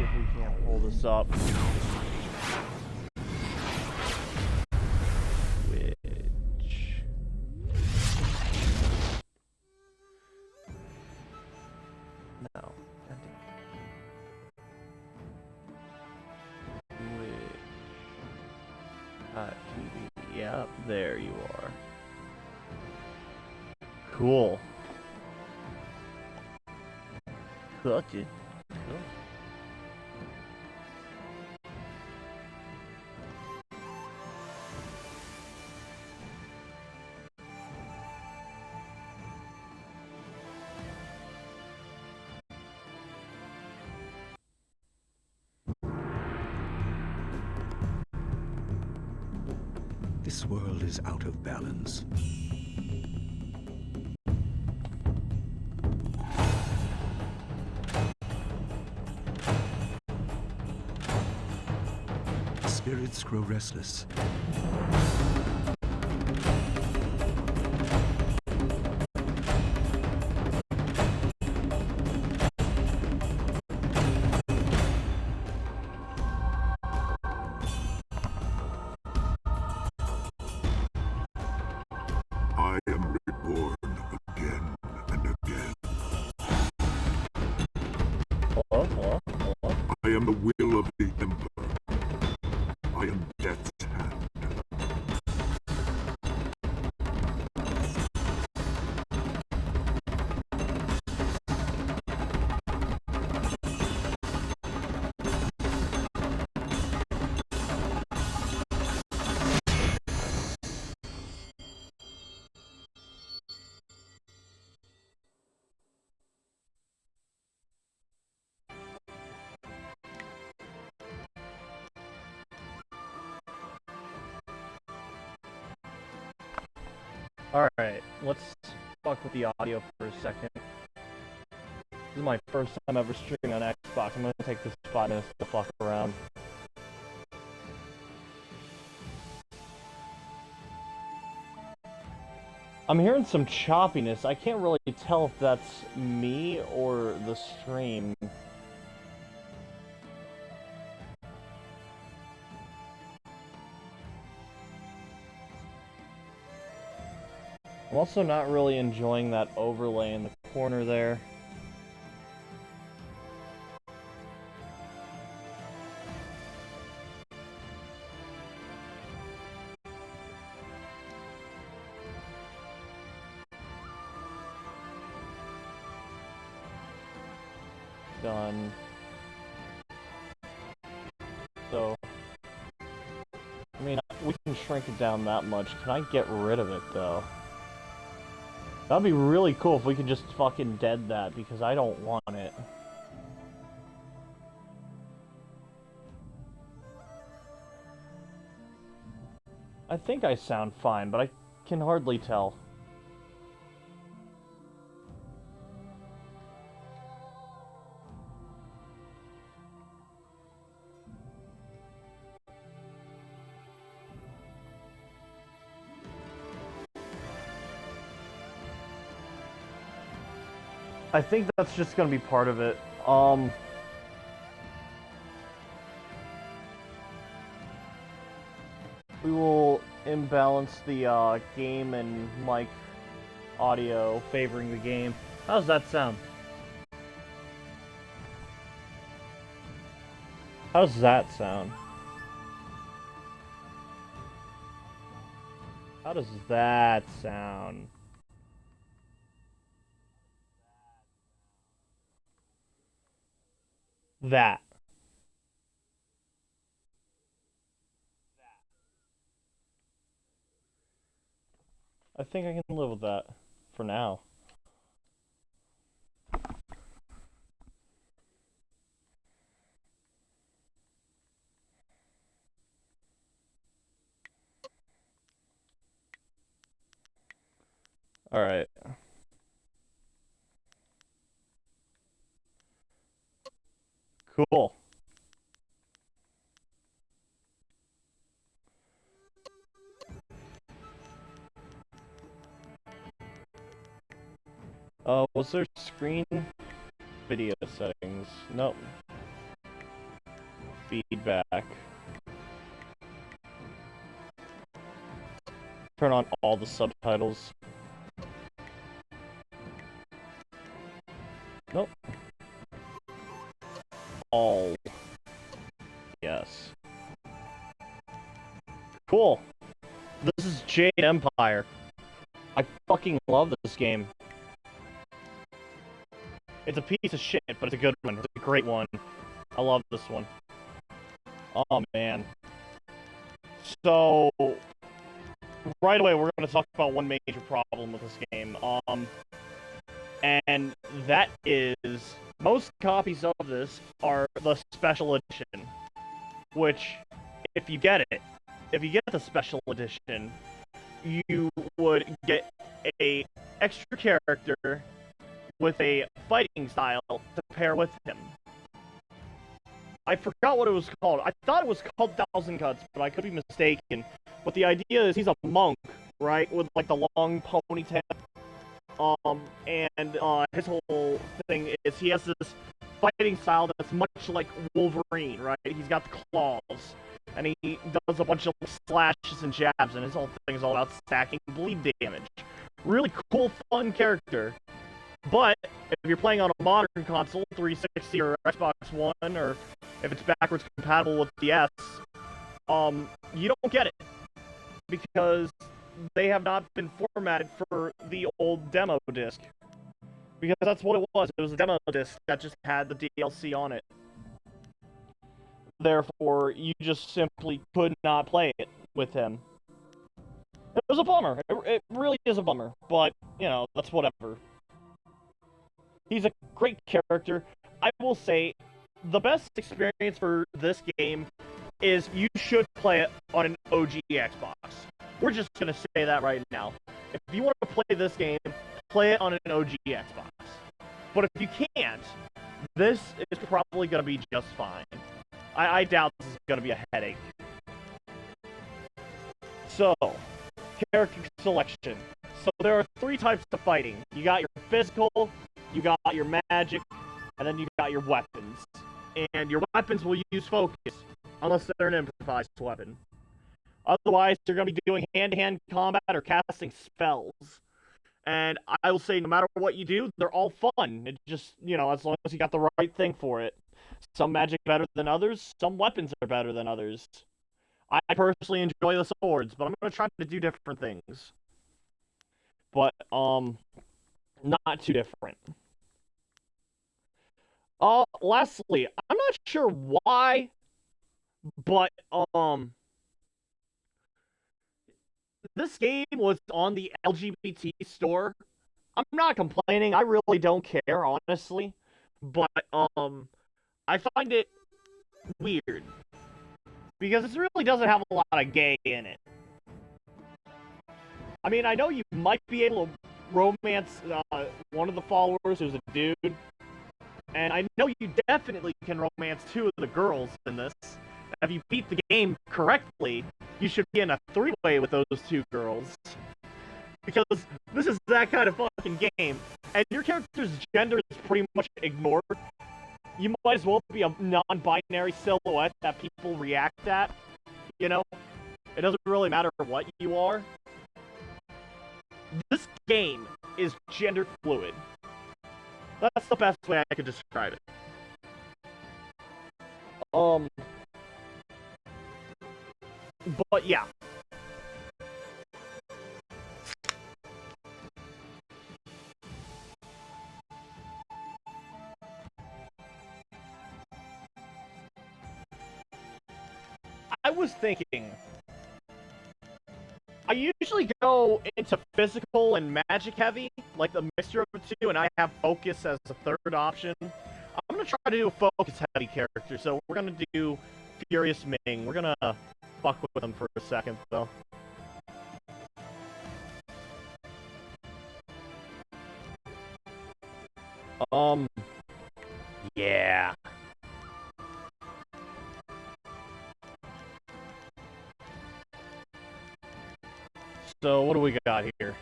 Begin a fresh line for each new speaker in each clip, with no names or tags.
if we can't pull this up. No. TV. Yep, there you are. Cool. Cooking. Cool.
This world is out of balance. Spirits grow restless.
I am reborn again and again. I am the will of the Emperor. I am Death's hand.
Alright, let's fuck with the audio for a second. This is my first time ever streaming on Xbox. I'm gonna take this 5 minutes to fuck around. I'm hearing some choppiness. I can't really tell if that's me or the stream. I'm also not really enjoying that overlay in the corner there. Done. So, I mean, we can shrink it down that much. Can I get rid of it, though? That'd be really cool if we could just fucking dead that, because I don't want it. I think I sound fine, but I can hardly tell. I think that's just gonna be part of it. We will imbalance the game and mic audio favoring the game. How's that sound? How's that sound? How does that sound? That. I think I can live with that for now. All right. Cool. Was there screen video settings? Nope. feedback. Turn on all the subtitles. Nope. All. Yes. Cool. This is Jade Empire. I fucking love this game. It's a piece of shit, but it's a good one. It's a great one. I love this one. Oh, man. So, right away, we're going to talk about one major problem with this game. And that is, most copies of this are the special edition. Which, if you get the special edition, you would get a extra character with a fighting style to pair with him. I forgot what it was called. I thought it was called Thousand Cuts, but I could be mistaken. But the idea is he's a monk, right, with like the long ponytail. And his whole thing is he has this fighting style that's much like Wolverine, right? He's got the claws, and he does a bunch of slashes and jabs, and his whole thing is all about stacking bleed damage. Really cool, fun character. But if you're playing on a modern console, 360 or Xbox One, or if it's backwards compatible with the S, you don't get it. Because they have not been formatted for the old demo disc. Because that's what it was. It was a demo disc that just had the DLC on it. Therefore, you just simply could not play it with him. It was a bummer. It really is a bummer. But, you know, that's whatever. He's a great character. I will say, the best experience for this game is you should play it on an OG Xbox. We're just going to say that right now. If you want to play this game, play it on an OG Xbox. But if you can't, this is probably going to be just fine. I doubt this is going to be a headache. So, character selection. So there are 3 types of fighting. You got your physical, you got your magic, and then you got your weapons. And your weapons will use focus, unless they're an improvised weapon. Otherwise, you're going to be doing hand-to-hand combat or casting spells. And I will say, no matter what you do, they're all fun. It just, you know, as long as you got the right thing for it. Some magic better than others, some weapons are better than others. I personally enjoy the swords, but I'm going to try to do different things. But, not too different. Lastly, I'm not sure why, but, this game was on the LGBT store. I'm not complaining, I really don't care, honestly. But, I find it weird. Because this really doesn't have a lot of gay in it. I mean, I know you might be able to romance one of the followers who's a dude. And I know you definitely can romance 2 of the girls in this. If you beat the game correctly, you should be in a 3-way with those 2 girls. Because this is that kind of fucking game. And your character's gender is pretty much ignored. You might as well be a non-binary silhouette that people react at. You know? It doesn't really matter what you are. This game is gender fluid. That's the best way I could describe it. But yeah. I was thinking, I usually go into physical and magic heavy, like the mixture of the 2, and I have focus as a 3rd option. I'm gonna try to do a focus heavy character, so we're gonna do Furious Ming. We're gonna fuck with him for a second, though. Yeah. So, what do we got here?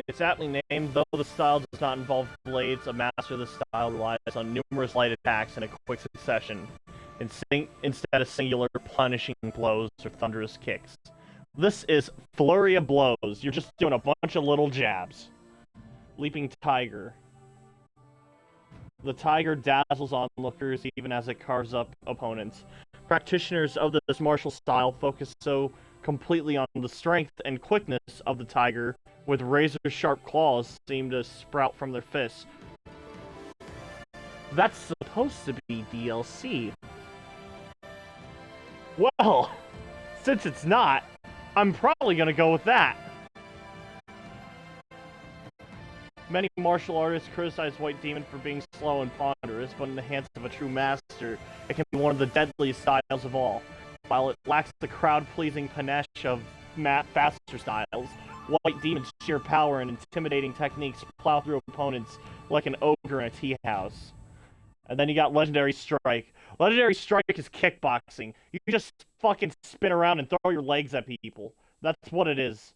It's aptly named, though the style does not involve blades, a master of the style relies on numerous light attacks in a quick succession. instead of singular punishing blows or thunderous kicks. This is flurry of blows. You're just doing a bunch of little jabs. Leaping Tiger. The tiger dazzles onlookers even as it carves up opponents. Practitioners of this martial style focus so completely on the strength and quickness of the tiger, with razor-sharp claws seem to sprout from their fists. That's supposed to be DLC. Well, since it's not, I'm probably gonna go with that. Many martial artists criticize White Demon for being slow and ponderous, but in the hands of a true master, it can be one of the deadliest styles of all. While it lacks the crowd-pleasing panache of faster styles, White Demon's sheer power and intimidating techniques plow through opponents like an ogre in a tea house. And then you got Legendary Strike. Legendary Strike is kickboxing. You can just fucking spin around and throw your legs at people. That's what it is.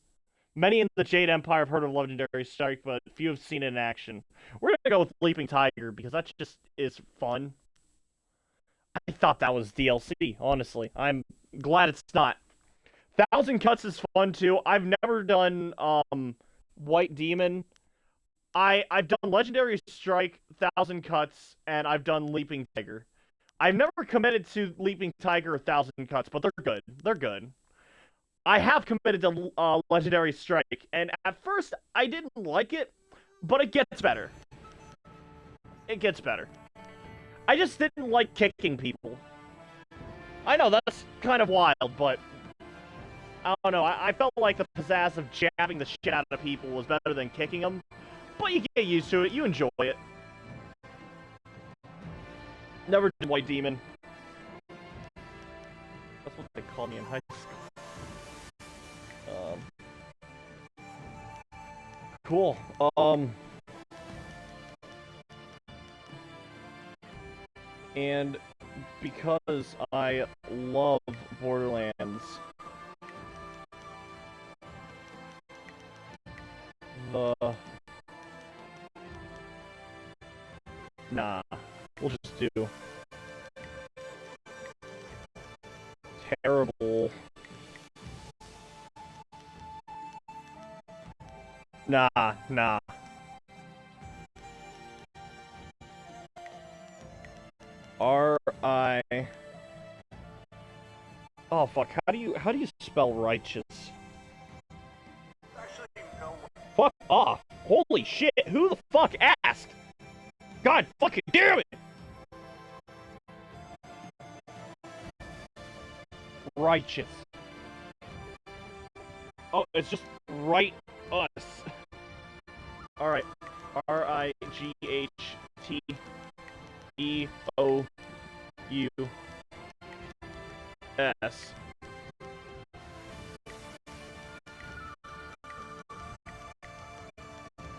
Many in the Jade Empire have heard of Legendary Strike, but few have seen it in action. We're gonna go with Leaping Tiger, because that just is fun. I thought that was DLC, honestly. I'm glad it's not. 1,000 Cuts is fun, too. I've never done, White Demon. I've done Legendary Strike, 1,000 Cuts, and I've done Leaping Tiger. I've never committed to Leaping Tiger or 1,000 Cuts, but they're good. They're good. I have committed to Legendary Strike, and at first, I didn't like it, but it gets better. It gets better. I just didn't like kicking people. I know, that's kind of wild, but I don't know. I felt like the pizzazz of jabbing the shit out of people was better than kicking them, but you get used to it. You enjoy it. Never did White Demon. That's what they called me in high school. Cool. And because I love Borderlands, nah, we'll just do terrible. Nah. R-I... Oh, fuck. How do you spell righteous?
Actually, no.
Fuck off. Holy shit. Who the fuck asked? God fucking damn it. Righteous. Oh, it's just right us. Alright. R-I-G-H-T-E-O-U-S.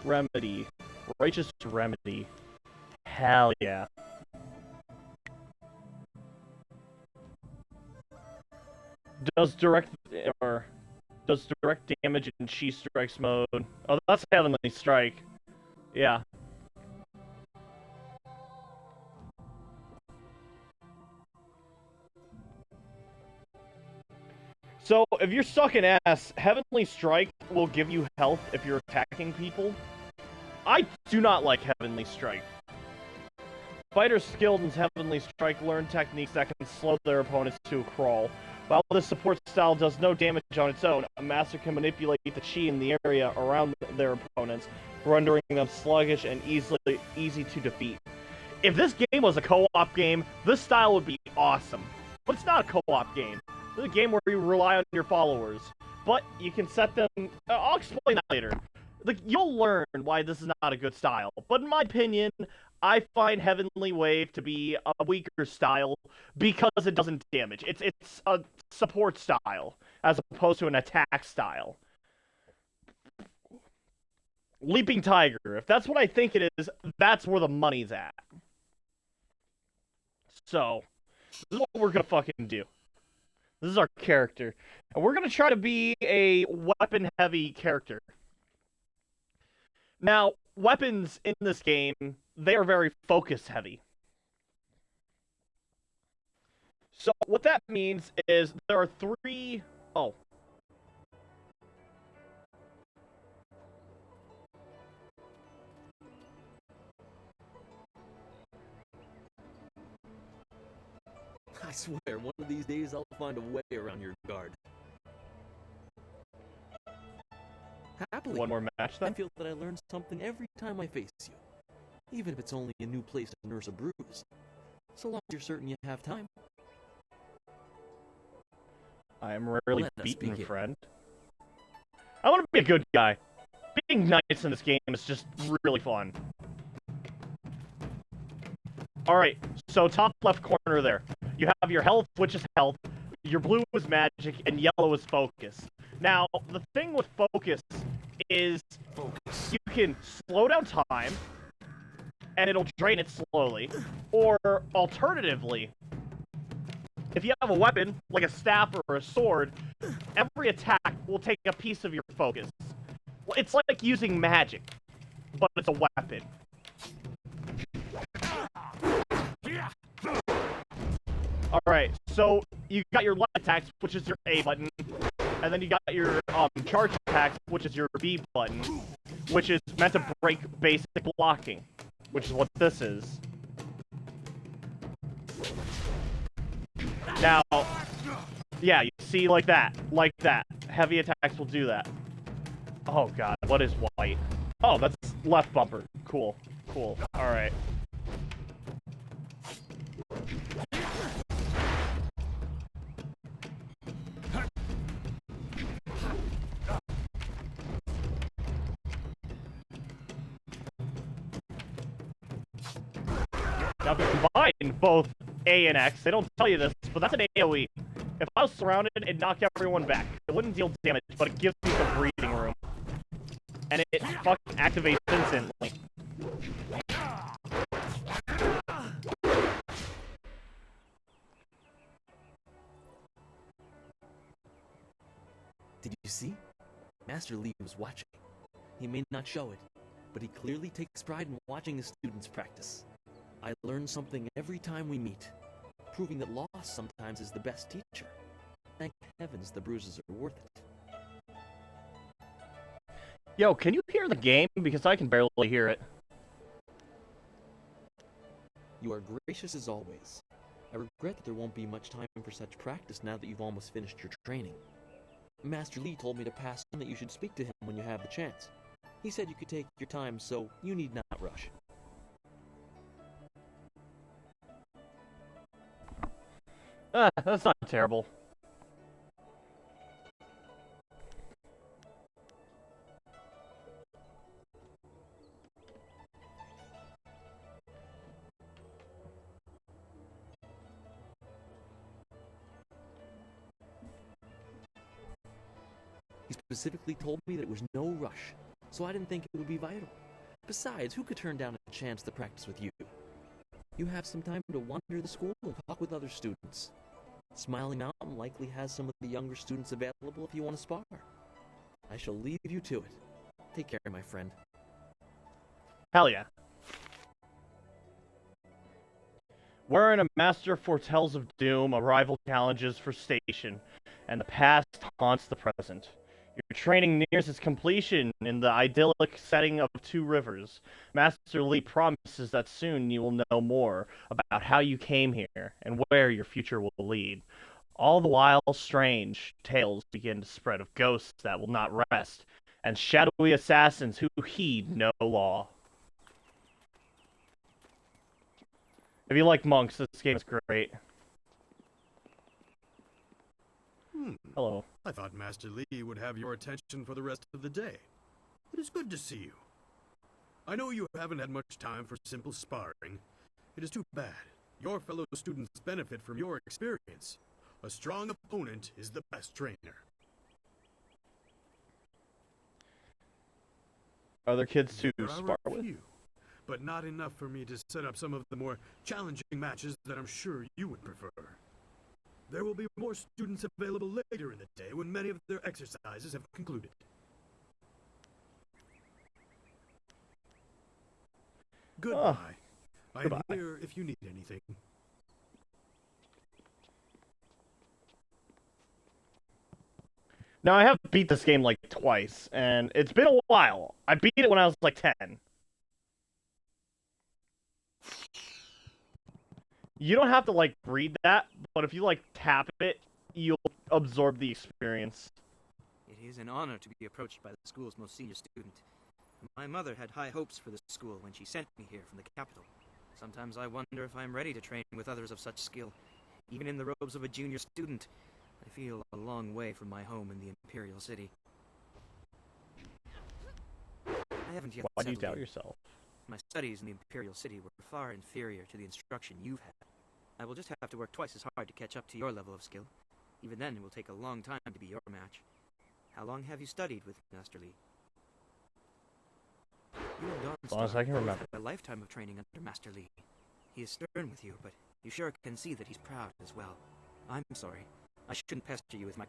Remedy. Righteous Remedy. Hell yeah. Does direct damage in Chi Strikes mode. Oh, that's Heavenly Strike. Yeah. So, if you're sucking ass, Heavenly Strike will give you health if you're attacking people. I do not like Heavenly Strike. Fighters skilled in Heavenly Strike learn techniques that can slow their opponents to a crawl. While this support style does no damage on its own, a master can manipulate the chi in the area around their opponents, rendering them sluggish and easy to defeat. If this game was a co-op game, this style would be awesome. But it's not a co-op game. It's a game where you rely on your followers. But you can set them... I'll explain that later. You'll learn why this is not a good style. But in my opinion, I find Heavenly Wave to be a weaker style because it doesn't damage. It's a support style as opposed to an attack style. Leaping Tiger, if that's what I think it is, that's where the money's at. So, this is what we're gonna fucking do. This is our character. And we're gonna try to be a weapon-heavy character. Now, weapons in this game, they are very focus-heavy. So what that means is there are three... Oh.
I swear, one of these days I'll find a way around your guard. Happily,
One more match
I
then?
feel that I learn something every time I face you. Even if it's only a new place to nurse a bruise. So long as you're certain you have time.
I am rarely
Let us
beaten,
begin.
friend. I want to be a good guy. Being nice in this game is just really fun. Alright, so top left corner there. You have your health, which is health, your blue is magic, and yellow is focus. Now, the thing with focus is you can slow down time, and it'll drain it slowly. Or, alternatively, if you have a weapon, like a staff or a sword, every attack will take a piece of your focus. It's like using magic, but it's a weapon. Alright, so you got your light attacks, which is your A button, and then you got your charge attacks, which is your B button, which is meant to break basic blocking, which is what this is. Now, yeah, you see, like that. Heavy attacks will do that. Oh god, what is white? Oh, that's left bumper. Cool, cool. Alright. Now, if you combine both A and X, they don't tell you this, but that's an AoE. If I was surrounded, it'd knock everyone back. It wouldn't deal damage, but it gives me some breathing room. And it fucking activates instantly.
Did you see? Master Lee was watching. He may not show it, but he clearly takes pride in watching his students practice. I learn something every time we meet, proving that loss sometimes is the best teacher. Thank heavens the bruises are worth it.
Yo, can you hear the game? Because I can barely hear it.
You are gracious as always. I regret that there won't be much time for such practice now that you've almost finished your training. Master Lee told me to pass on that you should speak to him when you have the chance. He said you could take your time, so you need not rush.
That's not terrible.
He specifically told me that it was no rush, so I didn't think it would be vital. Besides, who could turn down a chance to practice with you? You have some time to wander the school and talk with other students. Smiling Mountain likely has some of the younger students available if you want to spar. I shall leave you to it. Take care, my friend.
Hell yeah. Wherein a master foretells of doom, a rival challenges for station, and the past haunts the present. Your training nears its completion in the idyllic setting of Two Rivers. Master Lee promises that soon you will know more about how you came here and where your future will lead. All the while, strange tales begin to spread of ghosts that will not rest, and shadowy assassins who heed no law. If you like monks, this game is great. Hello.
I thought Master Lee would have your attention for the rest of the day. It is good to see you. I know you haven't had much time for simple sparring. It is too bad. Your fellow students benefit from your experience. A strong opponent is the best trainer.
Are there kids to
There are
spar
a
with?
few, but not enough for me to set up some of the more challenging matches that I'm sure you would prefer. There will be more students available later in the day when many of their exercises have concluded. Goodbye. I am
goodbye.
here if you need anything.
Now, I have beat this game like twice, and it's been a while. I beat it when I was like 10. You don't have to like read that, but if you like tap it, you'll absorb the experience.
It is an honor to be approached by the school's most senior student. My mother had high hopes for the school when she sent me here from the capital. Sometimes I wonder if I'm ready to train with others of such skill. Even in the robes of a junior student, I feel a long way from my home in the Imperial City. I haven't yet
Why do you
settled
doubt
in.
yourself?
My studies in the Imperial City were far inferior to the instruction you've had. I will just have to work twice as hard to catch up to your level of skill. Even then, it will take a long time to be your match. How long have you studied with Master Lee? You and
As long as I can
both
remember.
have a lifetime of training under Master Lee. He is stern with you, but you sure can see that he's proud as well. I'm sorry. I shouldn't pester you with my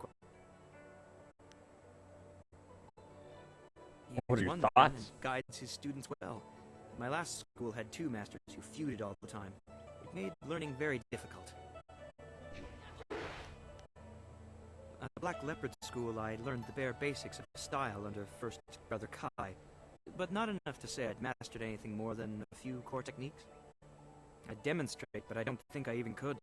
He
What
is
are your
one man
thoughts?
and guides his students well. My last school had 2 masters who feuded all the time. It made learning very difficult. At the Black Leopard School, I learned the bare basics of style under First Brother Kai, but not enough to say I'd mastered anything more than a few core techniques. I'd demonstrate, but I don't think I even could.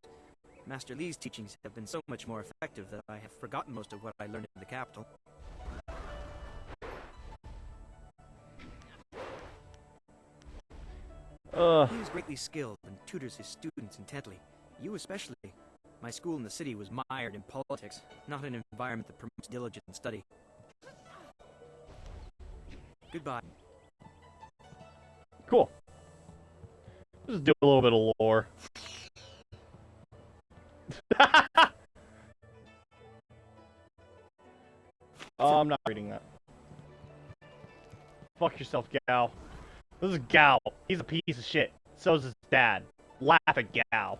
Master Lee's teachings have been so much more effective that I have forgotten most of what I learned in the capital. He is greatly skilled and tutors his students intently. You especially. My school in the city was mired in politics, not an environment that promotes diligent study. Goodbye.
Cool. Just do a little bit of lore. Oh, I'm not reading that. Fuck yourself, Gao. This is Gao. He's a piece of shit. So's his dad. Laugh at Gao.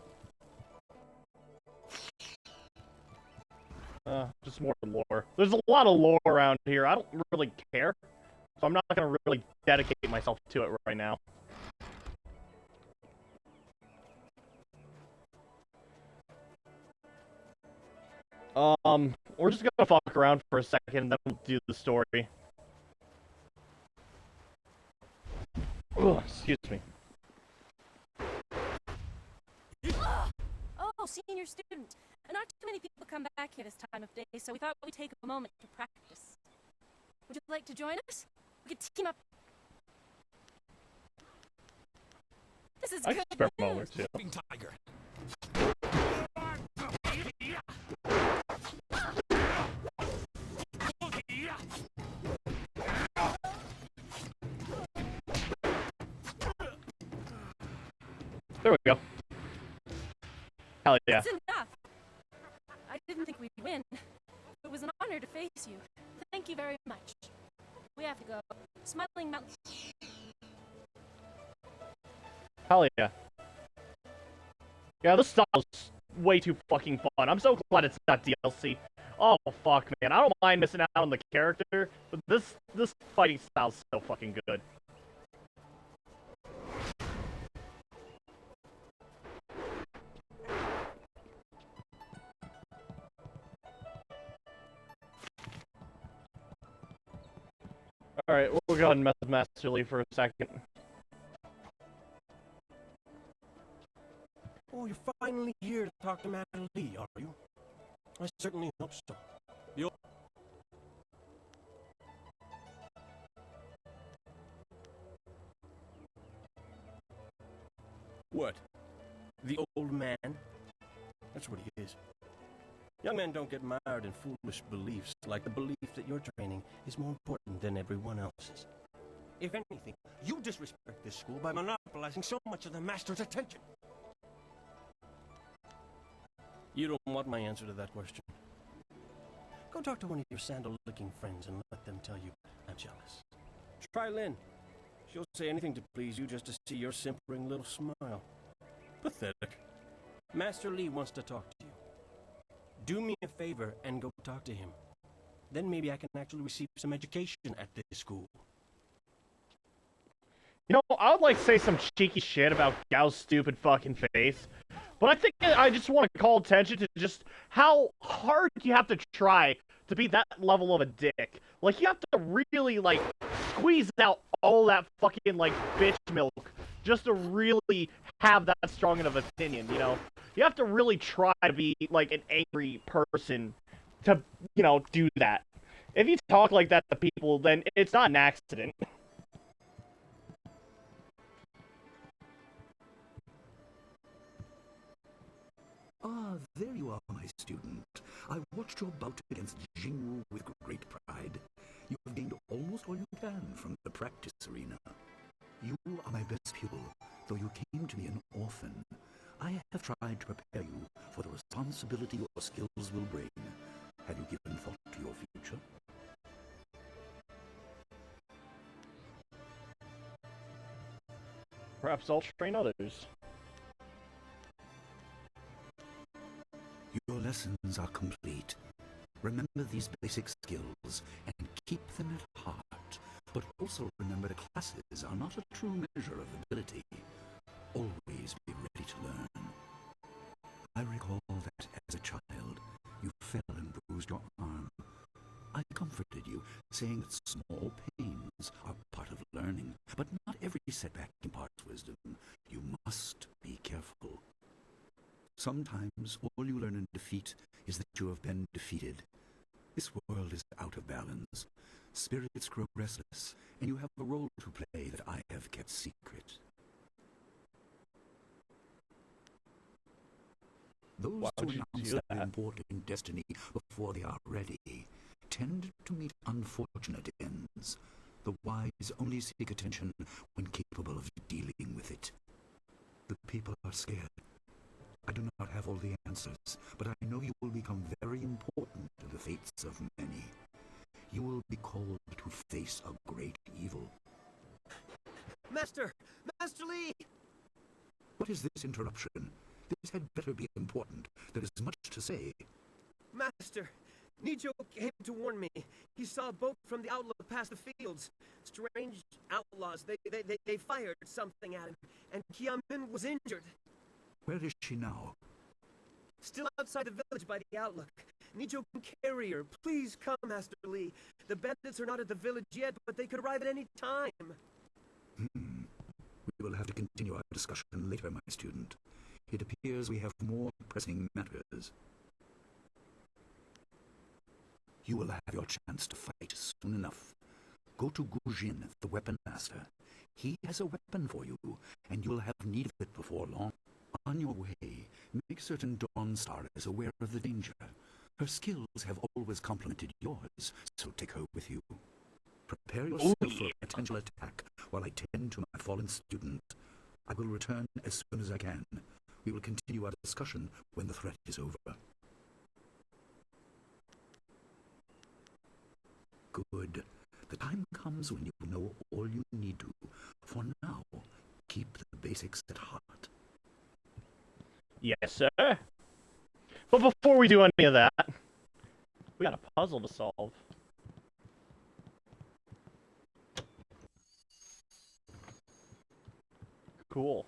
Just more lore. There's a lot of lore around here. I don't really care. So I'm not gonna really dedicate myself to it right now. We're just gonna fuck around for a second, and then we'll do the story. Ugh, excuse me.
Oh, senior student. Not too many people come back here this time of day, so we thought we'd take a moment to practice. Would you like to join us? We could team up. This is
I
good
can spare a
news.
moment or two.
Tiger.
There we go. Hell yeah.
That's enough. I didn't think we'd win. It was an honor to face you. Thank you very much. We have to go. Smiling Mountain.
Hell yeah. Yeah, this style's way too fucking fun. I'm so glad it's not DLC. Oh fuck, man. I don't mind missing out on the character, but this fighting style's so fucking good. Alright, we'll go ahead and mess with Master Lee for a second.
Oh, you're finally here to talk to Master Lee, are you? I certainly hope so. What? The old man? That's what he is. Young men don't get mired in foolish beliefs, like the belief that your training is more important than everyone else's. If anything, you disrespect this school by monopolizing so much of the master's attention. You don't want my answer to that question. Go talk to one of your sandal-licking friends and let them tell you I'm jealous. Try Lynn. She'll say anything to please you just to see your simpering little smile. Pathetic. Master Lee wants to talk to you. Do me a favor and go talk to him. Then maybe I can actually receive some education at this school.
You know, I would like to say some cheeky shit about Gao's stupid fucking face, but I think I just want to call attention to just how hard you have to try to be that level of a dick. Like, you have to really, like, squeeze out all that fucking, like, bitch milk just to really have that strong of an opinion, you know? You have to really try to be, like, an angry person to, you know, do that. If you talk like that to people, then it's not an accident.
Ah, there you are, my student. I watched your bout against Jingwu with great pride. You have gained almost all you can from the practice arena. You are my best pupil, though you came to me an orphan. I have tried to prepare you for the responsibility your skills will bring. Have you given thought to your future?
Perhaps I'll train others.
Your lessons are complete. Remember these basic skills and keep them at heart. But also remember the classes are not a true measure of ability. Always be ready to learn. I recall that as a child, you fell and bruised your arm. I comforted you, saying that small pains are part of learning, but not every setback imparts wisdom. You must be careful. Sometimes all you learn in defeat is that you have been defeated. This world is out of balance. Spirits grow restless, and you have a role to play that I have kept secret. Those who announce their important destiny before they are ready tend to meet unfortunate ends. The wise only seek attention when capable of dealing with it. The people are scared. I do not have all the answers, but I know you will become very important to the fates of many. You will be called to face a great evil.
Master! Master Lee!
What is this interruption? This had better be important. There is much to say.
Master! Nijo came to warn me. He saw a boat from the outlook past the fields. Strange outlaws. They fired something at him, and Kiamin was injured.
Where is she now?
Still outside the village by the outlook. Nijo can carry her. Please come, Master Lee. The bandits are not at the village yet, but they could arrive at any time.
We will have to continue our discussion later, my student. It appears we have more pressing matters. You will have your chance to fight soon enough. Go to Gujin, the weapon master. He has a weapon for you, and you will have need of it before long. On your way, make certain Dawnstar is aware of the danger. Her skills have always complemented yours, so take her with you. Prepare yourself for a potential attack while I tend to my fallen student. I will return as soon as I can. We will continue our discussion when the threat is over. Good. The time comes when you know all you need to. For now, keep the basics at heart.
Yes, sir. But before we do any of that, we got a puzzle to solve. Cool.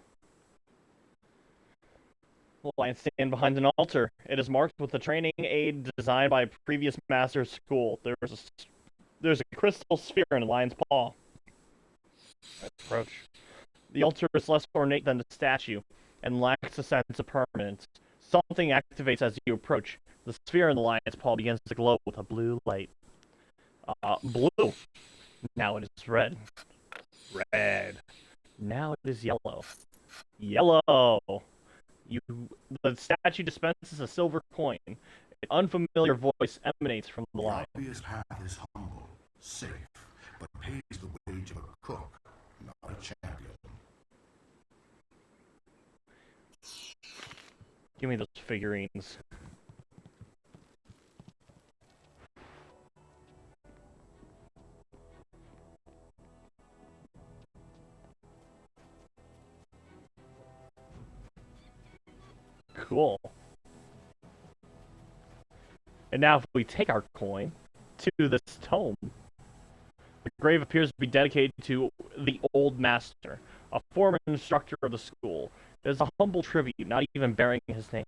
Lion stand behind an altar. It is marked with a training aid designed by a previous master's school. There's a crystal sphere in a lion's paw. Approach. The altar is less ornate than the statue, and lacks a sense of permanence. Something activates as you approach. The sphere in the lion's paw begins to glow with a blue light. Blue. Now it is red. Red. Now it is yellow. Yellow. The statue dispenses a silver coin. An unfamiliar voice emanates from the lion.
The obvious path is humble, safe, but pays the wage of a cook, not a champion.
Give me those figurines. Cool. And now if we take our coin to this tome, the grave appears to be dedicated to the Old Master, a former instructor of the school. It is a humble tribute, not even bearing his name.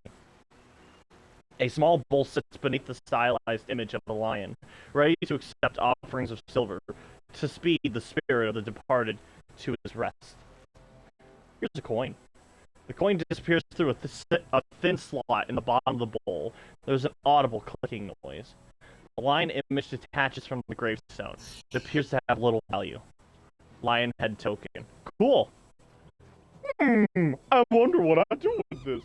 A small bowl sits beneath the stylized image of the lion, ready to accept offerings of silver, to speed the spirit of the departed to his rest. Here's a coin. The coin disappears through a thin slot in the bottom of the bowl. There's an audible clicking noise. The lion image detaches from the gravestone. It appears to have little value. Lion head token. Cool! I wonder what I do with this.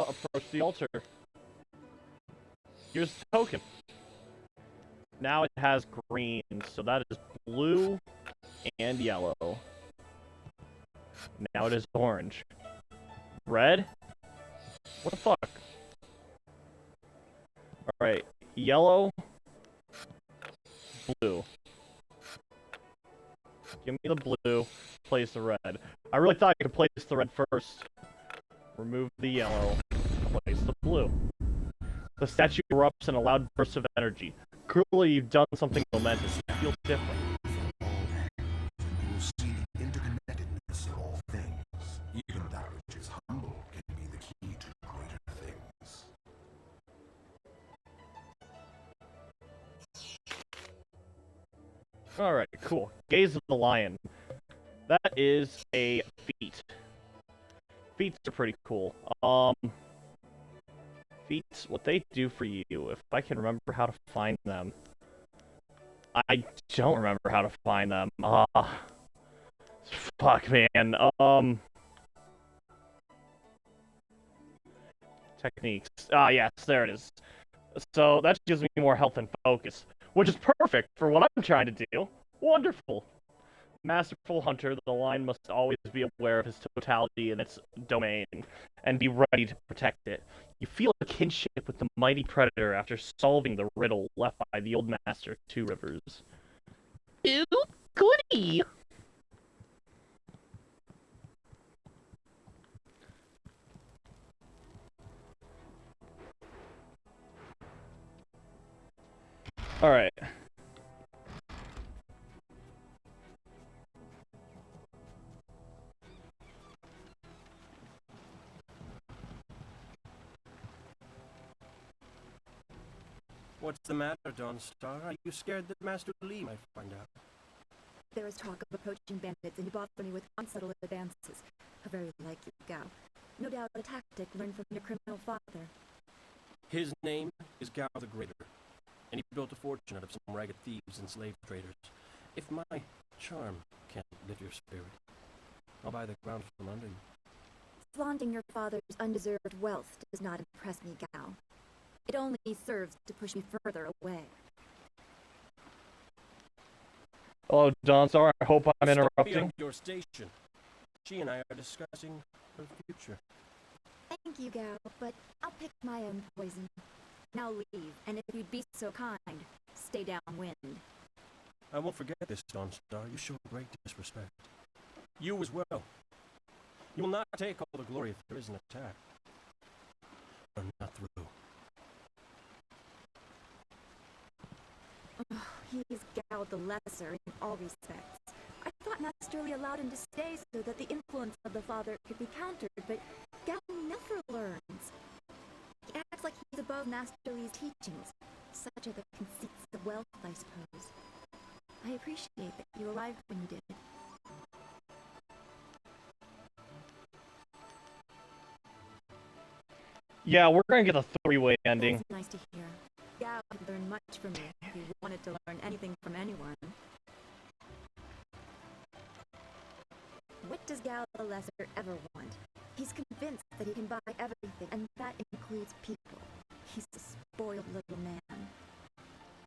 Approach the altar. Here's the token. Now it has green, so that is blue and yellow. Now it is orange. Red? What the fuck? Alright, yellow, blue. Give me the blue, place the red. I really thought I could place the red first. Remove the yellow, place the blue. The statue erupts in a loud burst of energy. Clearly, you've done something momentous. It feels different.
You will see the interconnectedness of all things. Even that which is humble can be the key to greater things.
Alright, cool. Gaze of the Lion. That is a feat. Feats are pretty cool. Feats, what they do for you, if I can remember how to find them. I don't remember how to find them. Fuck, man. Techniques. Yes, there it is. So, that gives me more health and focus, which is perfect for what I'm trying to do. Wonderful. Masterful hunter, the lion must always be aware of his totality in its domain, and be ready to protect it. You feel a kinship with the mighty predator after solving the riddle left by the old master, Two Rivers. Ew, goody! Alright.
What's the matter, Dawnstar? Are you scared that Master Lee might find out?
There is talk of approaching bandits, and you bother me with unsubtle advances. How very like you, Gao. No doubt a tactic learned from your criminal father.
His name is Gao the Greater, and he built a fortune out of some ragged thieves and slave traders. If my charm can't lift your spirit, I'll buy the ground from under you.
Flaunting your father's undeserved wealth does not impress me, Gao. It only serves to push me further away.
Hello, Dawnstar. I hope I'm
Step
interrupting.
beyond your station. She and I are discussing her future.
Thank you, Gao, but I'll pick my own poison. Now leave, and if you'd be so kind, stay downwind.
I won't forget this, Dawnstar. You show great disrespect. You as well. You will not take all the glory if there is an attack. You're not through.
Oh, he's Gao the Lesser in all respects. I thought Master Lee allowed him to stay so that the influence of the father could be countered, but Gao never learns. He acts like he's above Master Lee's teachings. Such are the conceits of wealth, I suppose. I appreciate that you arrived when you did.
Yeah, we're gonna get a three-way ending.
That's nice to hear. Gao could learn much from me if he wanted to learn anything from anyone. What does Gao the Lesser ever want? He's convinced that he can buy everything, and that includes people. He's a spoiled little man.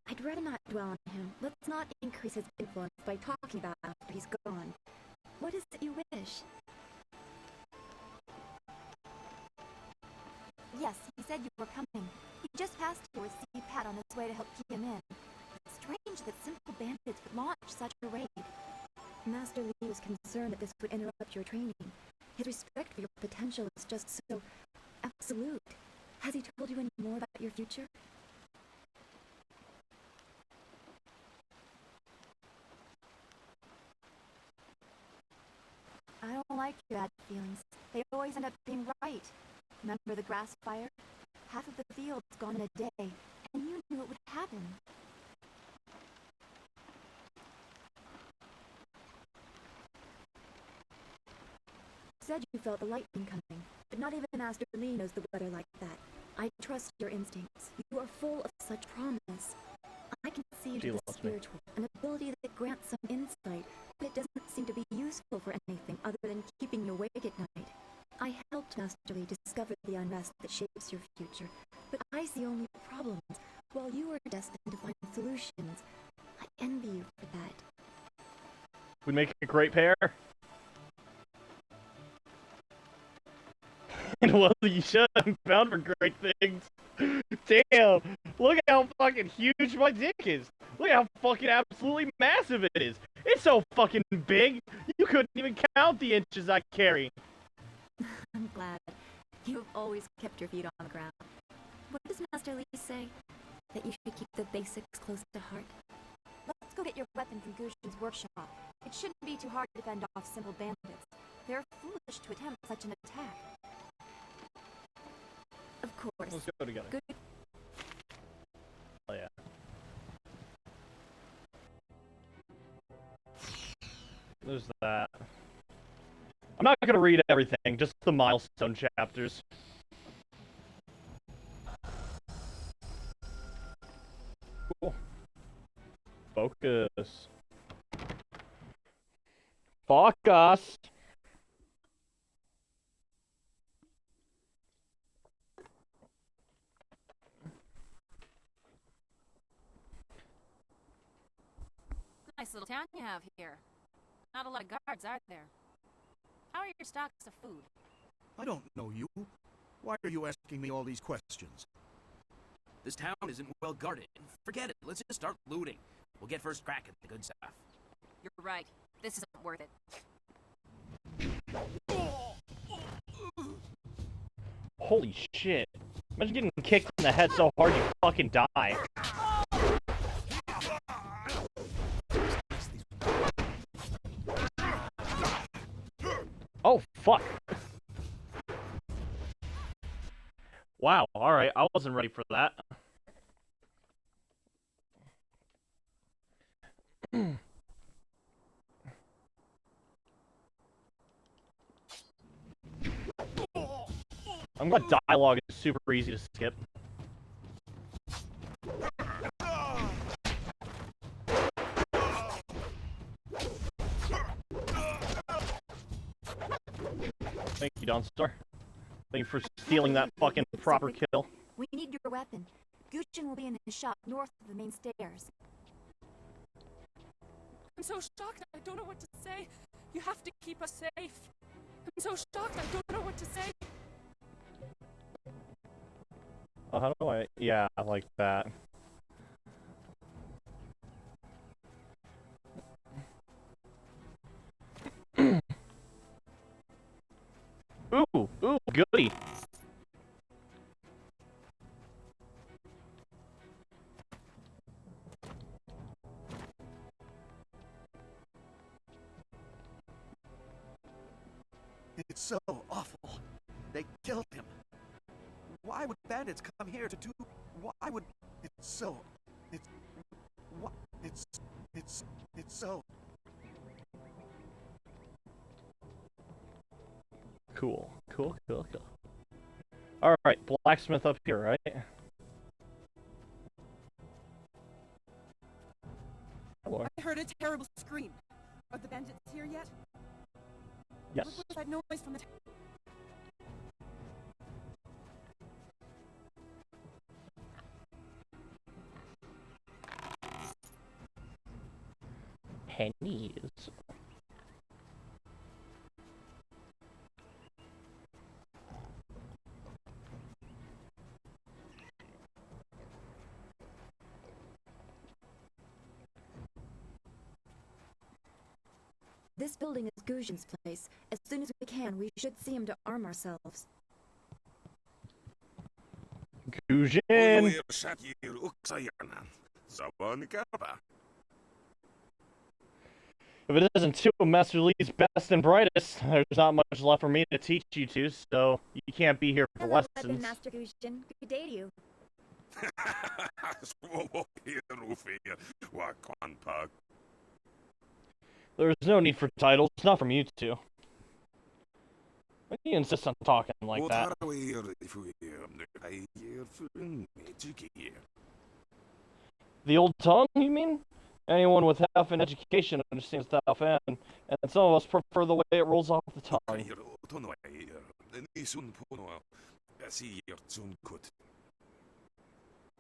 I'd rather not dwell on him. Let's not increase his influence by talking about after he's gone. What is it you wish? Yes, he said you were coming. He just passed here with C-Pat on his way to help key him in. It's strange that simple bandits would launch such a raid. Master Lee was concerned that this would interrupt your training. His respect for your potential is just so absolute. Has he told you any more about your future? I don't like your bad feelings. They always end up being right. Remember the grass fire? Half of the field's gone in a day, and you knew it would happen. You said you felt the lightning coming, but not even Master Lee knows the weather like that. I trust your instincts. You are full of such promise. I can see into the spiritual, an ability that grants some insight, but it doesn't seem to be useful for anything other than keeping you awake at night. I helped Master Lee discover the unrest that shapes your future, but I see only problems, while you are destined to find solutions. I envy you for that.
We make a great pair. And well, you should have found for great things. Damn! Look at how fucking huge my dick is! Look at how fucking absolutely massive it is! It's so fucking big! You couldn't even count the inches I carry!
I'm glad. You've always kept your feet on the ground. What does Master Lee say? That you should keep the basics close to heart? Let's go get your weapon from Gushin's workshop. It shouldn't be too hard to fend off simple bandits. They're foolish to attempt such an attack. Of course.
Let's go together.
Good.
Oh yeah. There's that. I'm not gonna read everything, just the milestone chapters. Cool. Focus. Focus!
Nice little town you have here. Not a lot of guards, are there? How are your stocks of food?
I don't know you. Why are you asking me all these questions?
This town isn't well guarded. Forget it. Let's just start looting. We'll get first crack at the good stuff.
You're right. This isn't worth it.
Holy shit. Imagine getting kicked in the head so hard you fucking die. Oh, fuck. Wow, alright, I wasn't ready for that. I'm glad dialogue is super easy to skip. Thank you, Dawnstar. Thank you for stealing that fucking proper kill.
We need your weapon. Gushin will be in his shop north of the main stairs.
I'm so shocked, I don't know what to say. You have to keep us safe. I'm so shocked, I don't know what to say.
Oh, how do I? Yeah, I like that. Ooh, goody.
It's so awful. They killed him. Why would bandits come here to do... Why would... It's so... It's... What? It's so...
Cool. Alright, blacksmith up here, right? Hello.
I heard a terrible scream. Are the bandits here yet?
Yes.
What was that noise from the...
Pennies.
This building is Gushin's place. As soon as we can, we should see him to arm ourselves.
Gujin! If it isn't two of Master Lee's best and brightest, there's not much left for me to teach you two, so you can't be here for
Hello, Weapon
lessons.
Master Gujin. Good day to you.
There's no need for titles, not from you two. Why do you insist on talking like that? The old tongue, you mean? Anyone with half an education understands that fan, and some of us prefer the way it rolls off the tongue.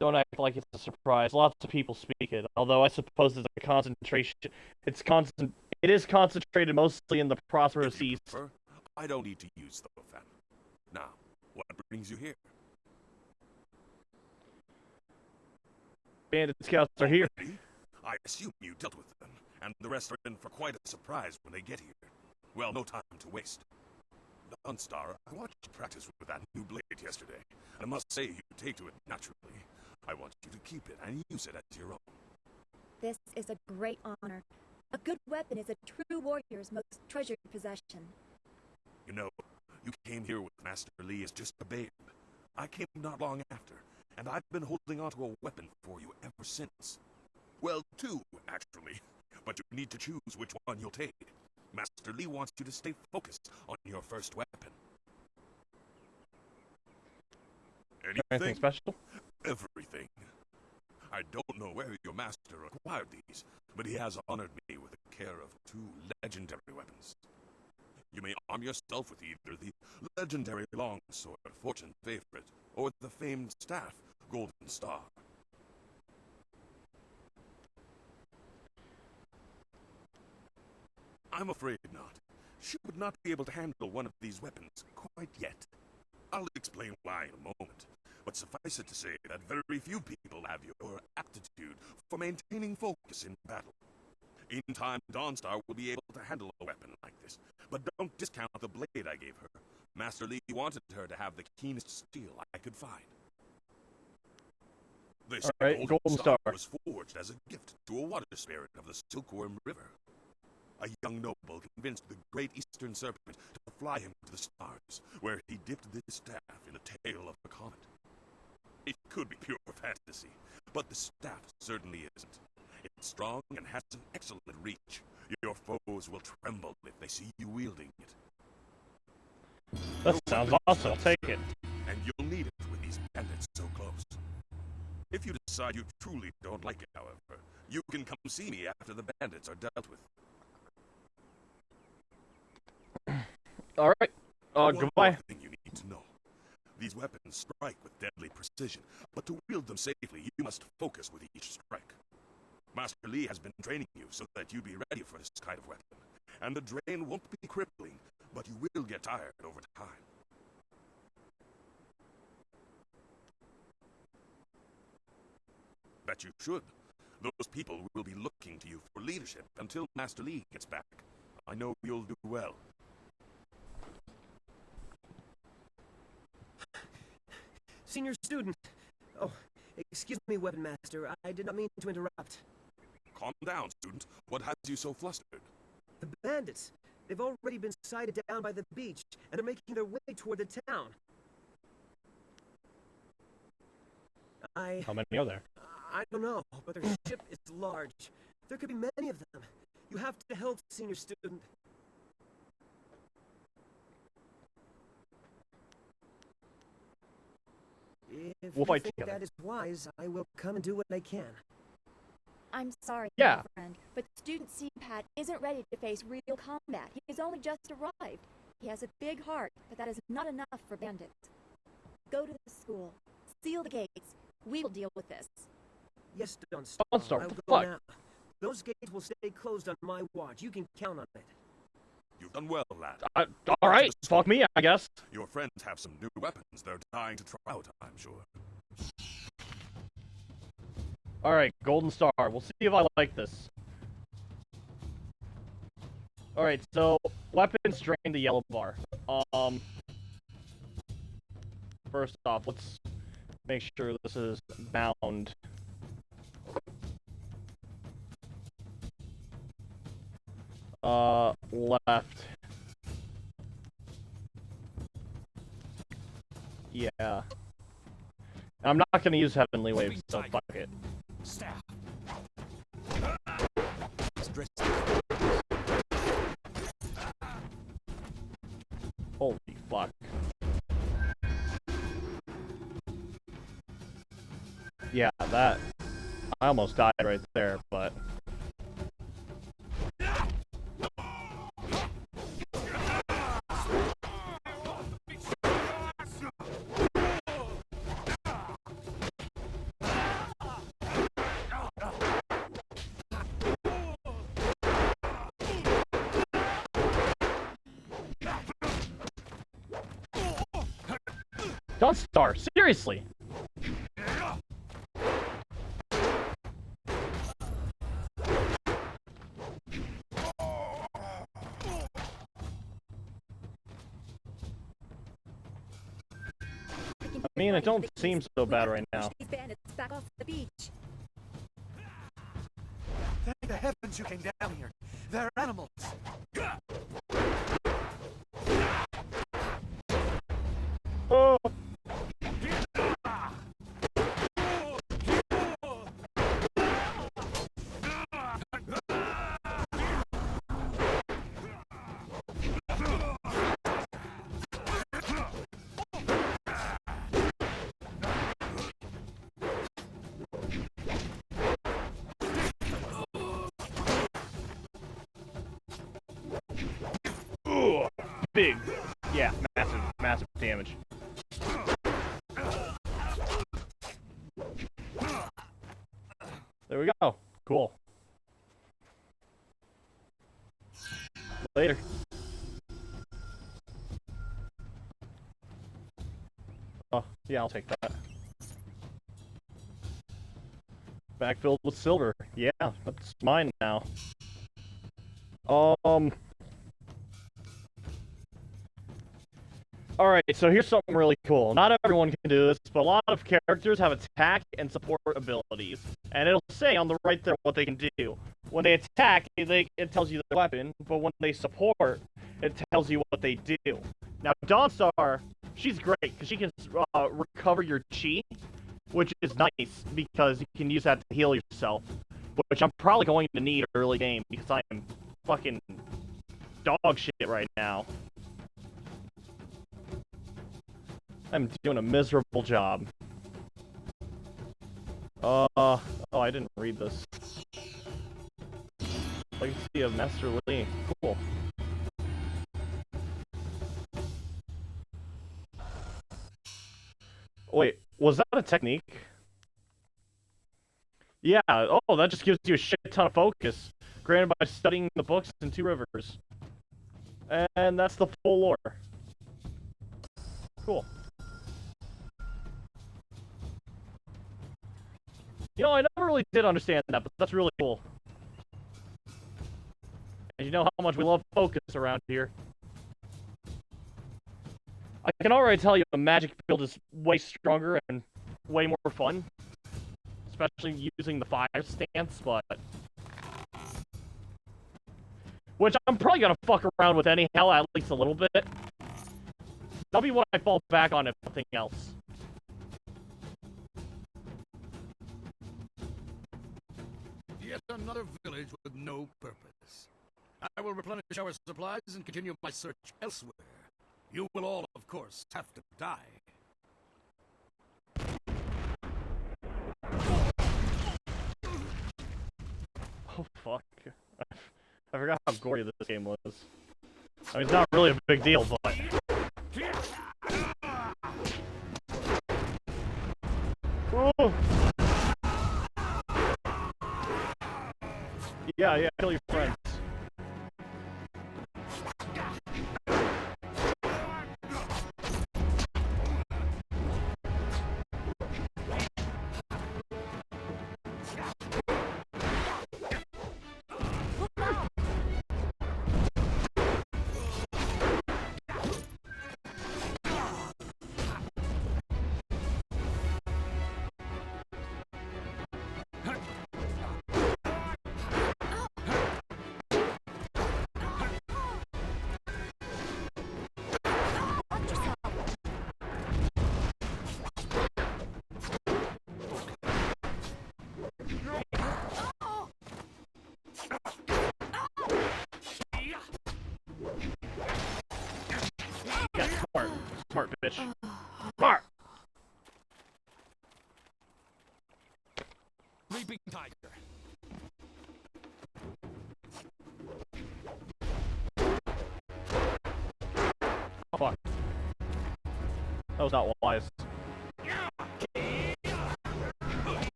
Don't act like it's a surprise. Lots of people speak it, although I suppose it's a concentration. It is concentrated mostly in the prosperous east.
I don't need to use the fan. Now, what brings you here?
Bandit scouts are here.
I assume you dealt with them, and the rest are in for quite a surprise when they get here. Well, no time to waste. Dawnstar, I watched you practice with that new blade yesterday, and I must say you take to it naturally. I want you to keep it and use it as your own.
This is a great honor. A good weapon is a true warrior's most treasured possession.
You know, you came here with Master Lee as just a babe. I came not long after, and I've been holding onto a weapon for you ever since. Well, two, actually. But you need to choose which one you'll take. Master Lee wants you to stay focused on your first weapon.
Anything special?
Everything. I don't know where your master acquired these, but he has honored me with the care of two legendary weapons. You may arm yourself with either the legendary longsword, Fortune Favorite, or the famed staff, Golden Star. I'm afraid not. She would not be able to handle one of these weapons quite yet. I'll explain why in a moment, but suffice it to say that very few people have your aptitude for maintaining focus in battle. In time, Dawnstar will be able to handle a weapon like this, but don't discount the blade I gave her. Master Lee wanted her to have the keenest steel I could find. This Golden Star was forged as a gift to a water spirit of the Silkworm River. A young noble convinced the great Eastern Serpent to fly him to the stars, where he dipped this staff in the tail of a comet. It could be pure fantasy, but the staff certainly isn't. It's strong and has an excellent reach. Your foes will tremble if they see you wielding it.
That sounds awesome. I'll take it.
And you'll need it with these bandits so close. If you decide you truly don't like it, however, you can come see me after the bandits are dealt with.
Alright. Goodbye.
One more thing you need to know. These weapons strike with deadly precision, but to wield them safely, you must focus with each strike. Master Lee has been training you so that you be ready for this kind of weapon. And the drain won't be crippling, but you will get tired over time. Bet you should. Those people will be looking to you for leadership until Master Lee gets back. I know you'll do well.
Senior student. Oh, excuse me, Weapon Master. I did not mean to interrupt.
Calm down, student. What has you so flustered?
The bandits. They've already been sighted down by the beach, and are making their way toward the town.
How many are there?
I don't know, but their ship is large. There could be many of them. You have to help, senior student. If
We'll
you
fight
think
together.
that is wise, I will come and do what I can.
I'm sorry,
Yeah.
my friend, but Student C-Pat isn't ready to face real combat. He has only just arrived. He has a big heart, but that is not enough for bandits. Go to the school. Seal the gates. We will deal with this.
Yes, Dawnstar.
Dawnstar,
I'll
what the
go
fuck?
now. Those gates will stay closed on my watch. You can count on it.
You've done well, lad.
Alright, fuck me, I guess.
Your friends have some new weapons they're dying to try out, I'm sure.
Alright, Golden Star. We'll see if I like this. Alright, so weapons drain the yellow bar. First off, let's Make sure this is bound. Left. Yeah. I'm not gonna use Heavenly Wave, so fuck it.
Staff.
Holy fuck. Yeah, that... I almost died right there, but... Dawnstar, seriously! I mean, it don't seem so bad right now.
These bandits back off the beach.
Thank the heavens you came down here. They're animals.
Oh! Ooh, big. Yeah, massive damage. There we go. Cool. Later. Oh, yeah, I'll take that. Bag filled with silver. Yeah, that's mine now. Alright, so here's something really cool. Not everyone can do this, but a lot of characters have attack and support abilities. And it'll say on the right there what they can do. When they attack, it tells you their weapon, but when they support, it tells you what they do. Now, Dawnstar, she's great, because she can recover your chi, which is nice, because you can use that to heal yourself. Which I'm probably going to need early game, because I am fucking dog shit right now. I'm doing a miserable job. Oh, I didn't read this. Legacy of Master Li. Cool. Wait, was that a technique? Yeah, oh, that just gives you a shit ton of focus. Granted by studying the books in Two Rivers. And that's the full lore. Cool. You know, I never really did understand that, but that's really cool. And you know how much we love focus around here. I can already tell you a magic build is way stronger and way more fun. Especially using the fire stance, but... which I'm probably gonna fuck around with anyhow, at least a little bit. That'll be what I fall back on if nothing else.
Yet another village with no purpose. I will replenish our supplies and continue my search elsewhere. You will all, of course, have to die.
Oh, fuck. I forgot how gory this game was. I mean, it's not really a big deal, but... Ooh. Yeah, kill your friends. Smart. Smart bitch. Smart!
Leaping tiger.
Oh, fuck. That was not wise.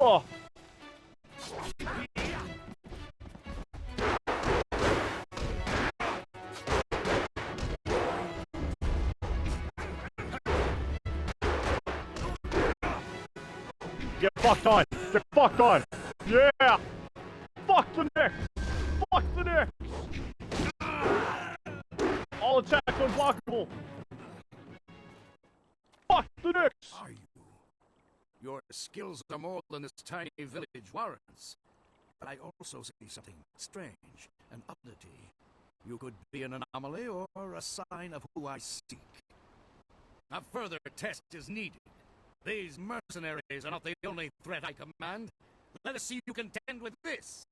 Oh! Get fucked on! Get fucked on! Yeah! Fuck the Knicks! Fuck the Knicks! All attacks unblockable! Fuck the Knicks!
Are you? Your skills are more than this tiny village warrants. But I also see something strange, an oddity. You could be an anomaly or a sign of who I seek. A further test is needed. These mercenaries are not the only threat I command. Let us see you contend with this.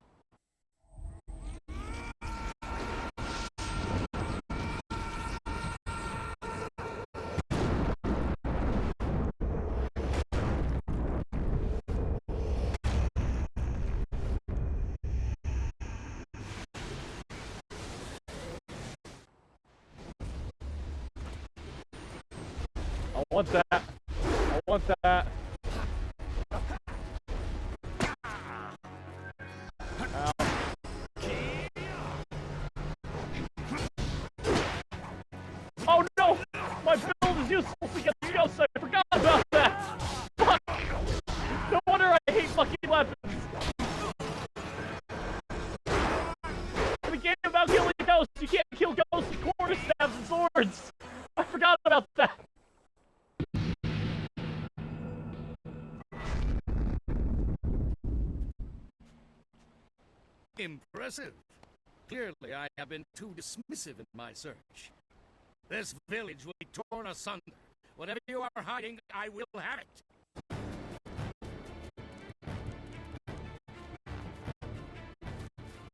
I want that. I want that. Ow. Oh no! My build is useless against ghosts. I forgot about that! Fuck! No wonder I hate fucking weapons! In the game about killing ghosts, you can't kill ghosts with quarterstaffs and swords! I forgot about that!
Impressive. Clearly, I have been too dismissive in my search. This village will be torn asunder. Whatever you are hiding, I will have it.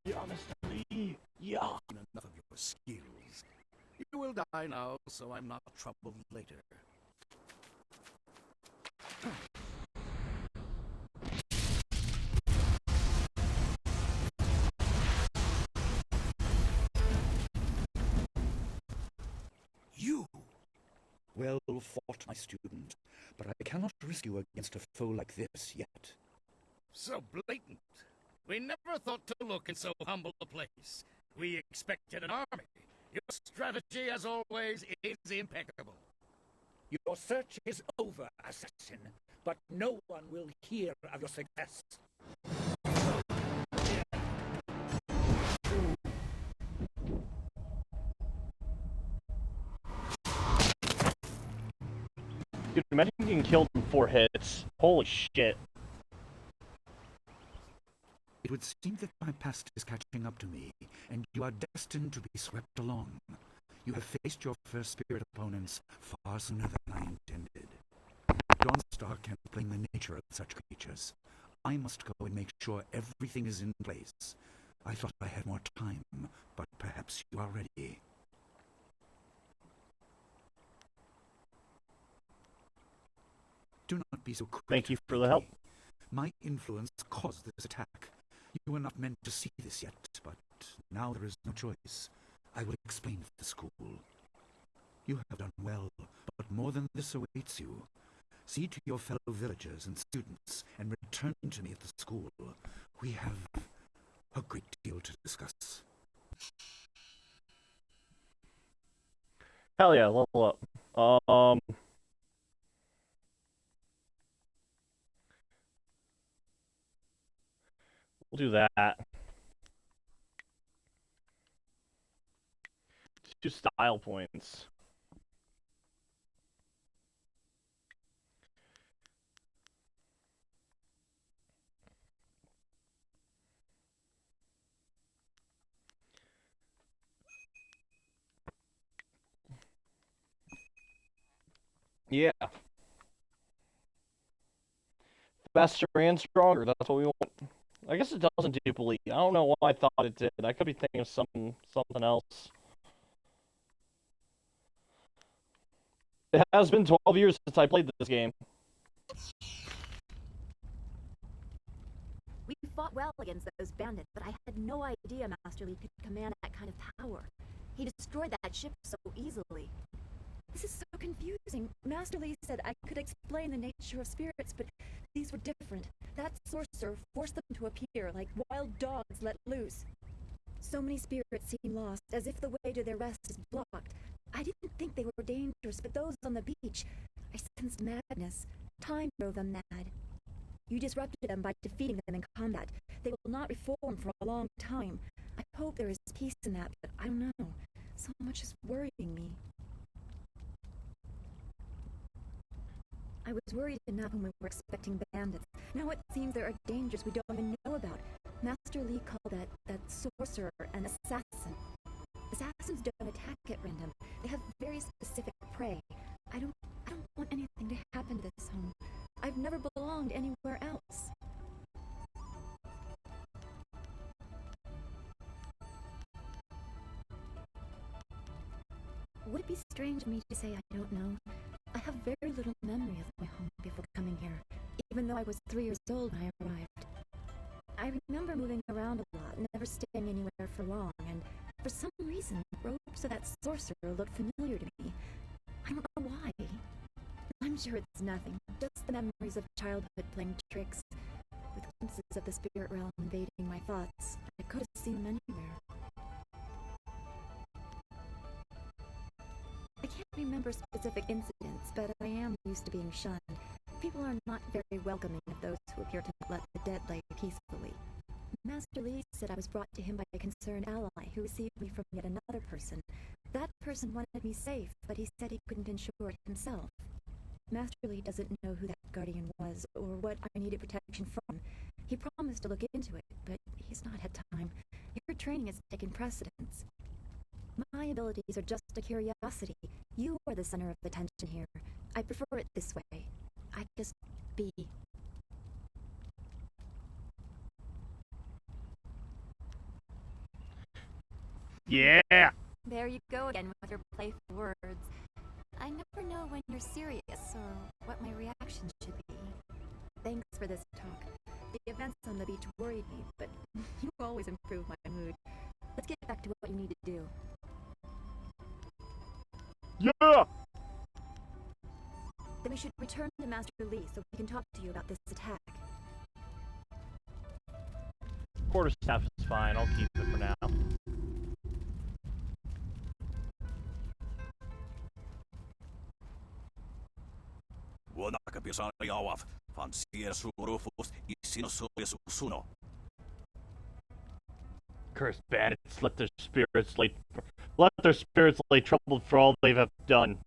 Yeah, Mr. Lee. Yeah.
Enough of your skills. You will die now, so I'm not troubled later. You! Well fought, my student, but I cannot risk you against a foe like this yet. So blatant. We never thought to look in so humble a place. We expected an army. Your strategy, as always, is impeccable.
Your search is over, assassin, but no one will hear of your success.
Dude, imagine getting killed in 4 hits. Holy shit.
It would seem that my past is catching up to me, and you are destined to be swept along. You have faced your first spirit opponents far sooner than I intended. Dawnstar can't blame the nature of such creatures. I must go and make sure everything is in place. I thought I had more time, but perhaps you are ready. Do not be so quick.
Thank you for the help.
My influence caused this attack. You were not meant to see this yet, but now there is no choice. I will explain at the school. You have done well, but more than this awaits you. See to your fellow villagers and students, and return to me at the school. We have a great deal to discuss.
Hell yeah, level up. We'll do that. 2 style points. Yeah. Faster and stronger, that's what we want. I guess it doesn't do bleed. I don't know why I thought it did. I could be thinking of something else. It has been 12 years since I played this game.
We fought well against those bandits, but I had no idea Master Lee could command that kind of power. He destroyed that ship so easily. This is so confusing. Master Lee said I could explain the nature of spirits, but these were different. That sorcerer forced them to appear like wild dogs let loose. So many spirits seem lost, as if the way to their rest is blocked. I didn't think they were dangerous, but those on the beach, I sensed madness. Time drove them mad. You disrupted them by defeating them in combat. They will not reform for a long time. I hope there is peace in that, but I don't know. So much is worrying me. I was worried enough when we were expecting bandits. Now it seems there are dangers we don't even know about. Master Lee called that sorcerer an assassin. Assassins don't attack at random. They have very specific prey. I don't want anything to happen to this home. I've never belonged anywhere else. Would it be strange of me to say I don't know? I have very little memory of my home before coming here, even though I was 3 years old when I arrived. I remember moving around a lot, never staying anywhere for long, and for some reason, the robes of that sorcerer looked familiar to me. I don't know why. I'm sure it's nothing, just the memories of childhood playing tricks, with glimpses of the spirit realm invading my thoughts. I could have seen them anywhere. I can't remember specific incidents, but I am used to being shunned. People are not very welcoming of those who appear to let the dead lay peacefully. Master Lee said I was brought to him by a concerned ally who received me from yet another person. That person wanted me safe, but he said he couldn't ensure it himself. Master Lee doesn't know who that guardian was, or what I needed protection from. He promised to look into it, but he's not had time. Your training has taken precedence. My abilities are just a curiosity. You are the center of attention here. I prefer it this way. I just be.
Yeah!
There you go again with your playful words. I never know when you're serious or what my reaction should be. Thanks for this talk. The events on the beach worried me, but you always improve my mood. Let's get back to what you need to do.
Yeah!
Then we should return to Master Lee so he can talk to you about this attack.
Quarterstaff is fine, I'll keep it for now. Cursed bandits, let their spirits lay troubled for all they have done.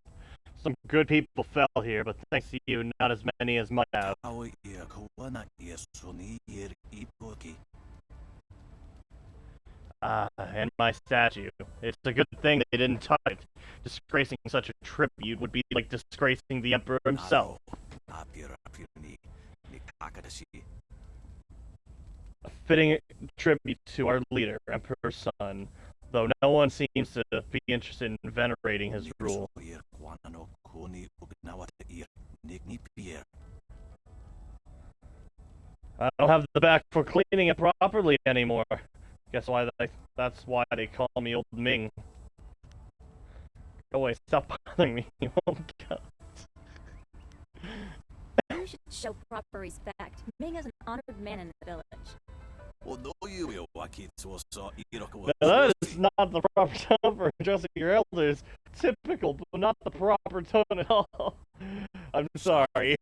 Some good people fell here, but thanks to you, not as many as might have. And my statue. It's a good thing they didn't touch it. Disgracing such a tribute would be like disgracing the Emperor himself. A fitting tribute to our leader, Emperor's son, though no one seems to be interested in venerating his rule. I don't have the back for cleaning it properly anymore. Guess that's why they call me Old Ming. Go away, stop bothering me. Oh god.
You should show proper respect. Ming is an honored man in the village.
Now that is not the proper tone for addressing your elders. Typical, but not the proper tone at all. I'm sorry.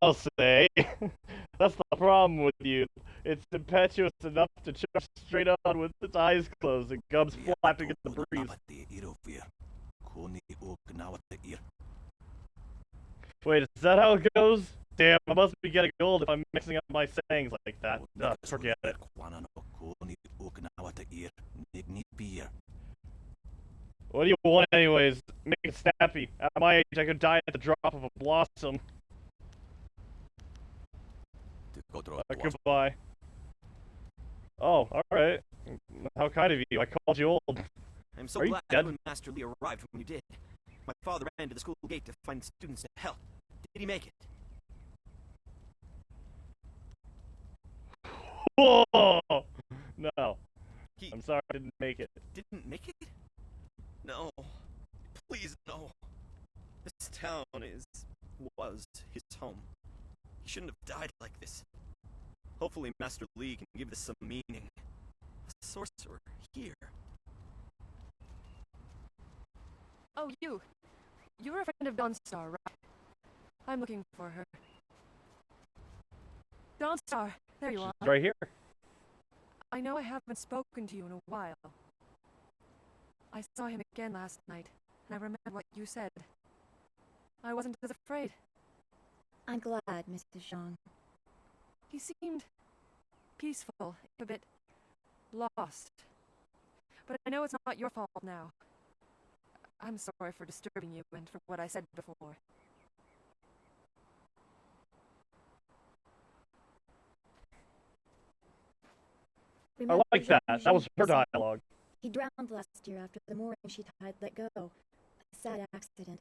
I'll say. That's the problem with you. It's impetuous enough to charge straight on with its eyes closed and gums flapping in the breeze. Wait, is that how it goes? Damn, I must be getting old if I'm mixing up my sayings like that. Forget it.
what ear need beer.
What do you want anyways? Make it snappy. At my age, I could die at the drop of a blossom. Goodbye. Oh, alright. How kind of you. I called you old.
I'm so
Are you
glad
dead?
when Master Lee arrived when you did. My father ran to the school gate to find students to help. Did he make it?
Whoa! No.
He
I'm sorry I didn't make it.
didn't make it? No. Please, no. This town was his home. He shouldn't have died like this. Hopefully Master Lee can give this some meaning. A sorcerer here.
Oh, you. You're a friend of Dawnstar, right? I'm looking for her. Dawnstar, there you are.
She's right here.
I know I haven't spoken to you in a while. I saw him again last night, and I remember what you said. I wasn't as afraid.
I'm glad, Mrs. Zhang.
He seemed peaceful, a bit lost. But I know it's not your fault now. I'm sorry for disturbing you and for what I said before.
I like that. That was her dialogue.
He drowned last year after the mooring she tied let go. A sad accident.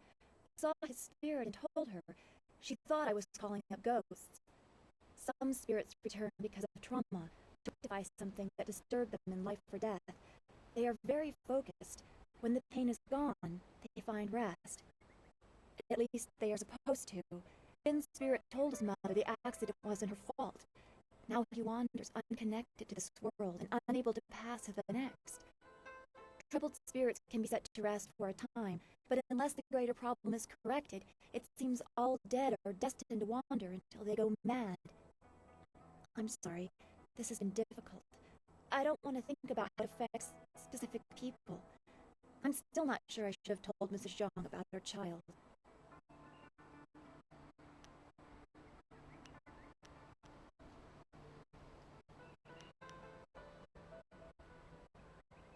I saw his spirit and told her. She thought I was calling up ghosts. Some spirits return because of trauma, to rectify something that disturbed them in life or death. They are very focused. When the pain is gone, they find rest. At least they are supposed to. Finn's spirit told his mother the accident wasn't her fault. Now he wanders unconnected to this world and unable to pass to the next. Troubled spirits can be set to rest for a time, but unless the greater problem is corrected, it seems all dead are destined to wander until they go mad. I'm sorry, this has been difficult. I don't want to think about how it affects specific people. I'm still not sure I should have told Mrs. Zhang about her child.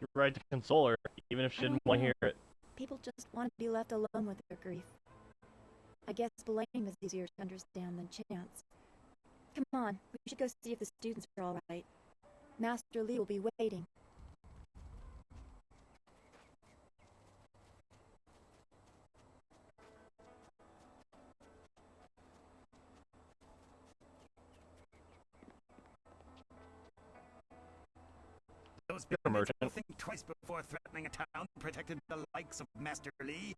You're right to console her, even if she didn't want to hear it.
People just want to be left alone with their grief. I guess blame is easier to understand than chance. Come on, we should go see if the students are all right. Master Lee will be waiting.
Those bandits will think twice before threatening a town protected the likes of Master Lee.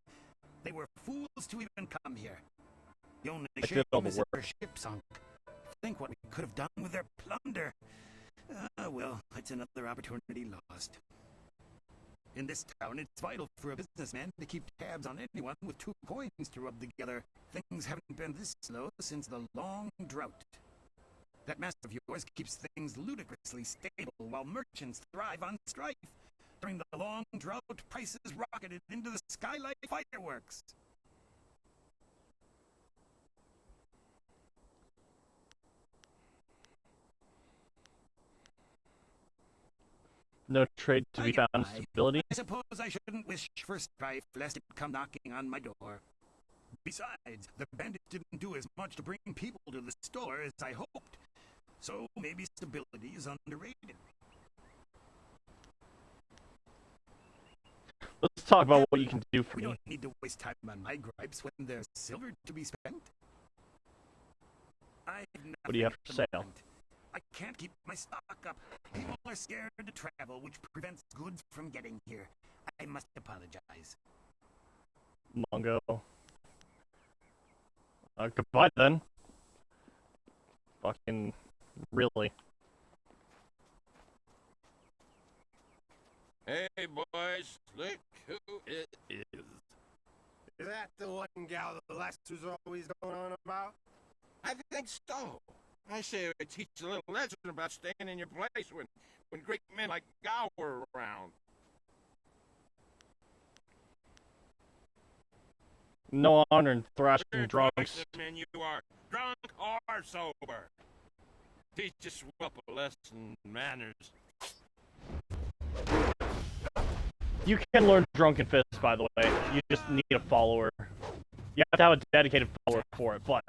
They were fools to even come here. The only shame is that their ship sunk. Think what we could have done with their plunder. Well, it's another opportunity lost. In this town, it's vital for a businessman to keep tabs on anyone with 2 coins to rub together. Things haven't been this slow since the long drought. That master of yours keeps things ludicrously stable while merchants thrive on strife. During the long drought, prices rocketed into the sky like fireworks.
No trade to be found in stability.
I suppose I shouldn't wish for strife lest it come knocking on my door. Besides, the bandits didn't do as much to bring people to the store as I hoped. So maybe stability is underrated.
Let's talk about what you can do for
We
me.
don't need to waste time on my gripes when there's silver to be spent.
What do you have for sale?
I can't keep my stock up. People are scared to travel, which prevents goods from getting here. I must apologize.
Mongo. Goodbye then. Fucking really.
Hey, boys, look who it is.
Is that the one gal the Lester's always going on about?
I think so. I say it teach a little lesson about staying in your place when great men like Gao were around.
No honor in thrashing
We're
drunks.
twice the men you are, drunk or sober. Teach us up a lesson in manners.
You can learn Drunken Fist, by the way. You just need a follower. You have to have a dedicated follower for it, but...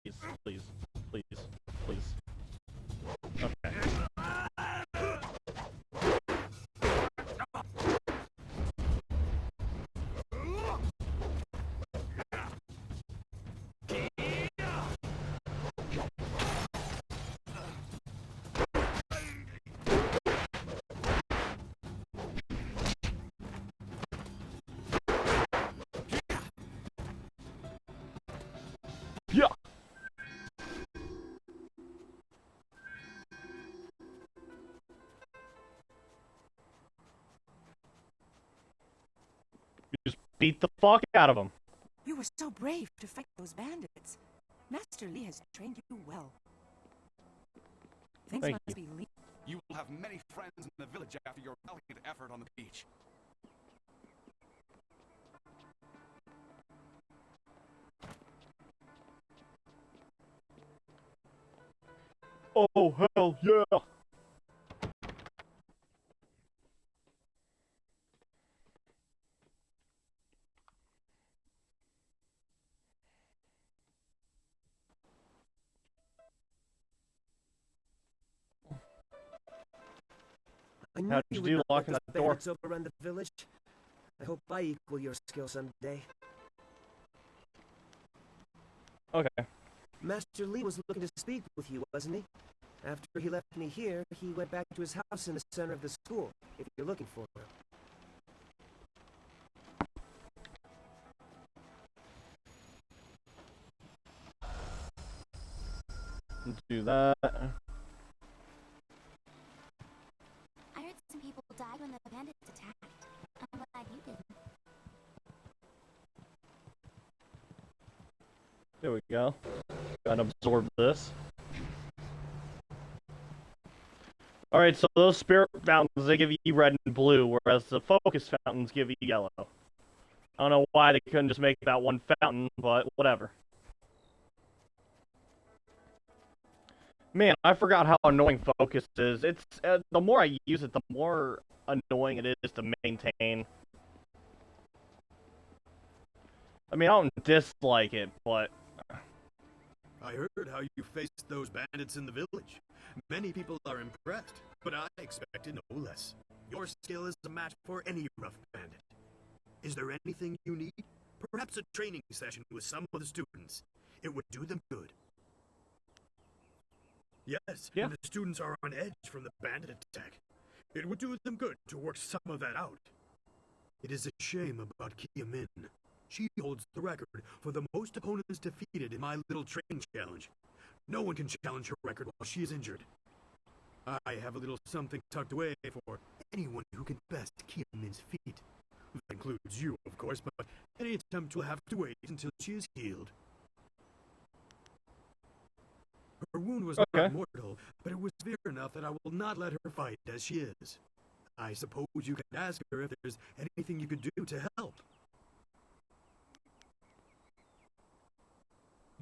Please, please, please, please. Okay. Yeah. Just beat the fuck out of them.
You were so brave to fight those bandits. Master Lee has trained you well. Things
Thank
must
you.
be Lee.
You will have many friends in the village after your valiant effort on the beach.
Oh, hell yeah!
I knew
How'd
you
you
would
do
not
locking
let
that
those
door?
bandits overrun the village. I hope I equal your skill someday.
Okay.
Master Lee was looking to speak with you, wasn't he? After he left me here, he went back to his house in the center of the school, if you're looking for him.
Let's do that.
I heard some people died when the bandits attacked. I'm glad you didn't.
There we go. Gotta absorb this. Alright, so those spirit fountains, they give you red and blue, whereas the focus fountains give you yellow. I don't know why they couldn't just make that one fountain, but whatever. Man, I forgot how annoying focus is. It's the more I use it, the more annoying it is to maintain. I mean, I don't dislike it, but...
I heard how you faced those bandits in the village. Many people are impressed, but I expected no less. Your skill is a match for any rough bandit. Is there anything you need? Perhaps a training session with some of the students. It would do them good. Yes,
yeah.
And the students are on edge from the bandit attack. It would do them good to work some of that out. It is a shame about Kia Min. She holds the record for the most opponents defeated in my little training challenge. No one can challenge her record while she is injured. I have a little something tucked away for anyone who can best Kia Min's feet. That includes you, of course, but any attempt will have to wait until she is healed. Her wound was not mortal, but it was severe enough that I will not let her fight as she is. I suppose you could ask her if there's anything you could do to help.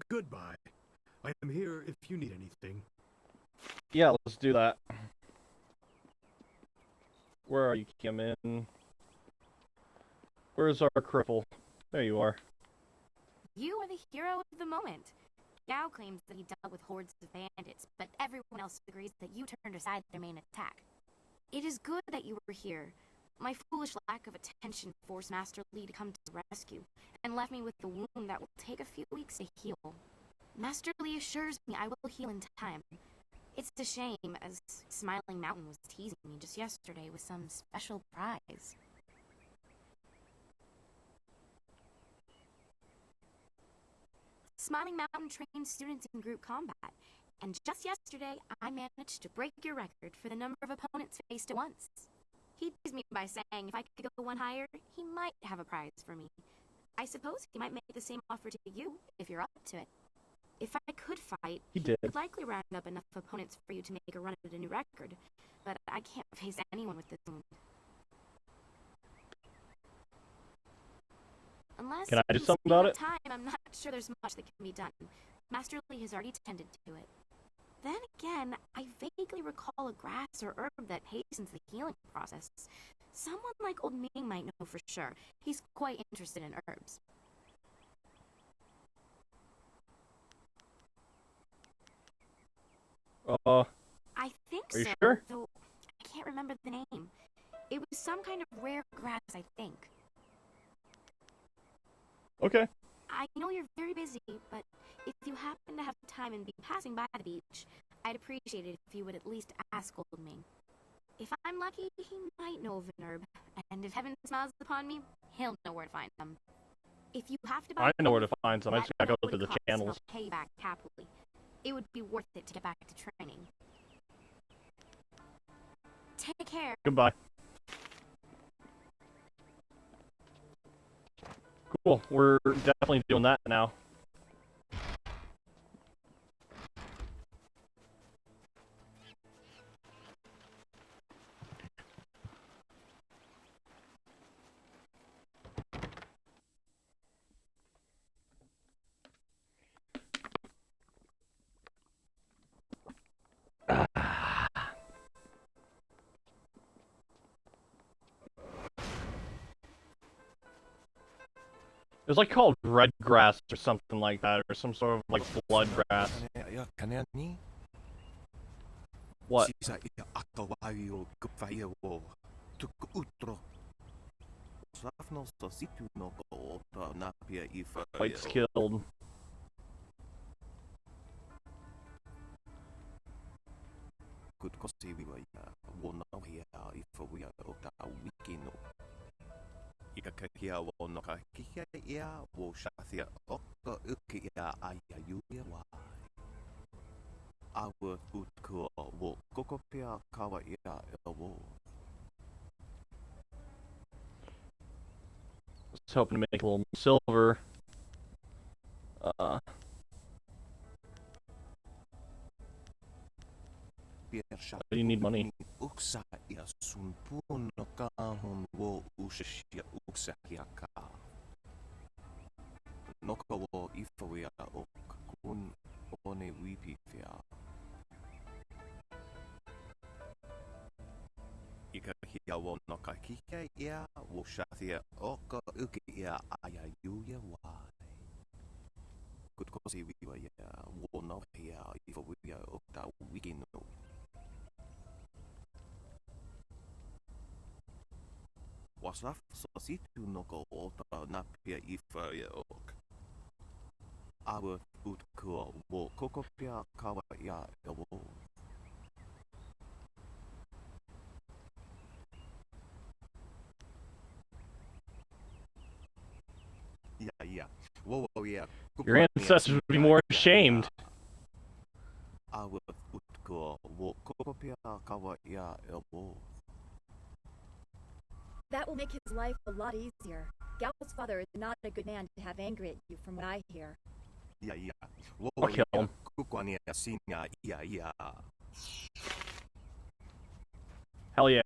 Goodbye. I am here if you need anything.
Yeah, let's do that. Where are you, Kim in? Where's our cripple? There you are.
You are the hero of the moment. Gao claims that he dealt with hordes of bandits, but everyone else agrees that you turned aside their main attack. It is good that you were here. My foolish lack of attention forced Master Lee to come to the rescue, and left me with the wound that will take a few weeks to heal. Master Lee assures me I will heal in time. It's a shame, as Smiling Mountain was teasing me just yesterday with some special prize. Smiling Mountain trains students in group combat, and just yesterday I managed to break your record for the number of opponents faced at once. He teased me by saying if I could go one higher, he might have a prize for me. I suppose he might make the same offer to you, if you're up to it. If I could fight,
he would
likely round up enough opponents for you to make a run at a new record, but I can't face anyone with this wound. Unless
can I do something about it?
Time, I'm not sure there's much that can be done. Master Lee has already tended to it. Then again, I vaguely vaguely recall a grass or herb that hastens the healing process. Someone like old Ming might know for sure. He's quite interested in herbs. I think
Are you
so,
sure?
though I can't remember the name. It was some kind of rare grass, I think.
Okay.
I know you're very busy, but if you happen to have time and be passing by the beach, I'd appreciate it if you would at least ask old Ming. If I'm lucky, he might know of an herb, and if heaven smiles upon me, he'll know where to find them. If you have to buy
I know where to find some. I
let
just
me
gotta
know
go
what
through
it
the
costs and
channels.
I'll pay you back happily. It would be worth it to get back to training. Take care.
Goodbye. Cool. We're definitely doing that now. It was like called red grass or something like that, or some sort of like blood grass. What? Quite skilled. Just hoping to make a little silver. You need money. Your ancestors would be more ashamed.
That will make his life a lot easier. Gao's father is not a good man to have angry at you, from what I hear.
I'll kill him. Hell yeah.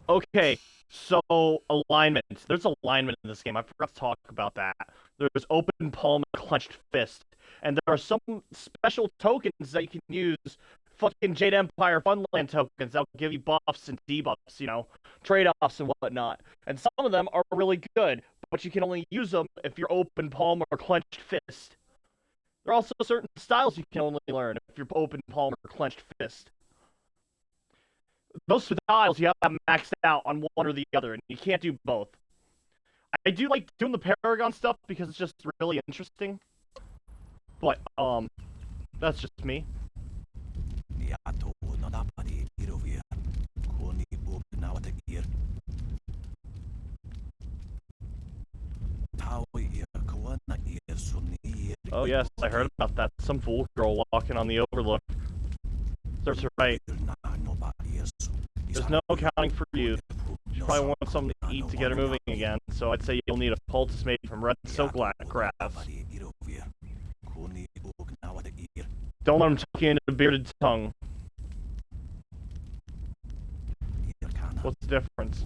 Okay, so alignment. There's alignment in this game. I forgot to talk about that. There's open palm and clenched fist. And there are some special tokens that you can use. Fucking Jade Empire Funland tokens that'll give you buffs and debuffs, you know, trade-offs and whatnot. And some of them are really good, but you can only use them if you're open palm or clenched fist. There are also certain styles you can only learn if you're open palm or clenched fist. Those styles you have to have maxed out on one or the other, and you can't do both. I do like doing the Paragon stuff because it's just really interesting. But, that's just me. Oh yes, I heard about that. Some fool girl walking on the Overlook. Serves her right. There's no accounting for you. She probably wants something to eat to get her moving again, so I'd say you'll need a poultice made from red silk grass. Don't let him tuck you into a bearded tongue. What's the difference?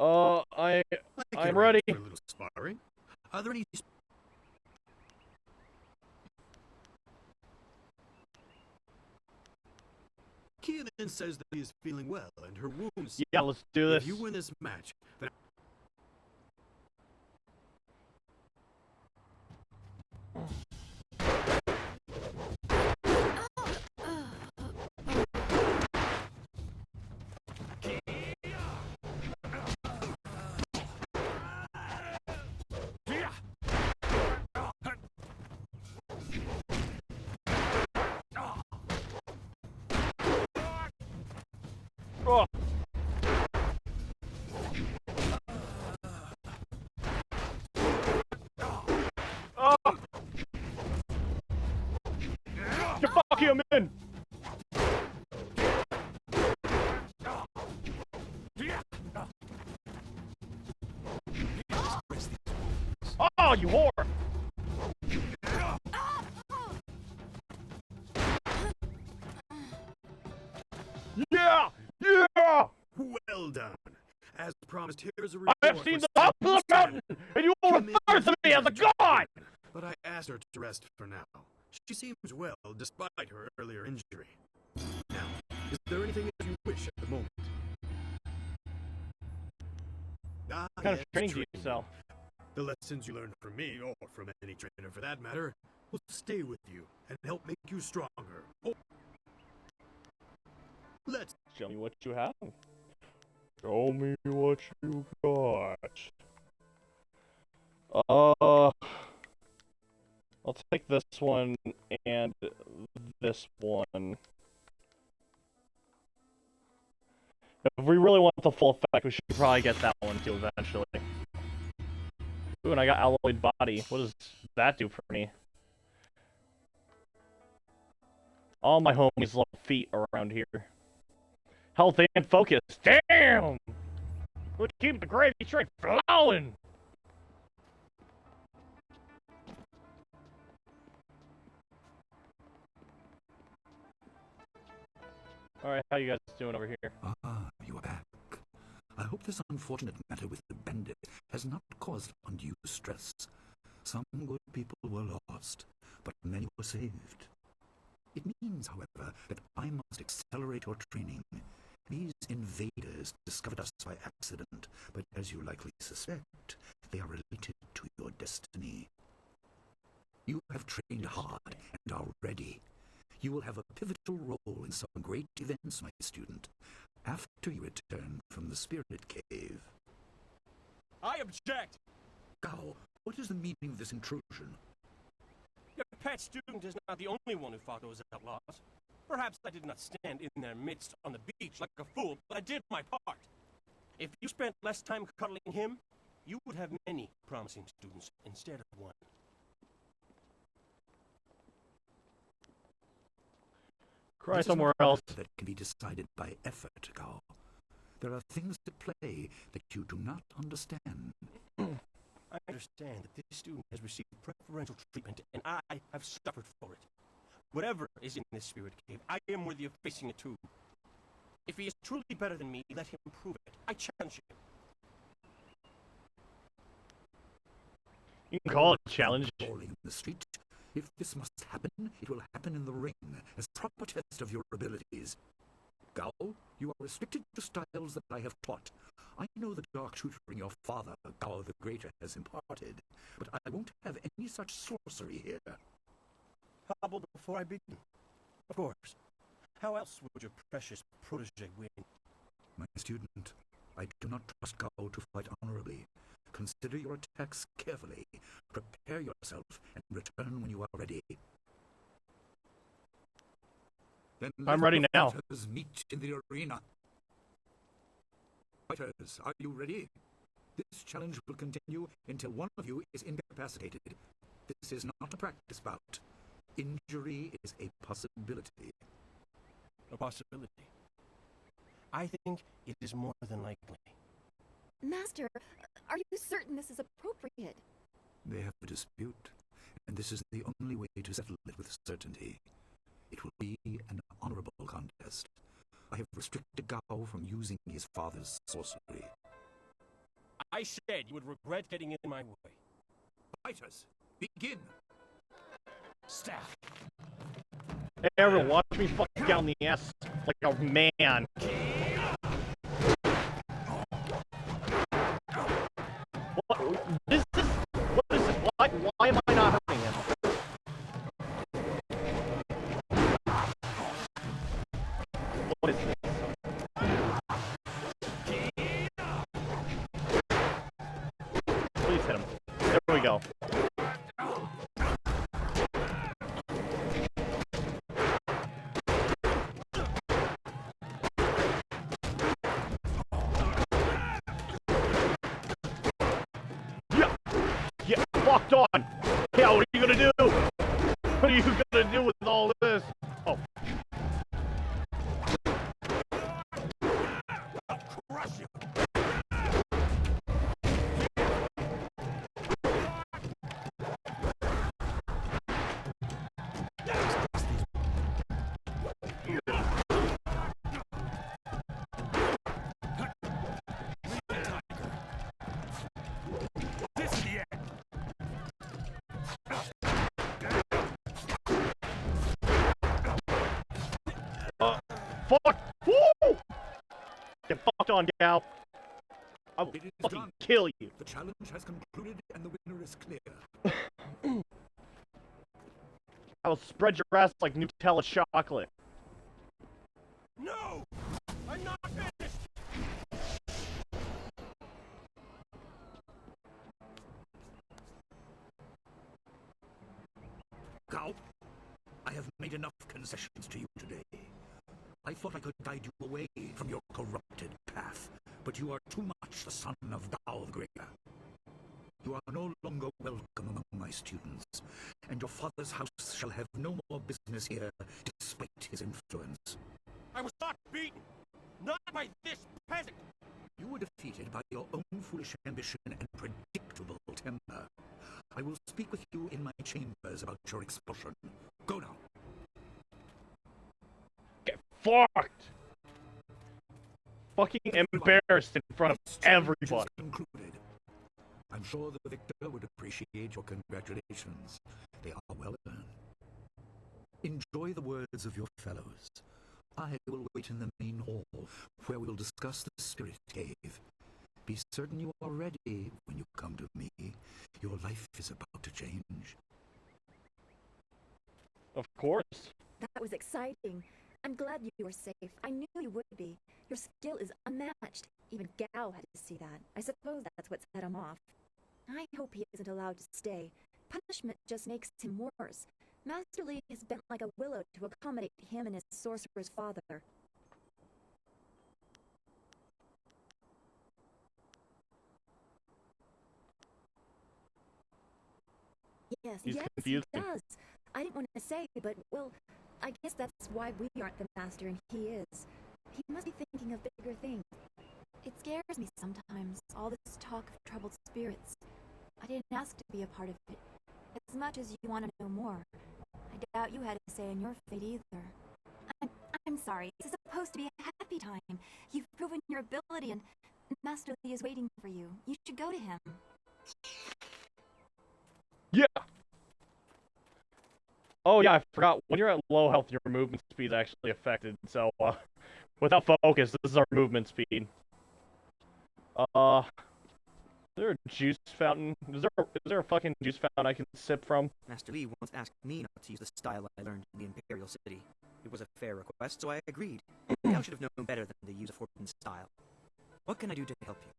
I'm ready.
For a little sparring. Are there any... Keelan says that he is feeling well and her wounds...
Yeah, let's do this.
If you win this match, then...
Oh. Oh. Fuck him in. Oh, you whore! Yeah! Yeah!
Well done. As promised, here's a
I
reward.
have seen the top of the mountain, and you will refer to me as a god!
But I asked her to rest for now. She seems well, despite her earlier injury. Now, is there anything that you wish at the moment?
What kind of training do you sell?
The lessons you learn from me, or from any trainer for that matter, will stay with you and help make you stronger. Oh. Let's
show me what you have. Show me what you got. I'll take this one and this one. If we really want the full effect, we should probably get that one too eventually. Ooh, and I got alloyed body. What does that do for me? All my homies love feet around here. Health and focus. Damn! Let's keep the gravy train flowing! Alright, how you guys doing over here?
Ah, you are back. I hope this unfortunate matter with the bandit has not caused undue stress. Some good people were lost, but many were saved. It means, however, that I must accelerate your training. These invaders discovered us by accident, but as you likely suspect, they are related to your destiny. You have trained hard and are ready. You will have a pivotal role in some great events, my student, after you return from the Spirit Cave.
I object!
Gao, what is the meaning of this intrusion?
Your pet student is not the only one who fought those outlaws. Perhaps I did not stand in their midst on the beach like a fool, but I did my part. If you spent less time cuddling him, you would have many promising students instead of one.
Cry somewhere else.
That can be decided by effort, Gao. There are things at play that you do not understand.
I understand that this student has received preferential treatment, and I have suffered for it. Whatever is in this spirit cave, I am worthy of facing it too. If he is truly better than me, let him prove it. I challenge him.
You can call it a challenge.
Falling in the street. If this must happen, it will happen in the ring, as proper test of your abilities. Gao, you are restricted to styles that I have taught. I know the dark tutoring your father, Gao the Greater, has imparted, but I won't have any such sorcery here.
Hobble before I begin. Of course. How else would your precious protege win?
My student, I do not trust Gao to fight honorably. Consider your attacks carefully. Prepare yourself and return when you are ready. Then
I'm ready now.
Fighters meet in the arena. Fighters, are you ready? This challenge will continue until one of you is incapacitated. This is not a practice bout. Injury is a possibility.
A possibility? I think it is more than likely.
Master, are you certain this is appropriate?
They have a dispute, and this is the only way to settle it with certainty. It will be an honorable contest. I have restricted Gao from using his father's sorcery.
I said you would regret getting in my way.
Fighters, begin. Staff.
Hey, everyone, watch me fuck down the ass like a man. What is this? What is this? Why am I not hurting him? What is this? Please hit him. There we go. Get fucked on! Yeah, what are you gonna do? What are you gonna do with all this? Oh.
Crush you. This is the end.
Fuck! Woo! Get fucked on, gal. I will fucking
done.
kill you.
The challenge has concluded and the winner is clear.
I will spread your ass like Nutella chocolate.
No! I'm not finished!
Gal, I have made enough concessions to you today. I thought I could guide you away from your corrupted path, but you are too much the son of Gao the Greater. You are no longer welcome among my students, and your father's house shall have no more business here despite his influence.
I was not beaten! Not by this peasant!
You were defeated by your own foolish ambition and predictable temper. I will speak with you in my chambers about your expulsion. Go now.
Get fucked! Fucking embarrassed in front of everybody.
Concluded. I'm sure the victor would appreciate your congratulations. They are well earned. Enjoy the words of your fellows. I will wait in the main hall, where we will discuss the spirit cave. Be certain you are ready when you come to me. Your life is about to change.
Of course.
That was exciting. I'm glad you were safe. I knew you would be. Your skill is unmatched. Even Gao had to see that. I suppose that's what set him off. I hope he isn't allowed to stay. Punishment just makes him worse. Master Li has bent like a willow to accommodate him and his sorcerer's father. Yes,
He's
yes,
confusing.
he does. I didn't want to say, but, well, I guess that's why we aren't the master and he is. He must be thinking of bigger things. It scares me sometimes, all this talk of troubled spirits. I didn't ask to be a part of it, as much as you want to know more. I doubt you had a say in your fate either. I'm sorry, this is supposed to be a happy time. You've proven your ability and Master Li is waiting for you. You should go to him.
Yeah! Oh yeah, I forgot. When you're at low health, your movement speed is actually affected, so, without focus, this is our movement speed. Is there a juice fountain? Is there a fucking juice fountain I can sip from?
Master Li once asked me not to use the style I learned in the Imperial City. It was a fair request, so I agreed. I should have known better than to use a forbidden style. What can I do to help you?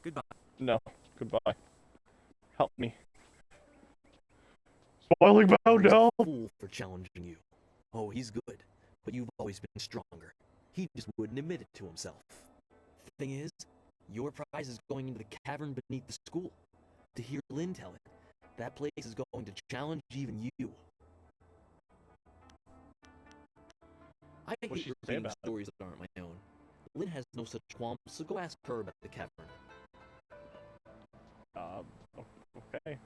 Goodbye.
No. Goodbye. Help me. Spoiling bow down!
Fool for challenging you. Oh, he's good, but you've always been stronger. He just wouldn't admit it to himself. Thing is, your prize is going into the cavern beneath the school. To hear Lin tell it, that place is going to challenge even you. I hate repeating stories that aren't my own. Lin has no such qualms, so go ask her about the cavern.
Okay.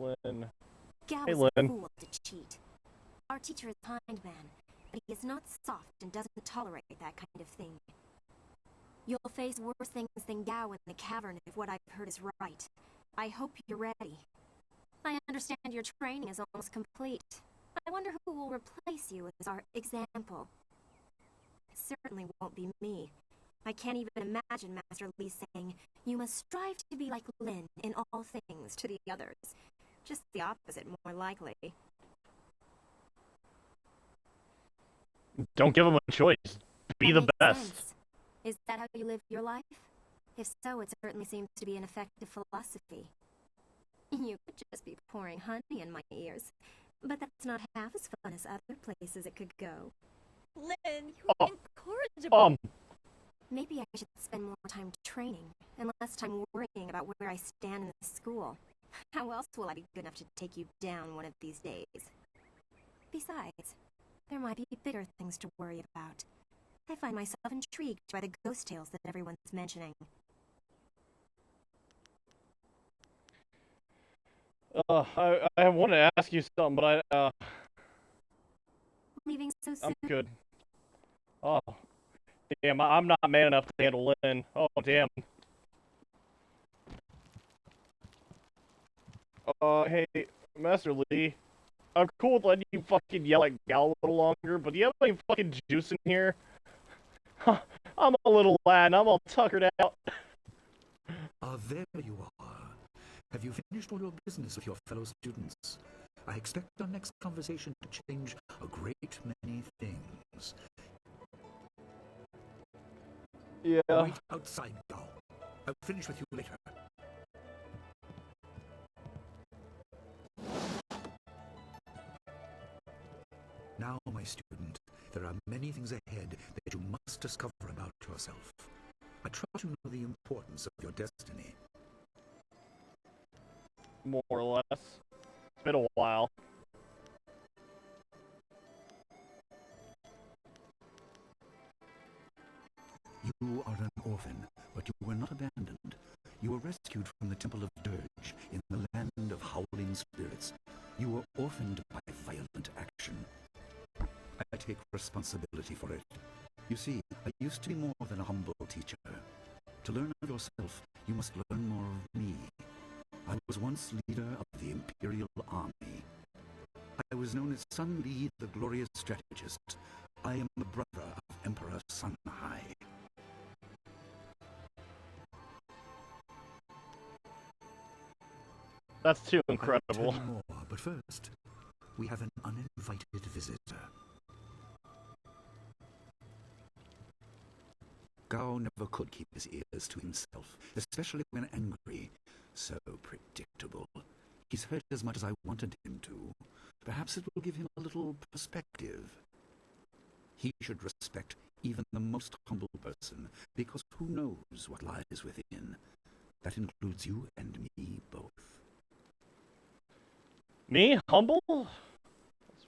Lynn.
Gao
Hey,
is a
Lynn.
fool to cheat. Our teacher is a kind man, but he is not soft and doesn't tolerate that kind of thing. You'll face worse things than Gao in the cavern if what I've heard is right. I hope you're ready. I understand your training is almost complete. I wonder who will replace you as our example. It certainly won't be me. I can't even imagine Master Li saying, "You must strive to be like Lin in all things" to the others. Just the opposite, more likely.
Don't give him a choice. Be the
That makes
best.
sense. Is that how you live your life? If so, it certainly seems to be an effective philosophy. You could just be pouring honey in my ears. But that's not half as fun as other places it could go.
Lynn, you're incorrigible.
Maybe I should spend more time training, and less time worrying about where I stand in the school. How else will I be good enough to take you down one of these days? Besides, there might be bigger things to worry about. I find myself intrigued by the ghost tales that everyone's mentioning.
I want to ask you something, but
Leaving so soon?
I'm good. Oh, damn, I'm not man enough to handle Lynn. Oh, damn. Hey, Master Lee. I'm cool with letting you fucking yell at Gal a little longer, but do you have any fucking juice in here? I'm a little lad, and I'm all tuckered out.
Ah, there you are. Have you finished all your business with your fellow students? I expect our next conversation to change a great many things.
Yeah.
Wait outside, Gao. I'll finish with you later. Now, my student, there are many things ahead that you must discover about yourself. I trust you know the importance of your destiny.
More or less. It's been a while.
You are an orphan, but you were not abandoned. You were rescued from the Temple of Dirge in the land of howling spirits. You were orphaned by violent action. I take responsibility for it. You see, I used to be more than a humble teacher. To learn of yourself, you must learn more of me. I was once leader of the Imperial Army. I was known as Sun Li, the glorious strategist. I am the brother of Emperor Sun Hai.
That's too
I will
incredible.
tell you more, but first, we have an uninvited visitor. Gao never could keep his ears to himself, especially when angry. So predictable. He's heard as much as I wanted him to. Perhaps it will give him a little perspective. He should respect even the most humble person, because who knows what lies within. That includes you and me both.
Me? Humble? That's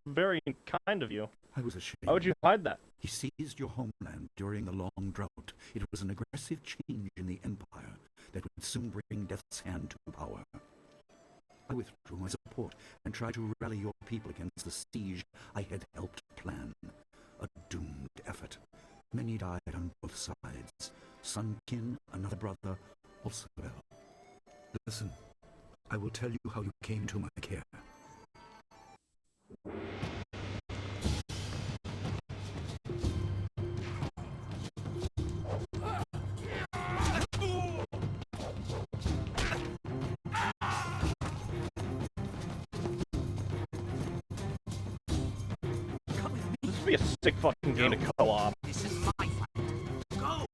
very kind of you.
I was ashamed.
Why would you hide that?
He seized your homeland during the long drought. It was an aggressive change in the Empire that would soon bring Death's Hand to power. I withdrew my support and tried to rally your people against the siege I had helped plan. A doomed effort. Many died on both sides. Sun Qin, another brother, also fell. Listen, I will tell you how you came to my care.
This would be a sick fucking game to co-op.
This is my fight. Go!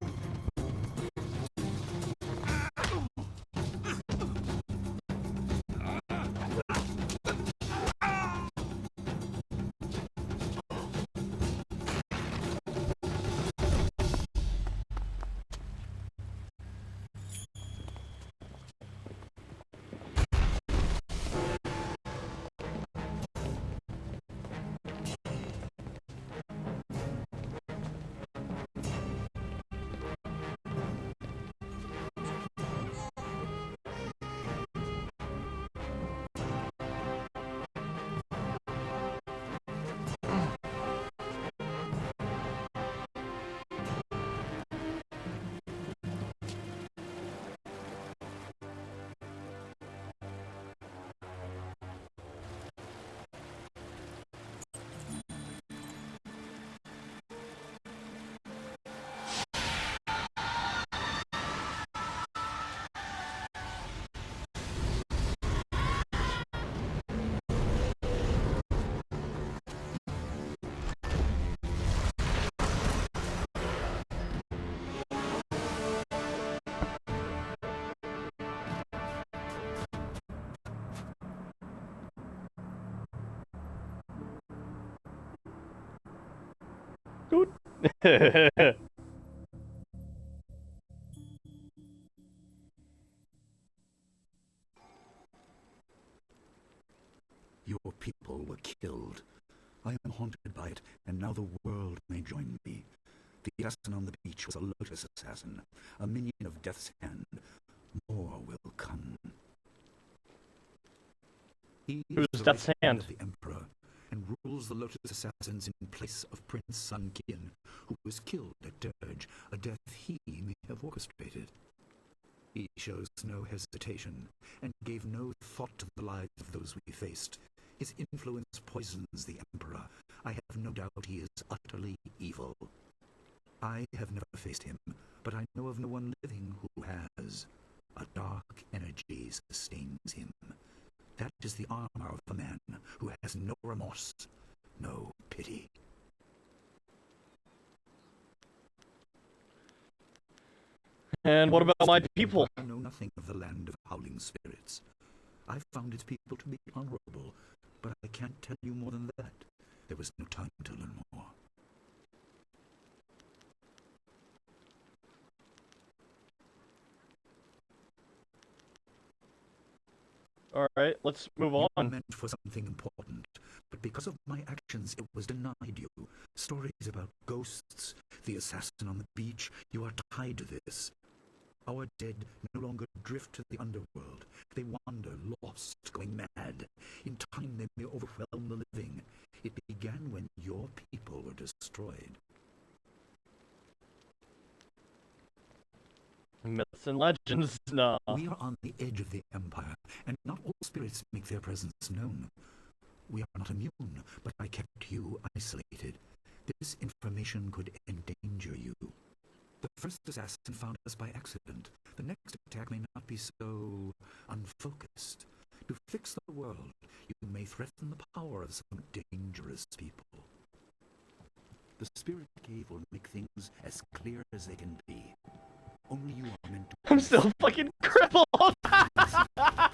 Your people were killed. I am haunted by it, and now the world may join me. The assassin on the beach was a Lotus assassin, a minion of Death's Hand. More will come. He
Who's
is the
Death's
right
Hand?
of the Emperor, and rules the Lotus assassins in place of Prince Sun Qian, who was killed at Dirge, a death he may have orchestrated. He shows no hesitation, and gave no thought to the lives of those we faced. His influence poisons the Emperor. I have no doubt he is utterly evil. I have never faced him, but I know of no one living who has. A dark energy sustains him. That is the armor of a man who has no remorse, no pity.
And what about my people?
I know nothing of the land of howling spirits. I found its people to be honorable, but I can't tell you more than that. There was no time to learn more.
Alright, let's move on.
You meant for something important, but because of my actions it was denied you. Stories about ghosts, the assassin on the beach, you are tied to this. Our dead no longer drift to the underworld. They wander, lost, going mad. In time they may overwhelm the living. It began when your people were destroyed.
Myths and legends, no.
We are on the edge of the Empire, and not all spirits make their presence known. We are not immune, but I kept you isolated. This information could endanger you. The first assassin found us by accident. The next attack may not be so unfocused. To fix the world, you may threaten the power of some dangerous people. The spirit cave will make things as clear as they can be. Only you are meant to...
I'm still fucking crippled! I'm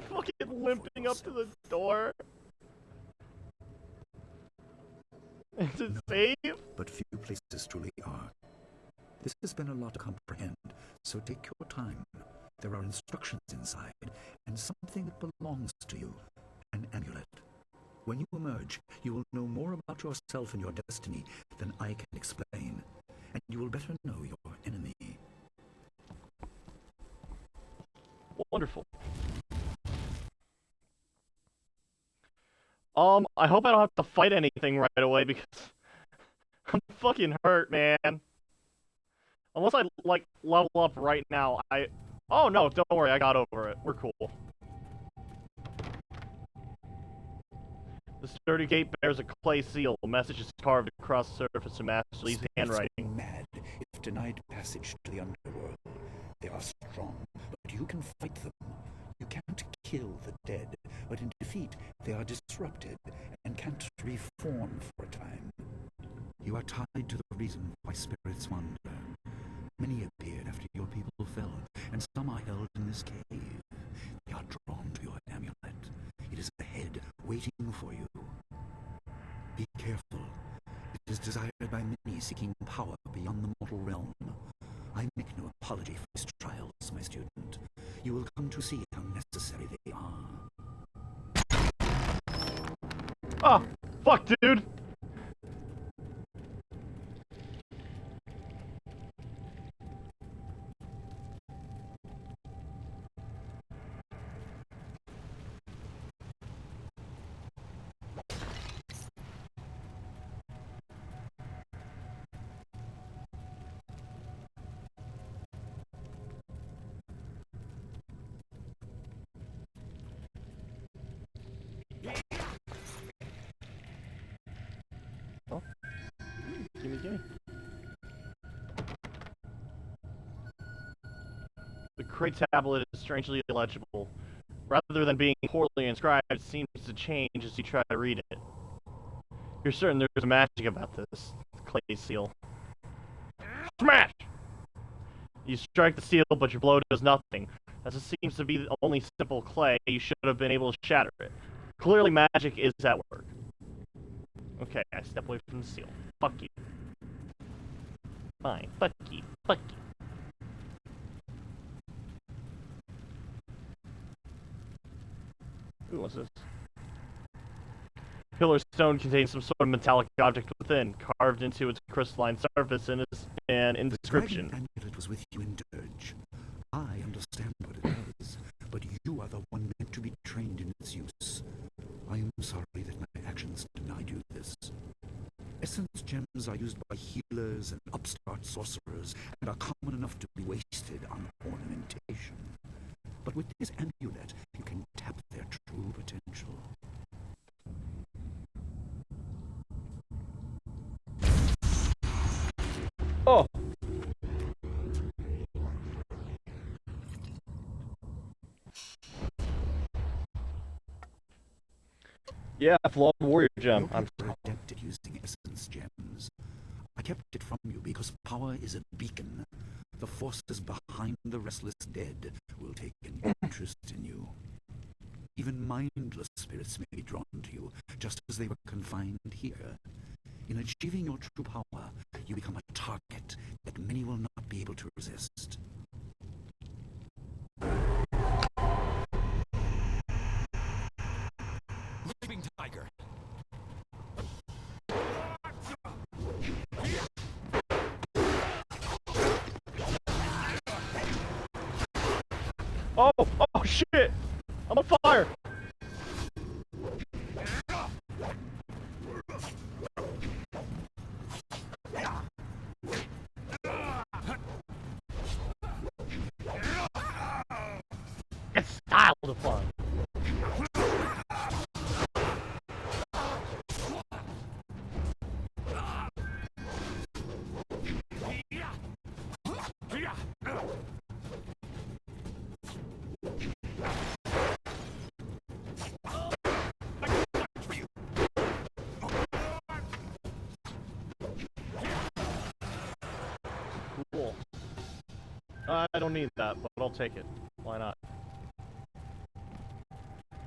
fucking limping up to the door. Is it safe?
But few places truly are. This has been a lot to comprehend, so take your time. There are instructions inside, and something that belongs to you, an amulet. When you emerge, you will know more about yourself and your destiny than I can explain, and you will better know your enemy.
Wonderful. I hope I don't have to fight anything right away because I'm fucking hurt, man. Unless I, like, level up right now, Oh no, don't worry, I got over it. We're cool. The sturdy gate bears a clay seal. The message is carved across the surface in Master Lee's handwriting.
Mad if denied passage to the underworld. They are strong, but you can fight them. You can't kill the dead, but in defeat they are disrupted and can't reform for a time. You are tied to the reason why spirits wander. Many appeared after your people fell, and some are held in this cave. They are drawn to your amulet. It is ahead, waiting for you. Be careful. It is desired by many seeking power beyond the mortal realm. I make no apology for these trials, my student. You will come to see how necessary they are.
Oh, fuck, dude! Oh. Gimme. The crate tablet is strangely illegible. Rather than being poorly inscribed, it seems to change as you try to read it. You're certain there's magic about this clay seal. Smash! You strike the seal, but your blow does nothing. As it seems to be only simple clay, you should have been able to shatter it. Clearly magic is at work. Okay, I step away from the seal. Fuck you. Fine. Fuck you. Fuck you. Ooh, what's this? Pillar stone contains some sort of metallic object within, carved into its crystalline surface, and is an inscription.
The dragon amulet was with you in Dirge. I understand what it is, but you are the one meant to be trained in its use. I am sorry that my actions denied you this. Essence gems are used by healers and upstart sorcerers, and are common enough to be wasted on ornamentation. But with this amulet, you can tap their true potential.
Oh! Yeah, flawed warrior gem. I'm
adept at using essence gems. I kept it from you because power is a beacon. The forces behind the restless dead will take an interest in you. Even mindless spirits may be drawn to you, just as they were confined here. In achieving your true power, you become a target that many will not be able to resist.
Leaping tiger.
Oh! Oh shit! I'm on fire! It's style to fun. Cool. I don't need that, but I'll take it. Why not?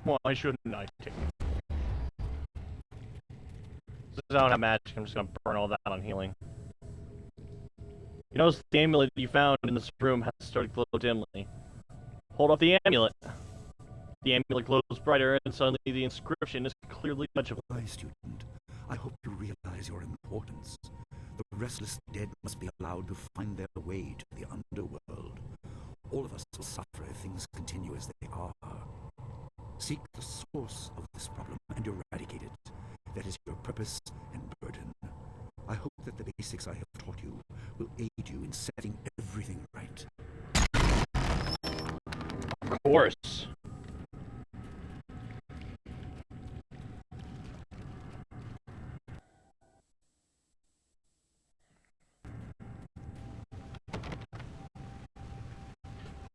Why shouldn't I take it? Since I don't have magic, I'm just gonna burn all that on healing. You notice the amulet you found in this room has started to glow dimly. Hold up the amulet. The amulet glows brighter, and suddenly the inscription is clearly legible.
My student, I hope you realize your importance. The restless dead must be allowed to find their way to the underworld. All of us will suffer if things continue as they are. Seek the source of this problem and eradicate it. That is your purpose and burden. I hope that the basics I have taught you will aid you in setting everything right.
Of course.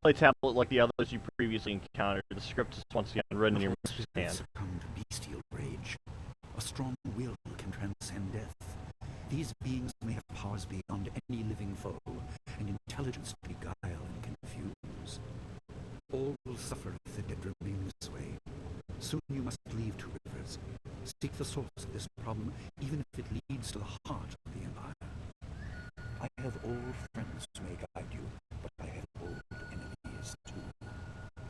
Play tablet like the others you previously encountered. The script is once again written in your mistress' hand.
Succumb to bestial rage. A strong will can transcend death. These beings may have powers beyond any living foe, and intelligence to beguile and confuse. All will suffer if the dead remain this way. Soon you must leave Two Rivers. Seek the source of this problem, even if it leads to the heart of the Empire. I have old friends who may guide you, but I have old enemies too.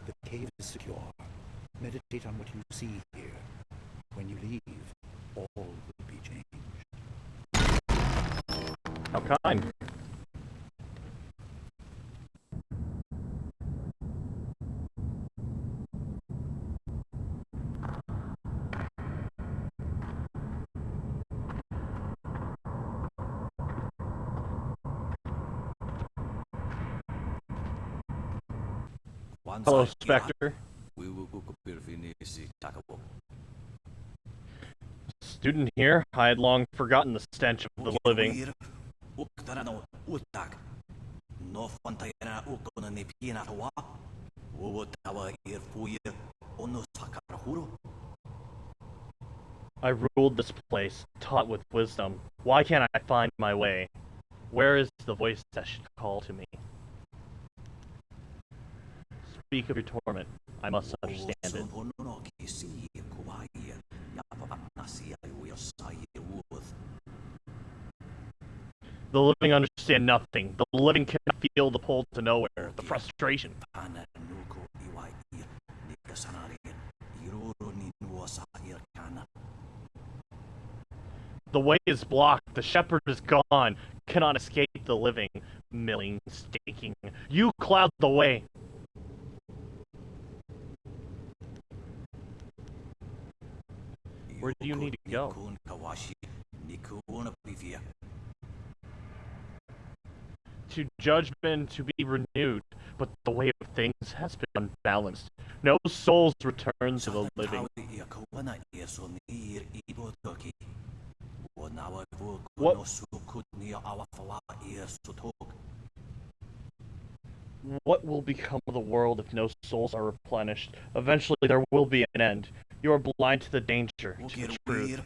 The cave is secure. Meditate on what you see here. When you leave, all will be changed.
How kind. Hello, Spectre. Student here? I had long forgotten the stench of the living. I ruled this place, taught with wisdom. Why can't I find my way? Where is the voice that should call to me? Speak of your torment. I must understand it. The living understand nothing. The living cannot feel the pull to nowhere, the frustration. The way is blocked. The shepherd is gone. Cannot escape the living, milling, staking. You cloud the way. Where do you need to go? To judgment to be renewed, but the way of things has been unbalanced. No souls return to the living. What will become of the world if no souls are replenished? Eventually there will be an end. You are blind to the danger, to the truth.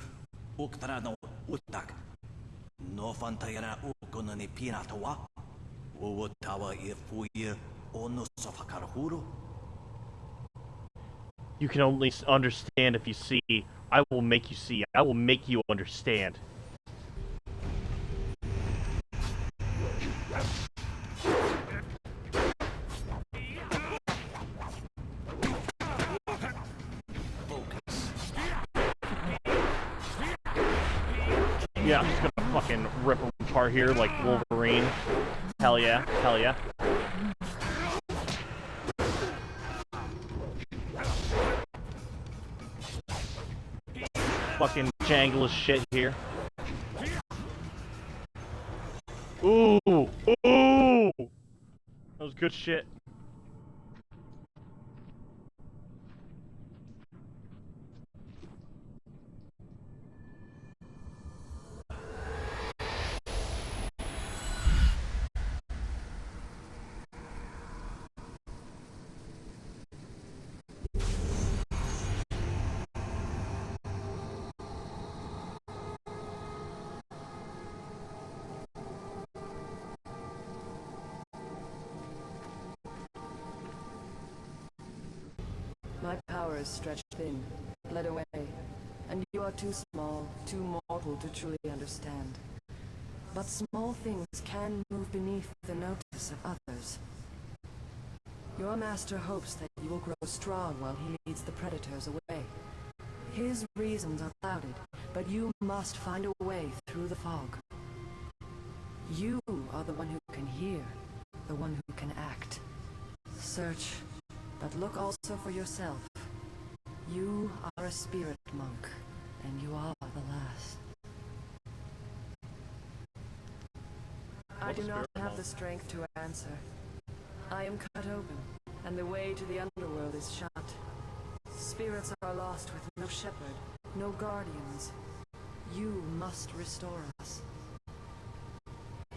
You can only understand if you see. I will make you see. I will make you understand. Yeah, I'm just gonna fucking rip him apart here like Wolverine. Hell yeah, hell yeah. Fucking jangle as shit here. Ooh! Ooh! That was good shit.
My power is stretched thin, bled away, and you are too small, too mortal to truly understand. But small things can move beneath the notice of others. Your master hopes that you will grow strong while he leads the predators away. His reasons are clouded, but you must find a way through the fog. You are the one who can hear, the one who can act. Search, but look also for yourself. You are a spirit monk, and you are the last. I do not have the strength to answer. I am cut open, and the way to the underworld is shut. Spirits are lost with no shepherd, no guardians. You must restore us.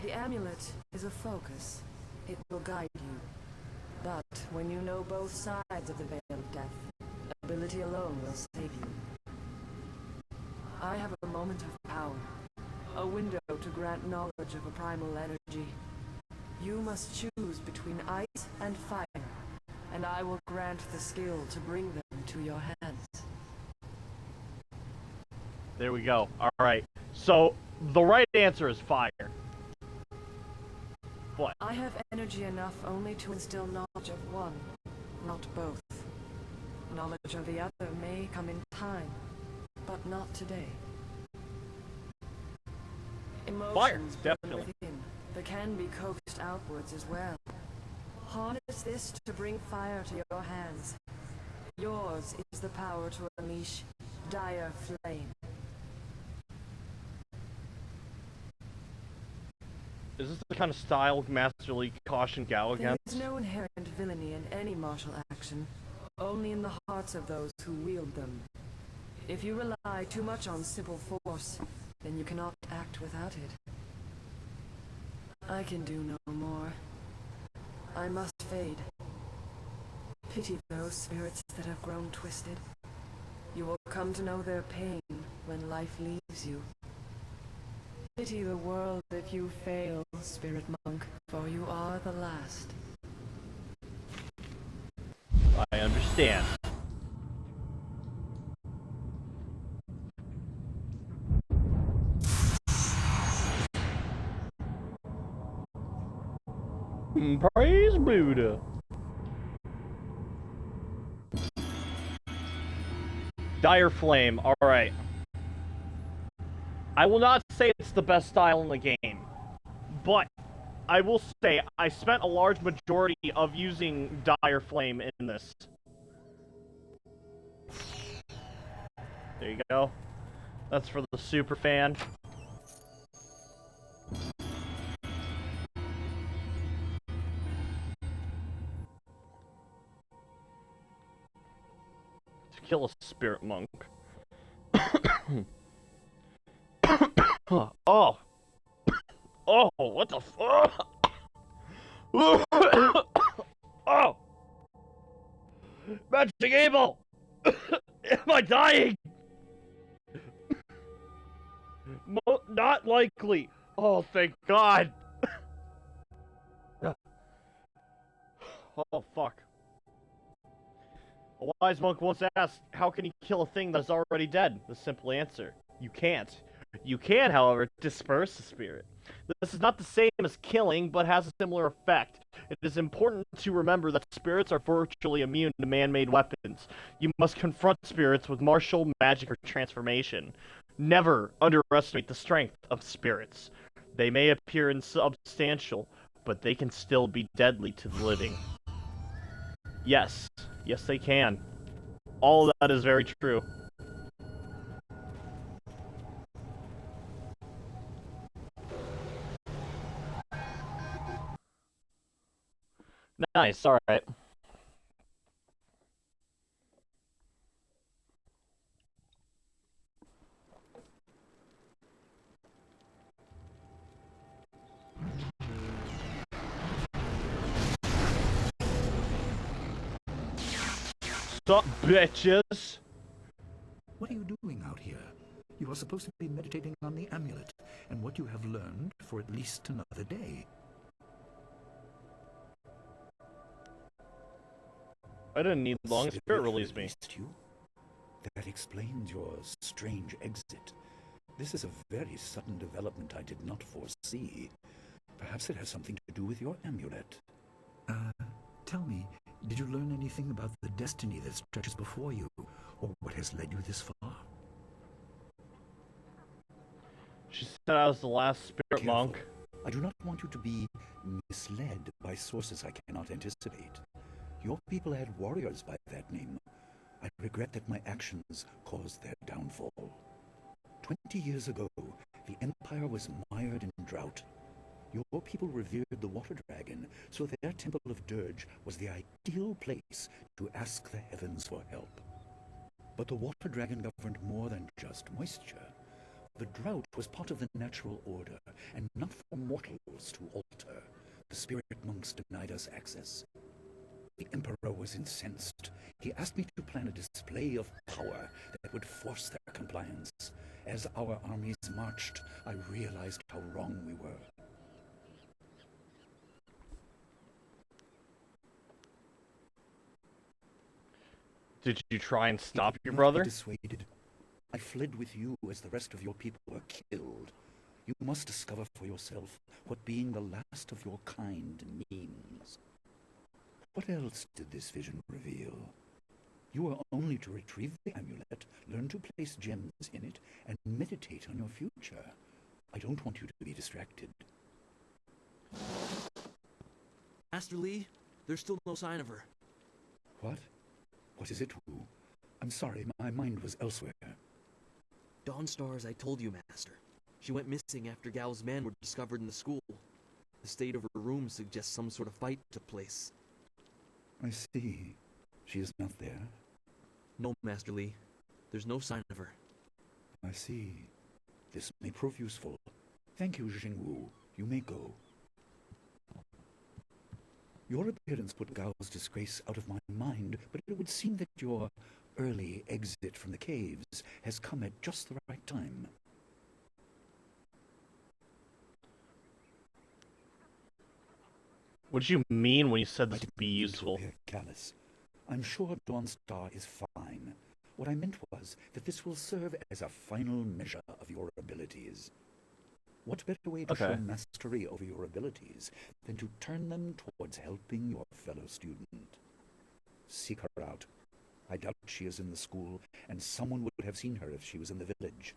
The amulet is a focus. It will guide you. But when you know both sides of the veil of death, ability alone will save you. I have a moment of power, a window to grant knowledge of a primal energy. You must choose between ice and fire, and I will grant the skill to bring them to your hands.
There we go. Alright. So, the right answer is fire. What?
I have energy enough only to instill knowledge of one, not both. Knowledge of the other may come in time, but not today. Emotions burn within, but can be coaxed outwards as well. Harness this to bring fire to your hands. Yours is the power to unleash dire flame.
Is this the kind of style Master Lee cautioned Gao
There
against?
is no inherent villainy in any martial action, only in the hearts of those who wield them. If you rely too much on simple force, then you cannot act without it. I can do no more. I must fade. Pity those spirits that have grown twisted. You will come to know their pain when life leaves you. Pity the world if you fail, spirit monk, for you are the last.
I understand. Praise Buddha. Dire Flame, alright. I will not say it's the best style in the game, but I will say I spent a large majority of using Dire Flame in this. There you go. That's for the super fan. To kill a spirit monk. Oh! Oh, what the fuck? Oh! Magic evil! Am I dying? Not likely. Oh, thank God. Oh, fuck. A wise monk once asked, how can he kill a thing that's already dead? The simple answer, you can't. You can, however, disperse the spirit. This is not the same as killing, but has a similar effect. It is important to remember that spirits are virtually immune to man-made weapons. You must confront spirits with martial magic or transformation. Never underestimate the strength of spirits. They may appear insubstantial, but they can still be deadly to the living. Yes. Yes, they can. All of that is very true. Nice, alright. Sup, bitches?
What are you doing out here? You are supposed to be meditating on the amulet, and what you have learned for at least another day.
I didn't need long. Spirit released me.
You? That explains your strange exit. This is a very sudden development I did not foresee. Perhaps it has something to do with your amulet. Tell me, did you learn anything about the destiny that stretches before you, or what has led you this far?
She said I was the last spirit monk.
I do not want you to be misled by sources I cannot anticipate. Your people had warriors by that name. I regret that my actions caused their downfall. 20 years ago, the Empire was mired in drought. Your people revered the water dragon, so their temple of dirge was the ideal place to ask the heavens for help. But the water dragon governed more than just moisture. The drought was part of the natural order, and not for mortals to alter. The spirit monks denied us access. The Emperor was incensed. He asked me to plan a display of power that would force their compliance. As our armies marched, I realized how wrong we were.
Did you try and stop your brother?
Dissuaded. I fled with you as the rest of your people were killed. You must discover for yourself what being the last of your kind means. What else did this vision reveal? You are only to retrieve the amulet, learn to place gems in it, and meditate on your future. I don't want you to be distracted.
Master Lee, there's still no sign of her.
What? What is it, Wu? I'm sorry, my mind was elsewhere.
Dawnstar, as I told you, Master. She went missing after Gao's men were discovered in the school. The state of her room suggests some sort of fight took place.
I see. She is not there?
No, Master Lee. There's no sign of her.
I see. This may prove useful. Thank you, Jingwu. You may go. Your appearance put Gao's disgrace out of my mind, but it would seem that your early exit from the caves has come at just the right time.
What did you mean when you said this would be useful?
Callous. I'm sure Dawnstar is fine. What I meant was that this will serve as a final measure of your abilities. What better way to show
Okay.
mastery over your abilities than to turn them towards helping your fellow student? Seek her out. I doubt she is in the school, and someone would have seen her if she was in the village.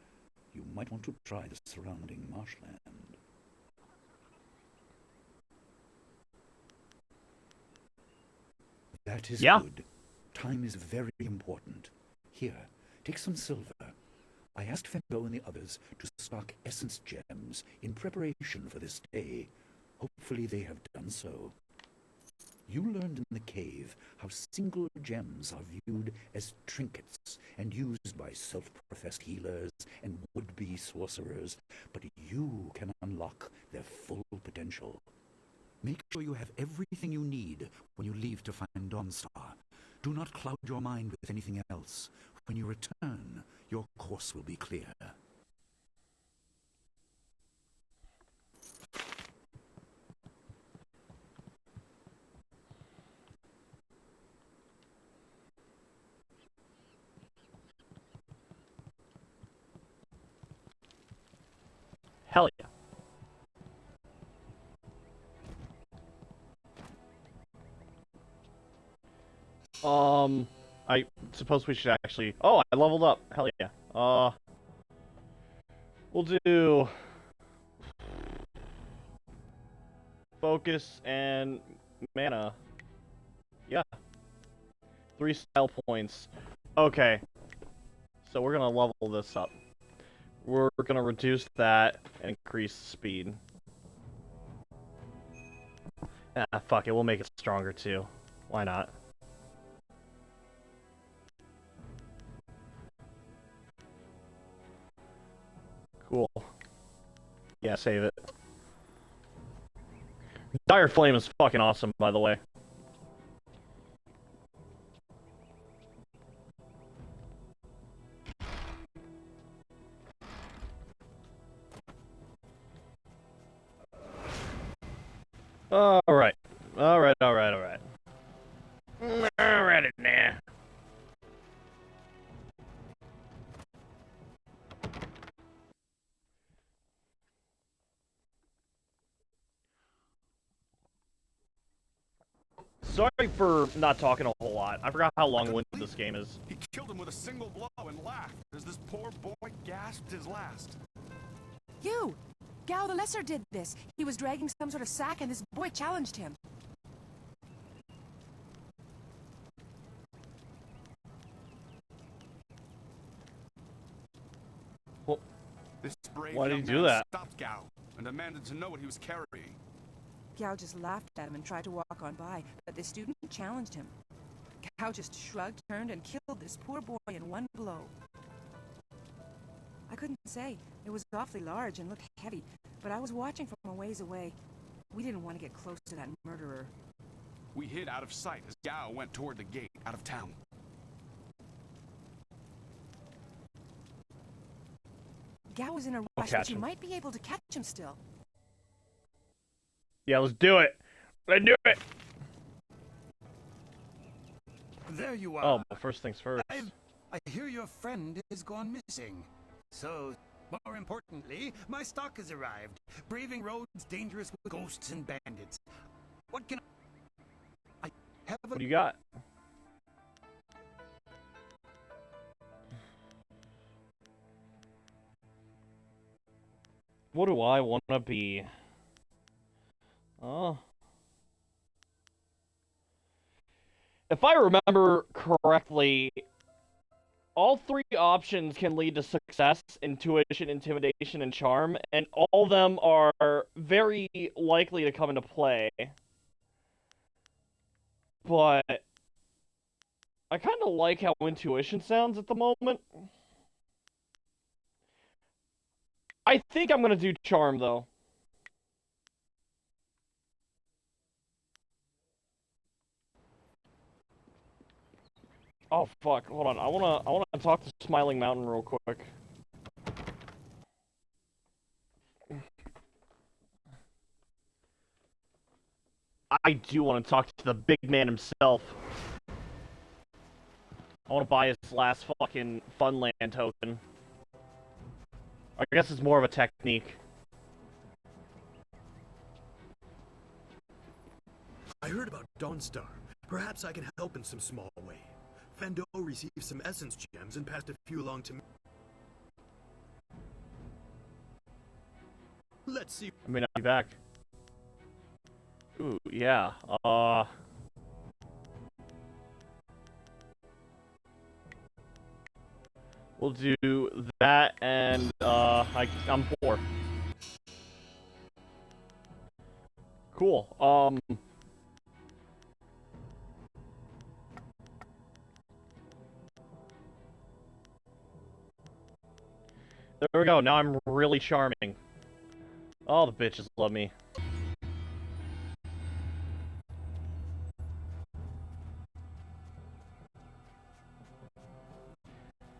You might want to try the surrounding marshland. That is good. Time is very important. Here, take some silver. I asked Fendo and the others to stock essence gems in preparation for this day. Hopefully they have done so. You learned in the cave how single gems are viewed as trinkets and used by self-professed healers and would-be sorcerers, but you can unlock their full potential. Make sure you have everything you need when you leave to find Dawnstar. Do not cloud your mind with anything else. When you return, your course will be clear.
Hell yeah. I suppose we should actually... Oh, I leveled up. Hell yeah. We'll do... Focus and mana. Yeah. 3 style points. Okay. So we're gonna level this up. We're gonna reduce that and increase speed. Ah, fuck it. We'll make it stronger too. Why not? Cool. Yeah, save it. Dire Flame is fucking awesome, by the way. Alright. Alright. Alright now. Sorry for not talking a whole lot. I forgot how long-winded this game is.
He killed him with a single blow and laughed as this poor boy gasped his last.
You! Gao the Lesser did this. He was dragging some sort of sack and this boy challenged him.
Well,
This brave
why did
young
he do
man
that?
stopped Gao and demanded to know what he was carrying.
Gao just laughed at him and tried to walk on by, but the student challenged him. Gao just shrugged, turned, and killed this poor boy in one blow. I couldn't say. It was awfully large and looked heavy, but I was watching from a ways away. We didn't want to get close to that murderer.
We hid out of sight as Gao went toward the gate out of town.
Gao was in a rush,
catch
but you
him.
might be able to catch him still.
Yeah, let's do it. Let's do it.
There you are.
Oh, well, first things first.
I hear your friend has gone missing. So, more importantly, my stock has arrived. Braving roads dangerous with ghosts and bandits. What can I have
What do you got? What do I want to be? If I remember correctly, all 3 options can lead to success: intuition, intimidation, and charm, and all of them are very likely to come into play. But I kind of like how intuition sounds at the moment. I think I'm gonna do charm though. Oh fuck, hold on. I wanna talk to Smiling Mountain real quick. I do want to talk to the big man himself. I want to buy his last fucking Funland token. I guess it's more of a technique.
Dawnstar, perhaps I can help in some small way. Fendo received some essence gems and passed a few along to me. Let's see.
I may not be back. Ooh, yeah. We'll do that, and I'm poor. Cool. There we go. Now I'm really charming. All the bitches love me.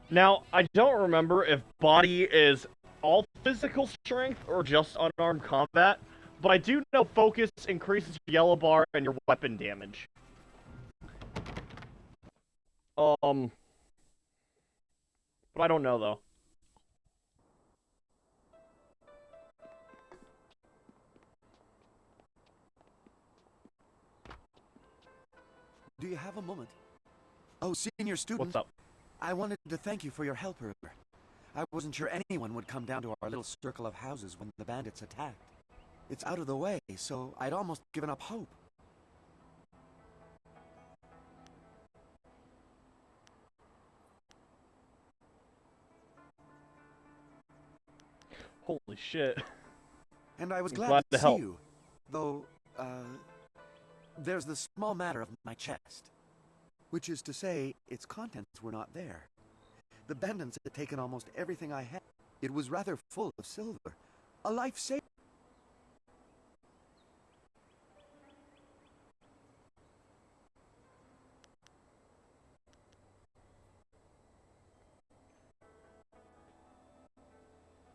Now, I don't remember if body is all physical strength or just unarmed combat, but I do know focus increases your yellow bar and your weapon damage. But I don't know, though.
Do you have a moment? Oh, senior student.
What's up?
I wanted to thank you for your help earlier. I wasn't sure anyone would come down to our little circle of houses when the bandits attacked. It's out of the way, so I'd almost given up hope.
Holy shit.
And I was
I'm
glad to see
help.
you. Though, there's the small matter of my chest. Which is to say, its contents were not there. The bandits had taken almost everything I had. It was rather full of silver. A lifesaver.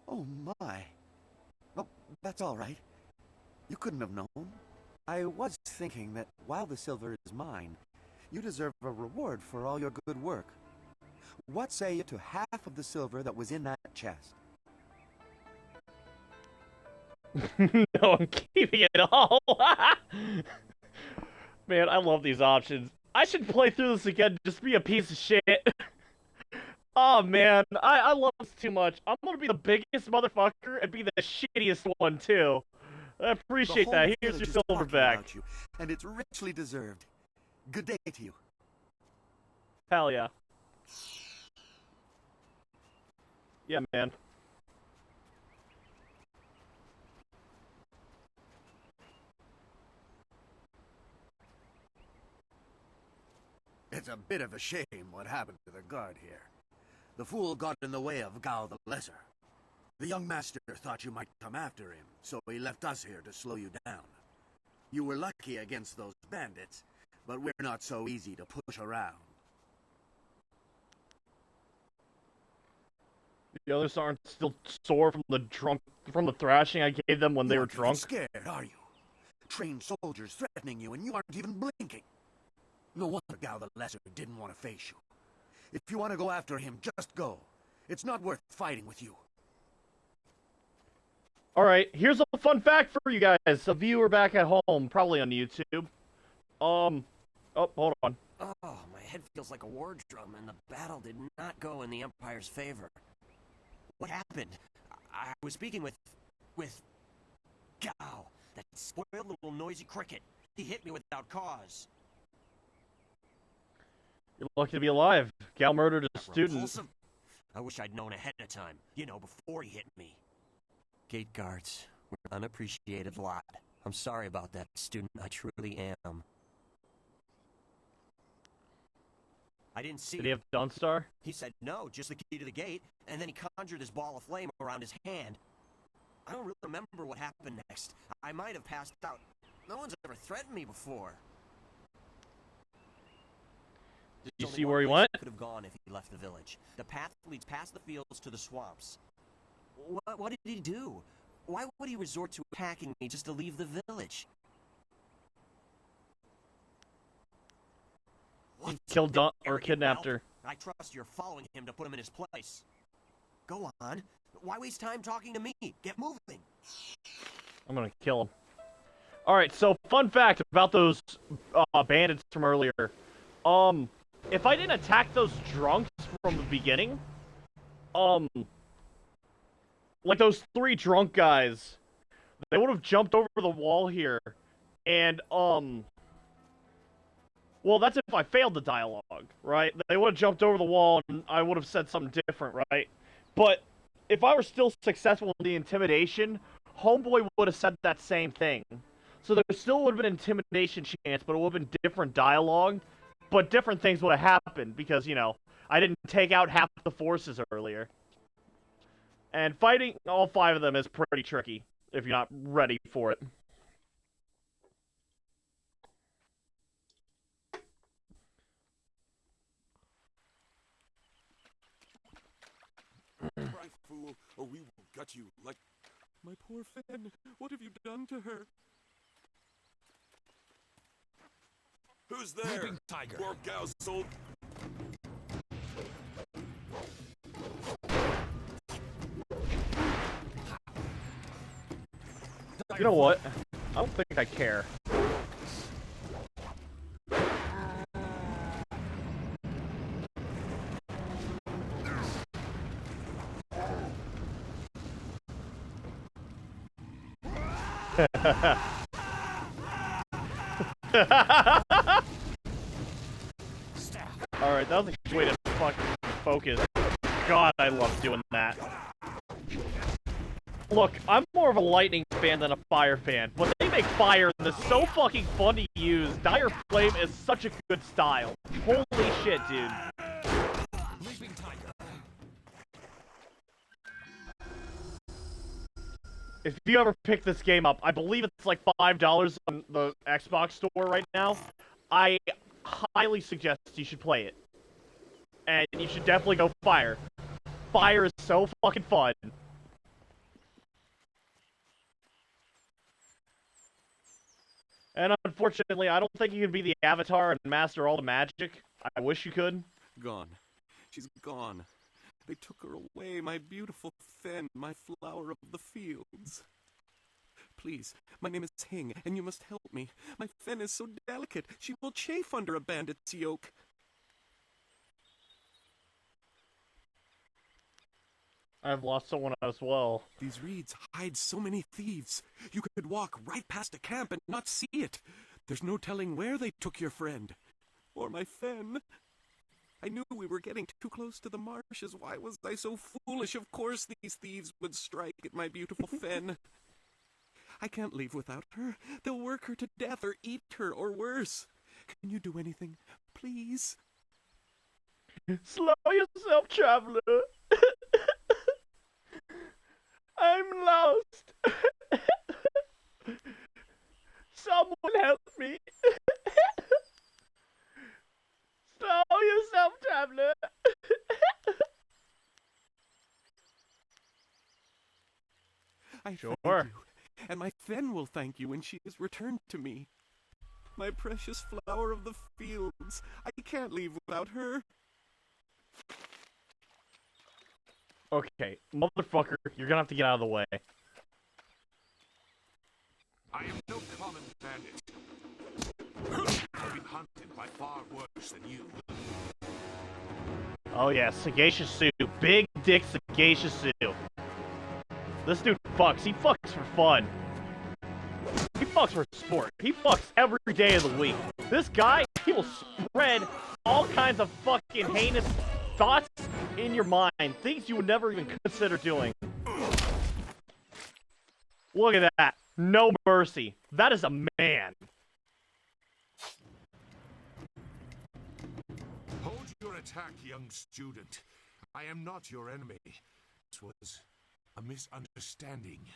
Oh my. Oh, that's all right. You couldn't have known. I was thinking that while the silver is mine, you deserve a reward for all your good work. What say you to half of the silver that was in that chest?
No, I'm keeping it all. Man, I love these options. I should play through this again, just be a piece of shit. Oh man, I love this too much. I'm gonna be the biggest motherfucker and be the shittiest one too. I appreciate that. Here's your silver back.
You, and it's richly deserved. Good day to you.
Hell yeah. Yeah, man.
It's a bit of a shame what happened to the guard here. The fool got in the way of Gao the Lesser. The young master thought you might come after him, so he left us here to slow you down. You were lucky against those bandits, but we're not so easy to push around.
The others aren't still sore from the thrashing I gave them when they were drunk.
Scared, are you? Trained soldiers threatening you, and you aren't even blinking. No wonder Gao the Lesser didn't want to face you. If you want to go after him, just go. It's not worth fighting with you.
Alright, here's a fun fact for you guys. A viewer back at home, probably on YouTube. Oh, hold on.
Oh, my head feels like a war drum, and the battle did not go in the Empire's favor. What happened? I was speaking with Gao, that spoiled little noisy cricket. He hit me without cause.
You're lucky to be alive. Gal murdered a student.
Repulsive? I wish I'd known ahead of time. You know, before he hit me. Gate guards, we're an unappreciated lot. I'm sorry about that, student. I truly am. I didn't see.
Did he have Dawnstar?
He said no, just the key to the gate, and then he conjured his ball of flame around his hand. I don't really remember what happened next. I might have passed out. No one's ever threatened me before.
Did you see where he went?
Could have gone if he left the village. The path leads past the fields to the swamps. What did he do? Why would he resort to attacking me just to leave the village?
He killed or kidnapped her.
I trust you're following him to put him in his place. Go on. Why waste time talking to me? Get moving.
I'm gonna kill him. Alright, so fun fact about those bandits from earlier. If I didn't attack those drunks from the beginning, like those 3 drunk guys, they would have jumped over the wall here, and, well, that's if I failed the dialogue, right? They would have jumped over the wall, and I would have said something different, right? But if I were still successful in the intimidation, Homeboy would have said that same thing. So there still would have been an intimidation chance, but it would have been different dialogue, but different things would have happened, because, you know, I didn't take out half the forces earlier. And fighting all 5 of them is pretty tricky, if you're not ready for it.
Cry, fool, or we will gut you like... My poor Fen, what have you done to her? Who's there?
Tiger.
Poor gal's soul.
You know what? I don't think I care. Alright, that was a good way to fucking focus. God, I love doing that. Look, I'm more of a lightning fan than a fire fan, but they make fire that's so fucking fun to use. Dire Flame is such a good style. Holy shit, dude. If you ever pick this game up, I believe it's like $5 on the Xbox store right now. I highly suggest you should play it. And you should definitely go Fire. Fire is so fucking fun. And unfortunately, I don't think you can be the Avatar and master all the magic. I wish you could.
Gone. She's gone. They took her away, my beautiful Fen, my flower of the fields. Please, my name is Hing, and you must help me. My Fen is so delicate, she will chafe under a bandit's yoke.
I've lost someone as well.
These reeds hide so many thieves. You could walk right past a camp and not see it. There's no telling where they took your friend. Or my Fen. I knew we were getting too close to the marshes. Why was I so foolish? Of course these thieves would strike at my beautiful Fen. I can't leave without her. They'll work her to death or eat her or worse. Can you do anything? Please?
Slow yourself, traveler. I'm lost. Someone help me. Slow yourself, traveler.
I thank you, and my Fen will thank you when she is returned to me. My precious flower of the fields. I can't leave without her.
Okay, motherfucker, you're gonna have to get out of the way.
I am no common bandit. I've been hunted by far worse than you.
Oh yeah, Sagacious Sue. Big dick Sagacious Sue. This dude fucks. He fucks for fun. He fucks for sport. He fucks every day of the week. This guy, he will spread all kinds of fucking heinous thoughts in your mind. Things you would never even consider doing. Look at that. No mercy. That is a man.
Hold your attack, young student. I am not your enemy. This was a misunderstanding.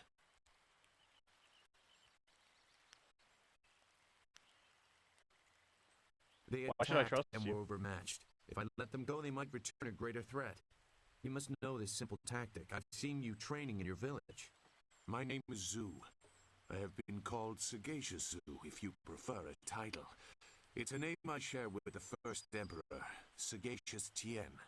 They
Why should I
attacked
trust
and
you?
were overmatched. If I let them go, they might return a greater threat. You must know this simple tactic. I've seen you training in your village.
My name is Zhu. I have been called Sagacious Zhu, if you prefer a title. It's a name I share with the first emperor, Sagacious Tien.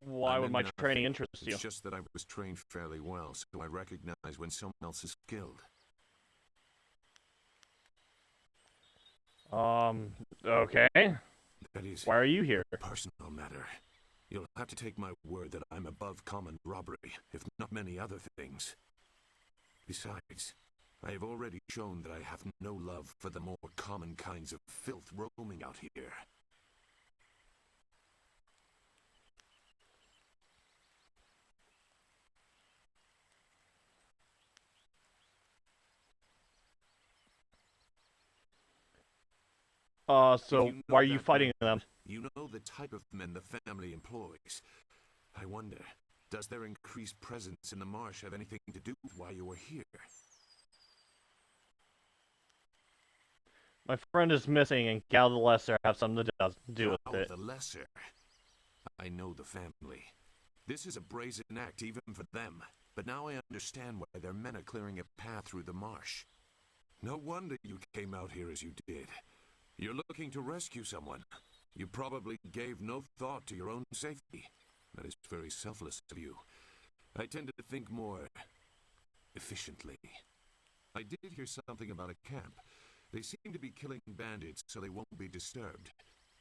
Why would my training interest you?
It's just that I was trained fairly well, so I recognize when someone else is skilled.
Okay.
That is,
why are you here?
A personal matter. You'll have to take my word that I'm above common robbery, if not many other things. Besides, I have already shown that I have no love for the more common kinds of filth roaming out here.
So why are you fighting them?
You know the type of men the family employs. I wonder, does their increased presence in the marsh have anything to do with why you are here?
My friend is missing, and Gal the Lesser have something to do with
Gal
it.
the Lesser? I know the family. This is a brazen act even for them, but now I understand why their men are clearing a path through the marsh. No wonder you came out here as you did. You're looking to rescue someone. You probably gave no thought to your own safety. That is very selfless of you. I tend to think more efficiently. I did hear something about a camp. They seem to be killing bandits so they won't be disturbed.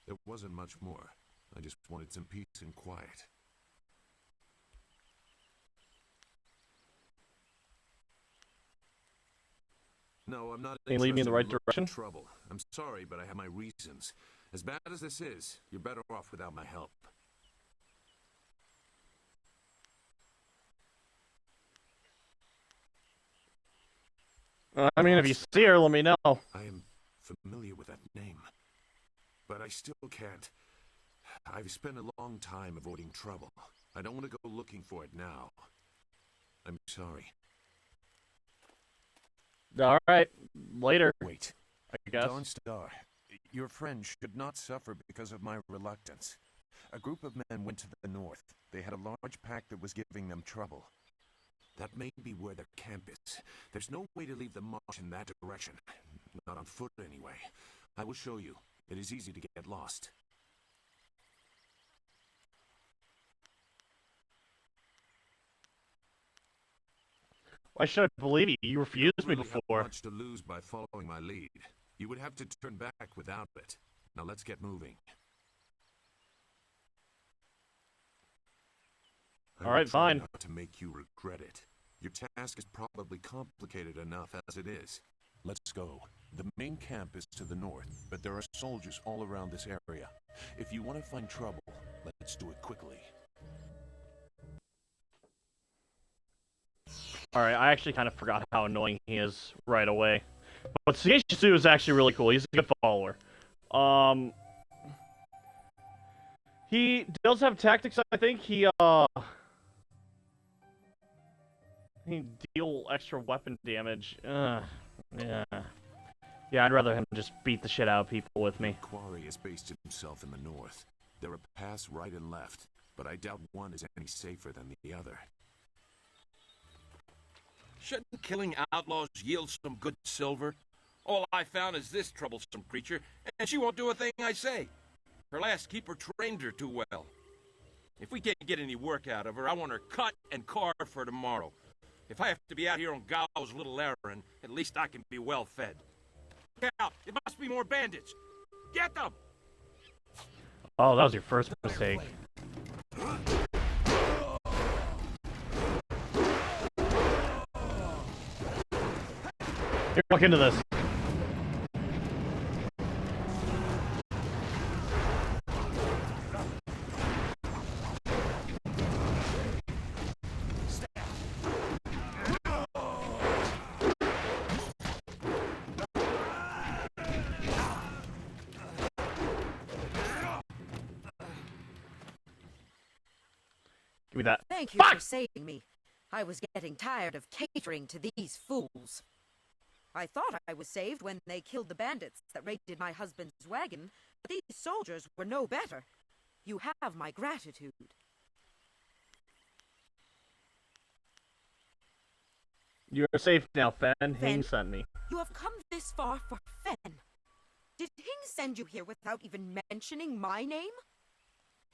There wasn't much more. I just wanted some peace and quiet. No, I'm not
Can you lead me in the right direction?
Trouble. I'm sorry, but I have my reasons. As bad as this is, you're better off without my help.
I mean, if you see her, let me know.
I am familiar with that name, but I still can't. I've spent a long time avoiding trouble. I don't want to go looking for it now. I'm sorry.
Alright, later.
Wait.
I guess.
Dawnstar, your friend should not suffer because of my reluctance. A group of men went to the north. They had a large pack that was giving them trouble. That may be where their camp is. There's no way to leave the marsh in that direction. Not on foot, anyway. I will show you. It is easy to get lost.
Why should I believe you? You refused me
You
before.
have much to lose by following my lead. You would have to turn back without it. Now let's get moving.
All right, fine.
Not to make you regret it. Your task is probably complicated enough as it is. Let's go. The main camp is to the north, but there are soldiers all around this area. If you want to find trouble, let's do it quickly.
Alright, I actually kind of forgot how annoying he is right away. But Sugeshisu is actually really cool. He's a good follower. He does have tactics, I think. He deal extra weapon damage. Yeah. Yeah, I'd rather him just beat the shit out of people with me.
Quarry has based himself in the north. There are paths right and left, but I doubt one is any safer than the other.
Shouldn't killing outlaws yield some good silver? All I found is this troublesome creature, and she won't do a thing I say. Her last keeper trained her too well. If we can't get any work out of her, I want her cut and carved for tomorrow. If I have to be out here on Gao's little errand, at least I can be well fed. Look out! It must be more bandits! Get them!
Oh, that was your first mistake. Here, look into this. Give me that.
Thank you for saving me. I was getting tired of catering to these fools. I thought I was saved when they killed the bandits that raided my husband's wagon, but these soldiers were no better. You have my gratitude.
You're safe now, Fen. Hing sent me.
You have come this far for Fen. Did Hing send you here without even mentioning my name?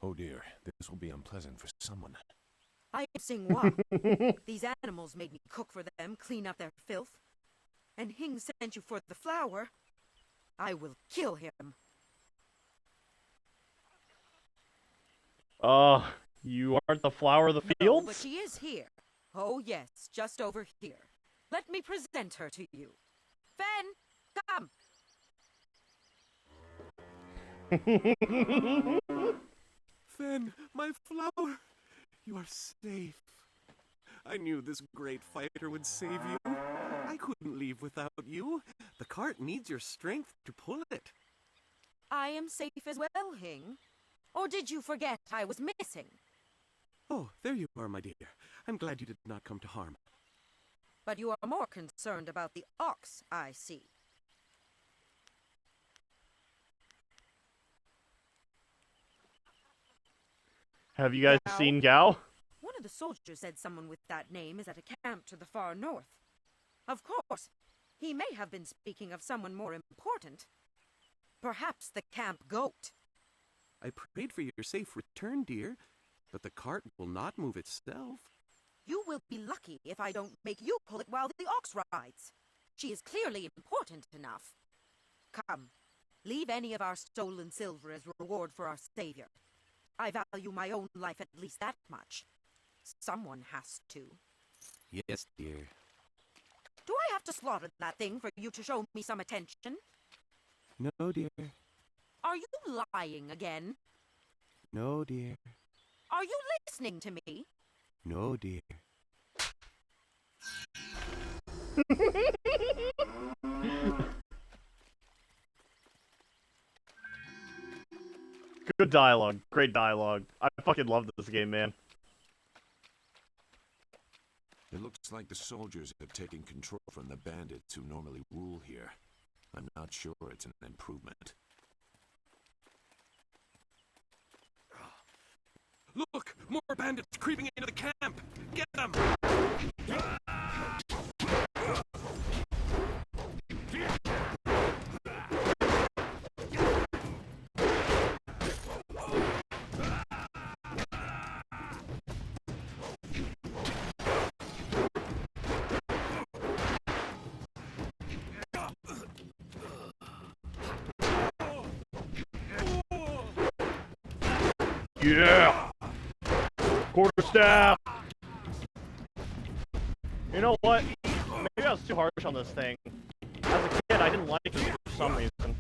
Oh dear, this will be unpleasant for someone.
I am Sing Wa. These animals made me cook for them, clean up their filth. And Hing sent you for the flower. I will kill him.
You aren't the flower of the
No,
fields?
but she is here. Oh yes, just over here. Let me present her to you. Fen, come!
Fen, my flower! You are safe. I knew this great fighter would save you. I couldn't leave without you. The cart needs your strength to pull it.
I am safe as well, Hing. Or did you forget I was missing?
Oh, there you are, my dear. I'm glad you did not come to harm.
But you are more concerned about the ox, I see.
Have you guys
Gao?
seen Gao?
One of the soldiers said someone with that name is at a camp to the far north. Of course, he may have been speaking of someone more important. Perhaps the camp goat.
I prayed for your safe return, dear, but the cart will not move itself.
You will be lucky if I don't make you pull it while the ox rides. She is clearly important enough. Come, leave any of our stolen silver as reward for our savior. I value my own life at least that much. Someone has to.
Yes, dear.
Do I have to slaughter that thing for you to show me some attention?
No, dear.
Are you lying again?
No, dear.
Are you listening to me?
No, dear.
Good dialogue. Great dialogue. I fucking love this game, man.
It looks like the soldiers have taken control from the bandits who normally rule here. I'm not sure it's an improvement.
Look! More bandits creeping into the camp! Get them!
Yeah! Quarterstaff! You know what? Maybe I was too harsh on this thing. As a kid, I didn't like it for some reason.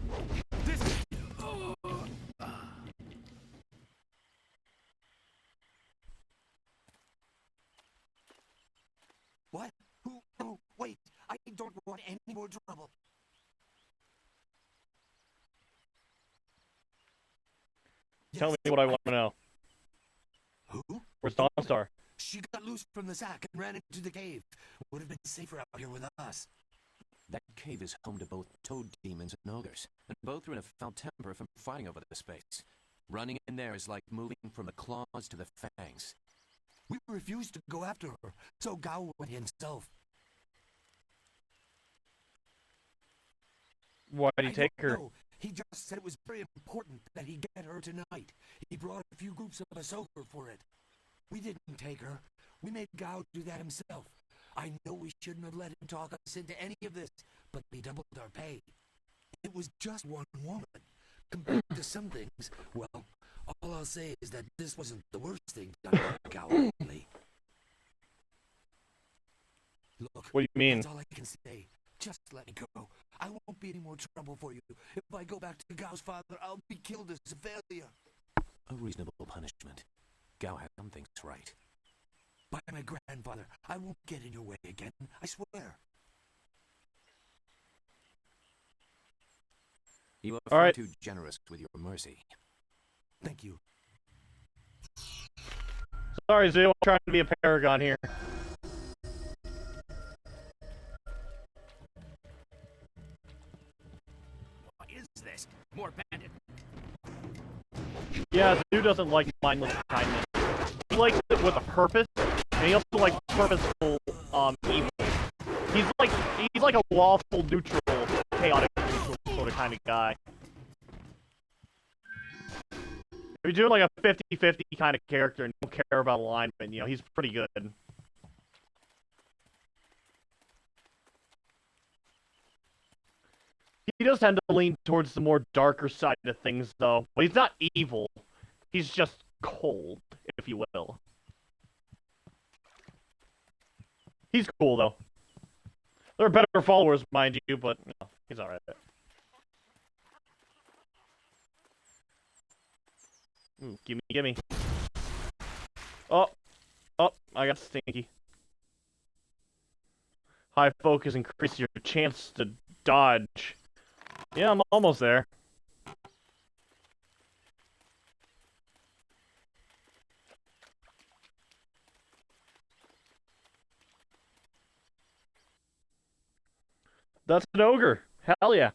What? Who? Oh, wait. I don't want any more trouble.
Tell me what I want to know.
Who?
Where's Dawnstar?
She got loose from the sack and ran into the cave. Would have been safer out here with us.
That cave is home to both toad demons and ogres, and both are in a foul temper from fighting over the space. Running in there is like moving from the claws to the fangs.
We refused to go after her, so Gao went himself.
Why did he take her?
No, he just said it was very important that he get her tonight. He brought a few groups of us over for it. We didn't take her. We made Gao do that himself. I know we shouldn't have let him talk us into any of this, but he doubled our pay. It was just one woman. Compared to some things, well, all I'll say is that this wasn't the worst thing done by Gao lately. Look,
what do you mean?
That's all I can say. Just let me go. I won't be any more trouble for you. If I go back to Gao's father, I'll be killed as a failure.
A reasonable punishment. Gao had some things right.
By my grandfather, I won't get in your way again. I swear.
You are
All
far
right.
too generous with your mercy.
Thank you.
Sorry, Zoo. I'm trying to be a paragon here.
What is this? More bandit.
Yeah, Zoo doesn't like mindless kindness. He likes it with a purpose, and he also likes purposeful, evil. He's like a lawful neutral, chaotic neutral sort of kind of guy. you're doing like a 50-50 kind of character and don't care about alignment, you know, he's pretty good. He does tend to lean towards the more darker side of things, though. But he's not evil. He's just cold, if you will. He's cool, though. There are better followers, mind you, but no, he's alright. Gimme. Oh, I got stinky. High focus increases your chance to dodge. Yeah, I'm almost there. That's an ogre. Hell yeah.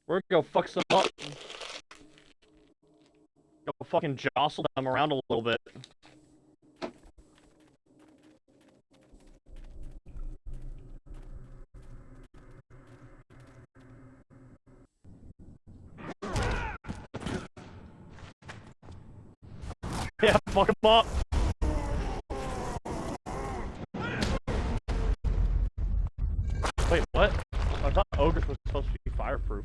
We're gonna go fuck some up. Go fucking jostle them around a little bit. Yeah, fuck him up. Wait, what? I thought ogres was supposed to be fireproof.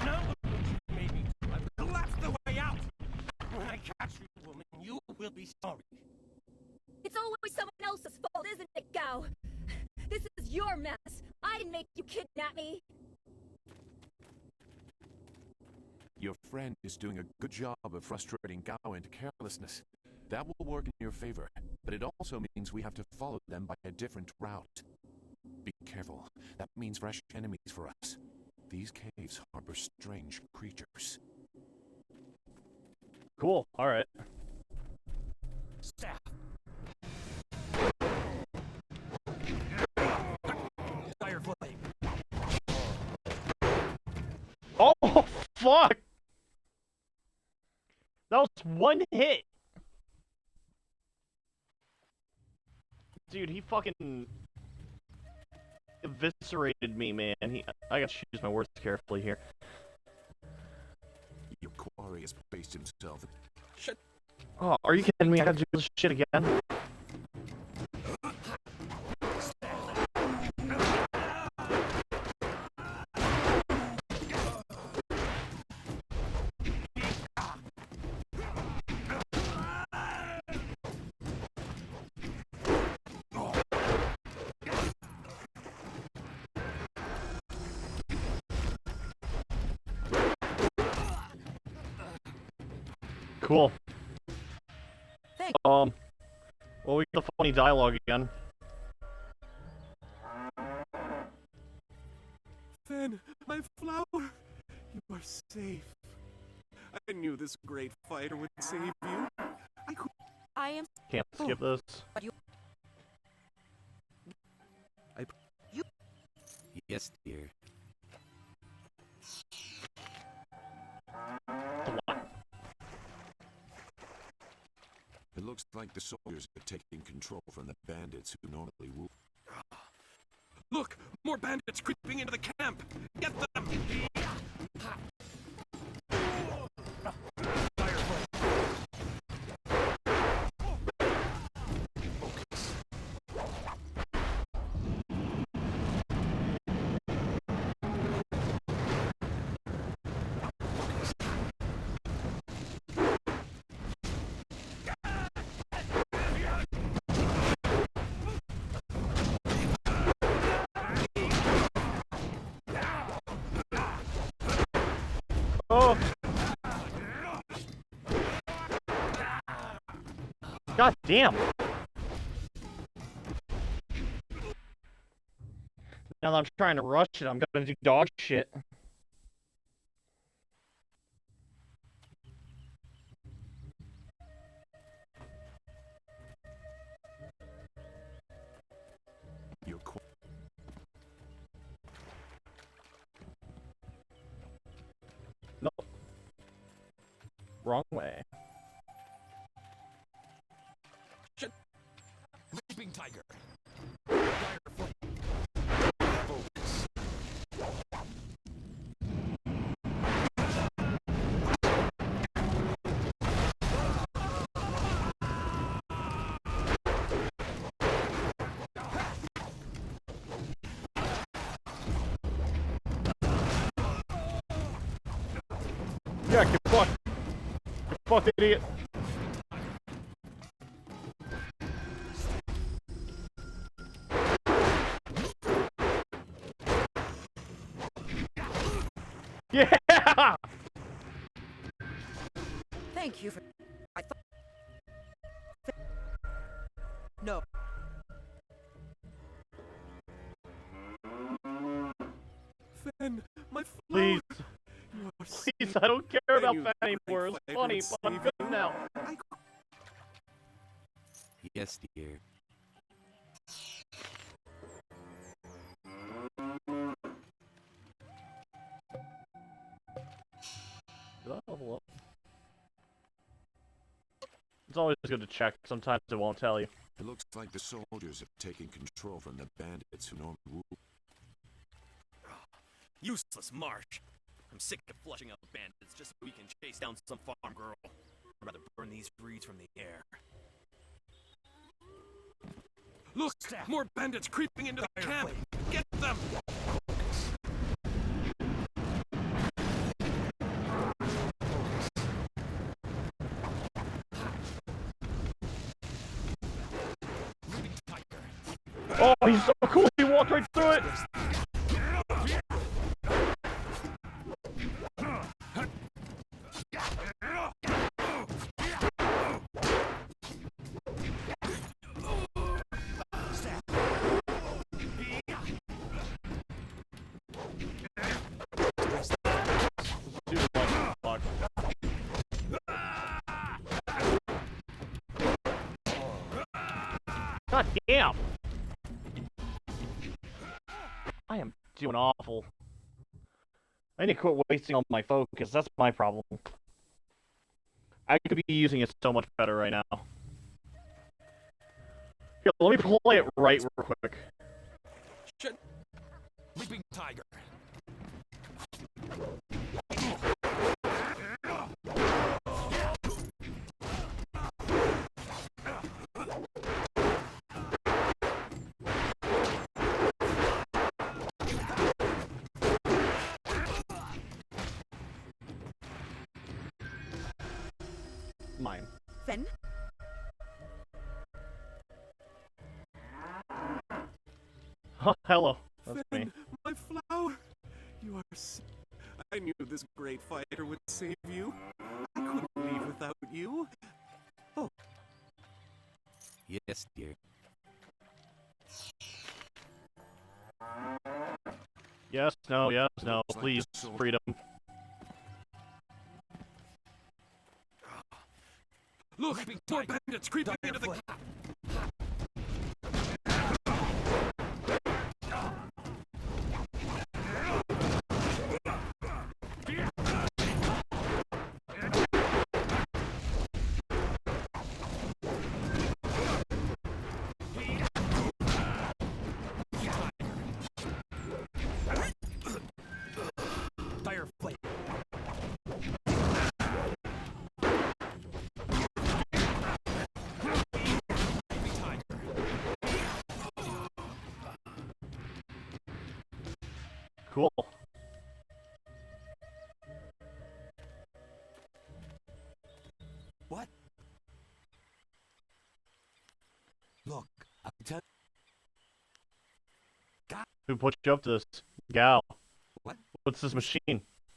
No, maybe. That's the way out. When I catch you, woman, you will be sorry.
It's always someone else's fault, isn't it, Gao? This is your mess. I didn't make you kidnap me.
Your friend is doing a good job of frustrating Gao into carelessness. That will work in your favor, but it also means we have to follow them by a different route. Be careful. That means fresh enemies for us. These caves harbor strange creatures.
Cool, alright.
Staff. Fire flame.
Oh, fuck! That was one hit! Dude, he fucking eviscerated me, man. I gotta choose my words carefully here.
Your quarry has placed himself.
Shit.
Oh, are you kidding me? I gotta do this shit again? Cool. Well, we get the funny dialogue again.
Fen, my flower, you are safe. I knew this great fighter would save you.
I am.
Can't skip this.
Yes, dear.
It looks like the soldiers are taking control from the bandits who normally rule.
Look! More bandits creeping into the camp! Get them!
Oh! God damn! Now that I'm trying to rush it, I'm gonna do dog shit. Nope. Wrong way.
Shit. Leaping tiger.
Yeah, get fucked. Get fucked, idiot. Yeah!
Thank you for... I thought... No.
Fen, my flower.
Please.
You are
Please, I don't care about that anymore. It's funny, but I'm good now.
Yes, dear.
Did I level up? It's always good to check. Sometimes it won't tell you.
It looks like the soldiers have taken control from the bandits who normally rule.
Useless marsh. I'm sick of flushing out bandits just so we can chase down some farm girl. I'd rather burn these reeds from the air.
Look! More bandits creeping into the camp! Get them!
Oh, he's so cool! He walked right through it! God damn! I am doing awful. I need to quit wasting all my focus. That's my problem. I could be using it so much better right now. Here, let me play it right real quick.
Shit. Leaping tiger.
Mine.
Fen?
Oh, hello. That's
Fen,
me.
my flower. You are I knew this great fighter would save you. I couldn't leave without you. Oh.
Yes, dear.
Yes, no, please, freedom.
Look, more bandits creeping into the camp.
Dire flame.
Cool.
What? Look, I'll tell God.
Who put you up to this? Gal.
What?
What's this machine?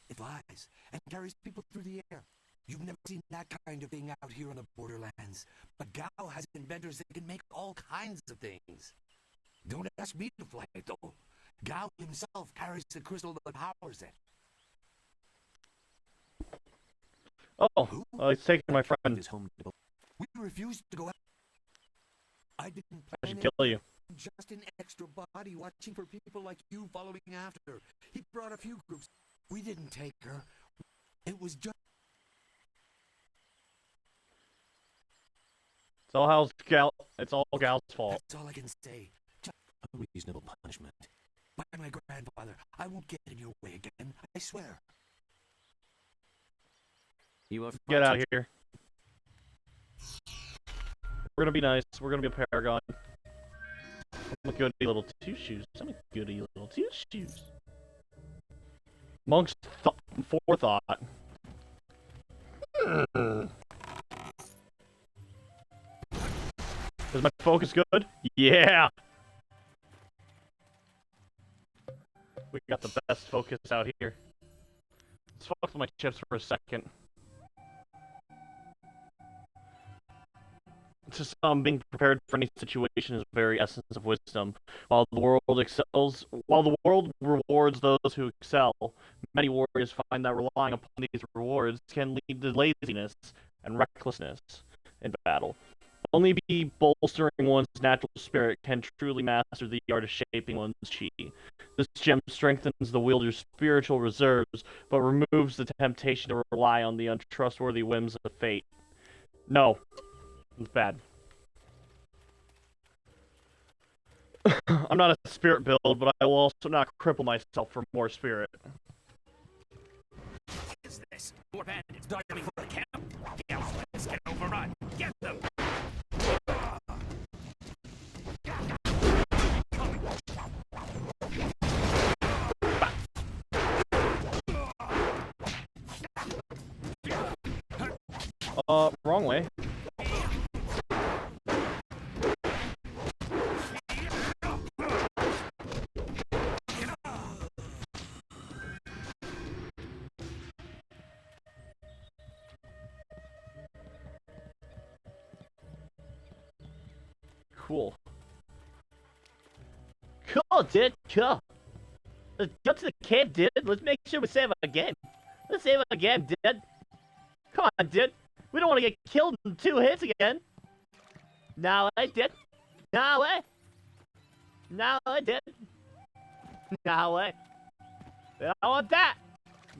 It flies and carries people through the air. You've never seen that kind of thing out here on the borderlands. But Gao has inventors that can make all kinds of things. Don't ask me to fly it, though. Gao himself carries the crystal that powers it.
Oh, he's taking my friend.
We refused to go out. I didn't
I
plan
should kill you.
Just an extra body watching for people like you following after. He brought a few groups. We didn't take her. It was just...
It's all Gal's fault.
That's all I can say. Just
a reasonable punishment.
by my grandfather, I won't get in your way again. I swear.
You are
Get out of here. We're gonna be nice. We're gonna be a paragon. I'm a goody little two shoes. I'm a goody little two shoes. Monk's forethought. Is my focus good? Yeah! We got the best focus out here. Let's fuck with my chips for a second. Just being prepared for any situation is the very essence of wisdom. While the world rewards those who excel, many warriors find that relying upon these rewards can lead to laziness and recklessness in battle. Only be bolstering one's natural spirit can truly master the art of shaping one's chi. This gem strengthens the wielder's spiritual reserves, but removes the temptation to rely on the untrustworthy whims of fate. No. It's bad. I'm not a spirit build, but I will also not cripple myself for more spirit.
What is this? More bandits diving for the camp? The Outlands get overrun. Get them!
Wrong way. Cool. Cool, dude. Cool. Let's go to the camp, dude. Let's make sure we save our game. Let's save our game, dude. Come on, dude. We don't want to get killed in 2 hits again. No, I did. No way. No, I did. No way. I don't want that.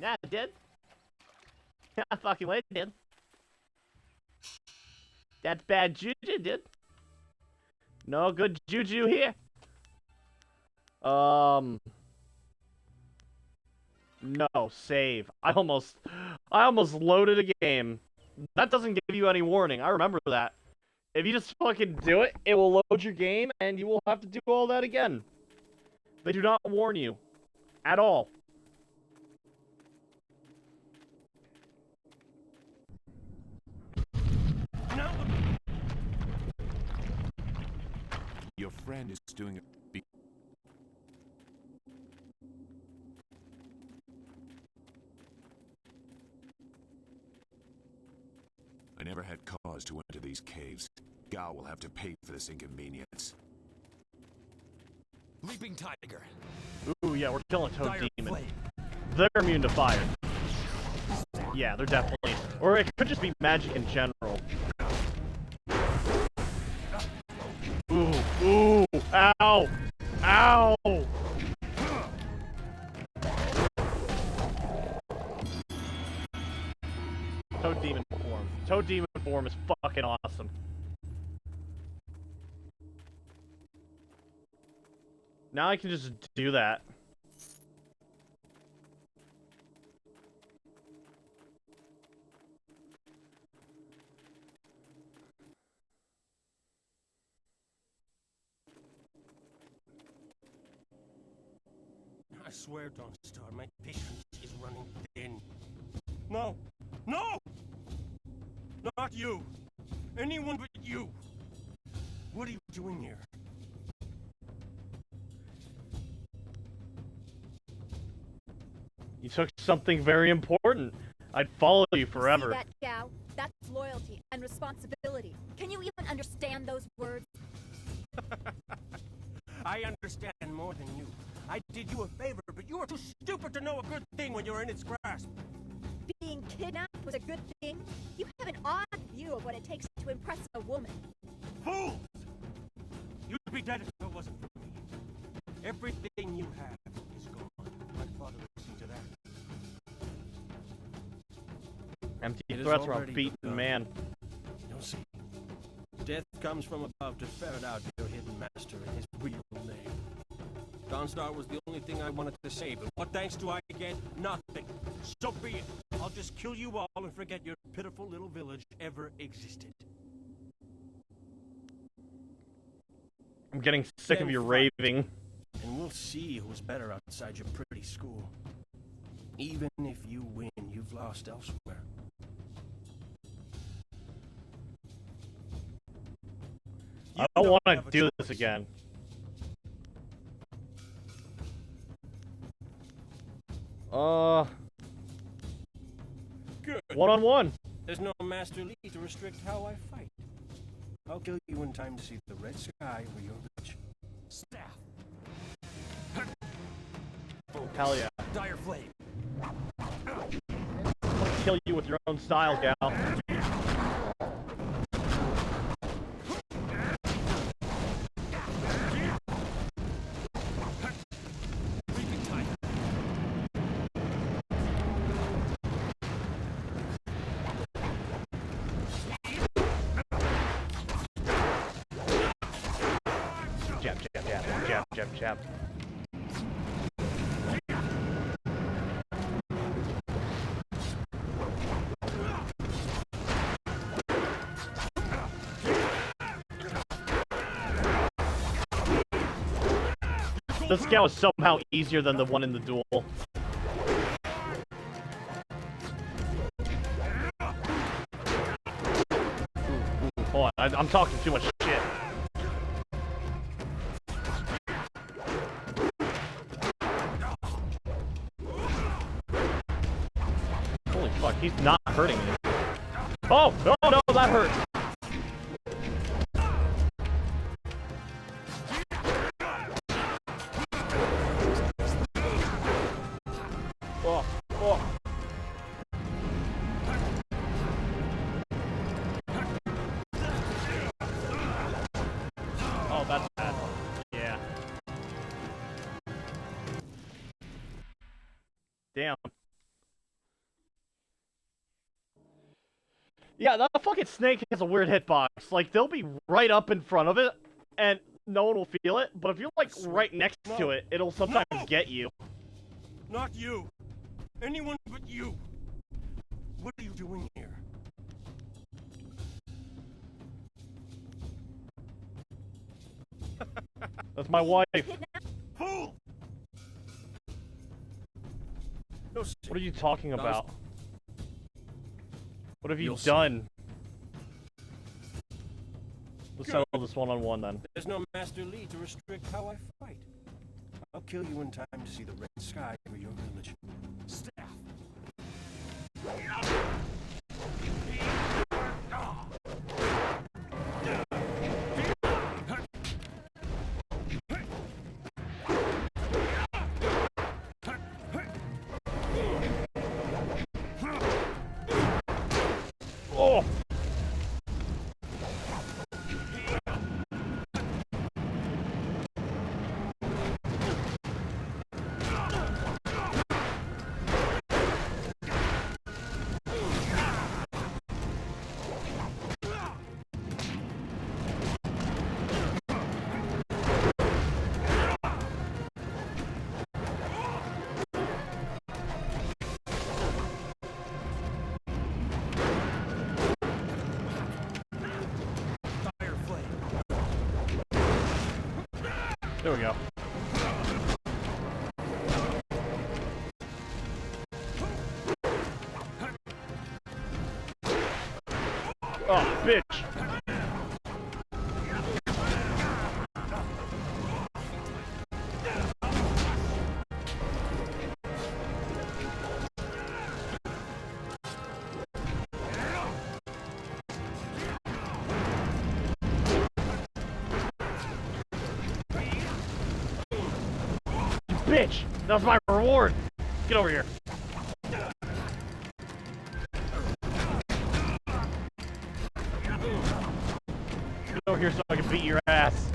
Nah, I did. I fucking way, dude. That's bad juju, dude. No good juju here. No, save. I almost loaded a game. That doesn't give you any warning. I remember that. If you just fucking do it, it will load your game, and you will have to do all that again. They do not warn you. At all.
No!
Your friend is doing a... I never had cause to enter these caves. Gao will have to pay for this inconvenience.
Leaping Tiger.
Ooh, yeah, we're killing a Toad
Dire
Demon.
Flame.
They're immune to fire. Yeah, they're definitely... Or it could just be magic in general. Ooh, ooh, ow! Ow! Toad Demon form. Toad Demon form is fucking awesome. Now I can just do that.
I swear, Dawnstar, my patience is running thin. No! No! Not you! Anyone but you! What are you doing here?
You took something very important. I'd follow you forever.
See that, Gao? That's loyalty and responsibility. Can you even understand those words?
I understand more than you. I did you a favor, but you are too stupid to know a good thing when you're in its grasp.
Being kidnapped was a good thing? You have an odd view of what it takes to impress a woman.
Fools! You'd be dead if it wasn't for me. Everything you have is gone. My father listened to that.
Empty
It is
threats from a
already
beaten
begun.
man.
You'll see. Death comes from above to ferret out your hidden master and his real name. Dawnstar was the only thing I wanted to save, but what thanks do I get? Nothing. So be it. I'll just kill you all and forget your pitiful little village ever existed.
I'm getting sick of
Then
your
fight,
raving.
And we'll see who's better outside your pretty school. Even if you win, you've lost elsewhere.
I don't want to do this again.
Good.
One-on-one.
There's no Master Li to restrict how I fight. I'll kill you in time to see the red sky over your village.
Staff.
Hell yeah.
Dire flame.
I'll kill you with your own style, gal. Jab, jab, jab, jab, jab, jab. This scout is somehow easier than the one in the duel. Hold on, I'm talking too much shit. Holy fuck, he's not hurting me. Oh, no, no, that hurt. Oh, oh. Oh, that's bad. Yeah. Damn. Yeah, that fucking snake has a weird hitbox. Like, they'll be right up in front of it, and no one will feel it. But if you're, like, right next to it, it'll sometimes get you.
Not you. Anyone but you. What are you doing here?
That's my wife.
Fool! No,
what are you talking about? What have you
You'll
done? Let's settle this one-on-one then.
There's no Master Li to restrict how I fight. I'll kill you in time to see the red sky over your village.
Staff.
Oh! There we go. Oh, bitch! Bitch! That was my reward! Get over here. Get over here so I can beat your ass.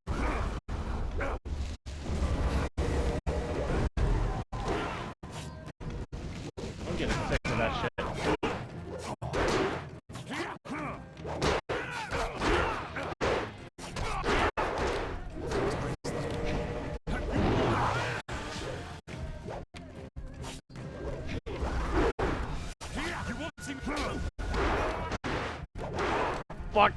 I'm getting sick of that shit. Fuck.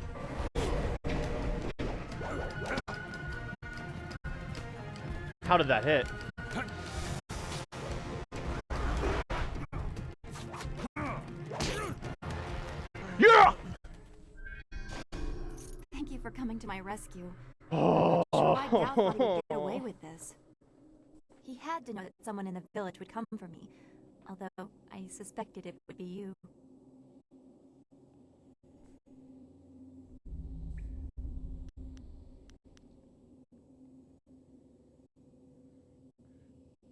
How did that hit? Yeah!
for coming to my rescue.
Oh.
I'm not sure why Gao thought he would get away with this. He had to know that someone in the village would come for me, although I suspected it would be you.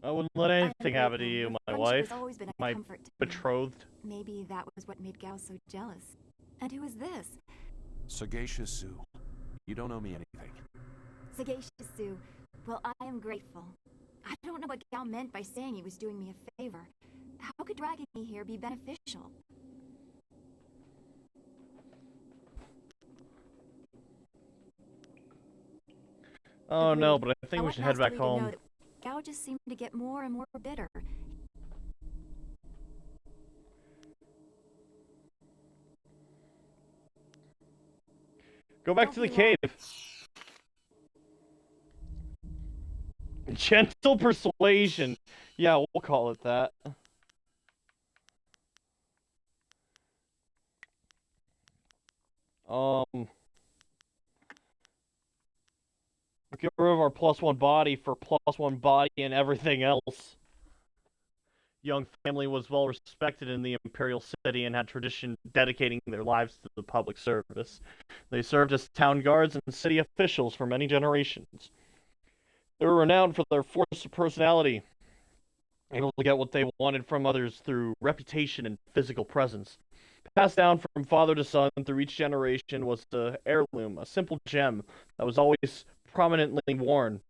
I wouldn't let anything happen to you, my wife,
Has always been a
my
comfort to me.
betrothed.
Maybe that was what made Gao so jealous. And who is this?
Sagacious Sue. You don't owe me anything.
Sagacious Sue. Well, I am grateful. I don't know what Gao meant by saying he was doing me a favor. How could dragging me here be beneficial?
Oh no, but I think we
want
should head back
Master Lee to know
home.
that Gao just seemed to get more and more bitter.
Go back to the cave. Gentle persuasion. Yeah, we'll call it that. Get rid of our +1 body for +1 body and everything else. Young family was well respected in the imperial city and had tradition dedicating their lives to the public service. They served as town guards and city officials for many generations. They were renowned for their force of personality, able to get what they wanted from others through reputation and physical presence. Passed down from father to son through each generation was the heirloom, a simple gem that was always prominently worn.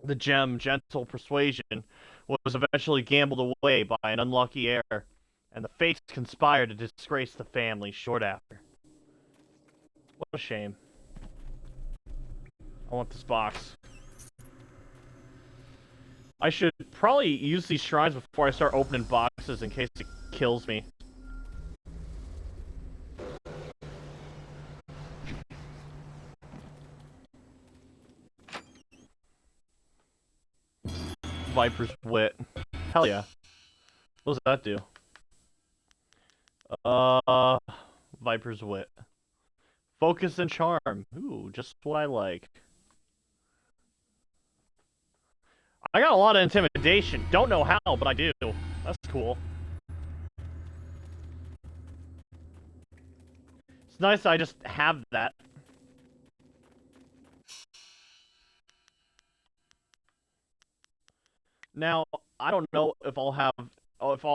The gem, Gentle Persuasion, was eventually gambled away by an unlucky heir, and the fates conspired to disgrace the family short after. What a shame. I want this box. I should probably use these shrines before I start opening boxes in case it kills me. Viper's Wit. Hell yeah. What does that do? Viper's Wit. Focus and Charm. Ooh, just what I like. I got a lot of intimidation. Don't know how, but I do. That's cool. It's nice I just have that. Now, I don't know if I'll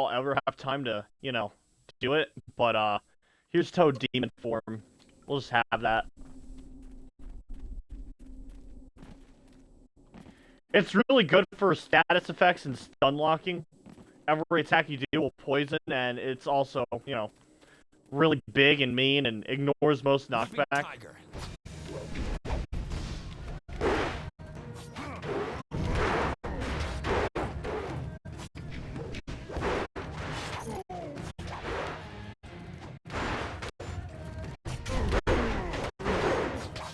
ever have time to, you know, do it, but here's Toad Demon form. We'll just have that. It's really good for status effects and stun locking. Every attack you do will poison, and it's also, you know, really big and mean and ignores most knockback.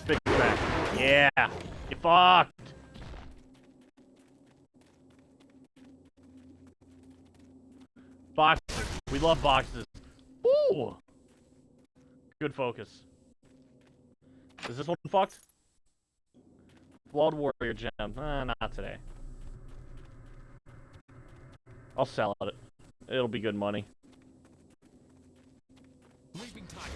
Big smack. Yeah, you fucked. Boxes. We love boxes. Ooh. Good focus. Is this one fucked? Blood Warrior Gem. Not today. I'll sell it. It'll be good money.
Leaping Tiger.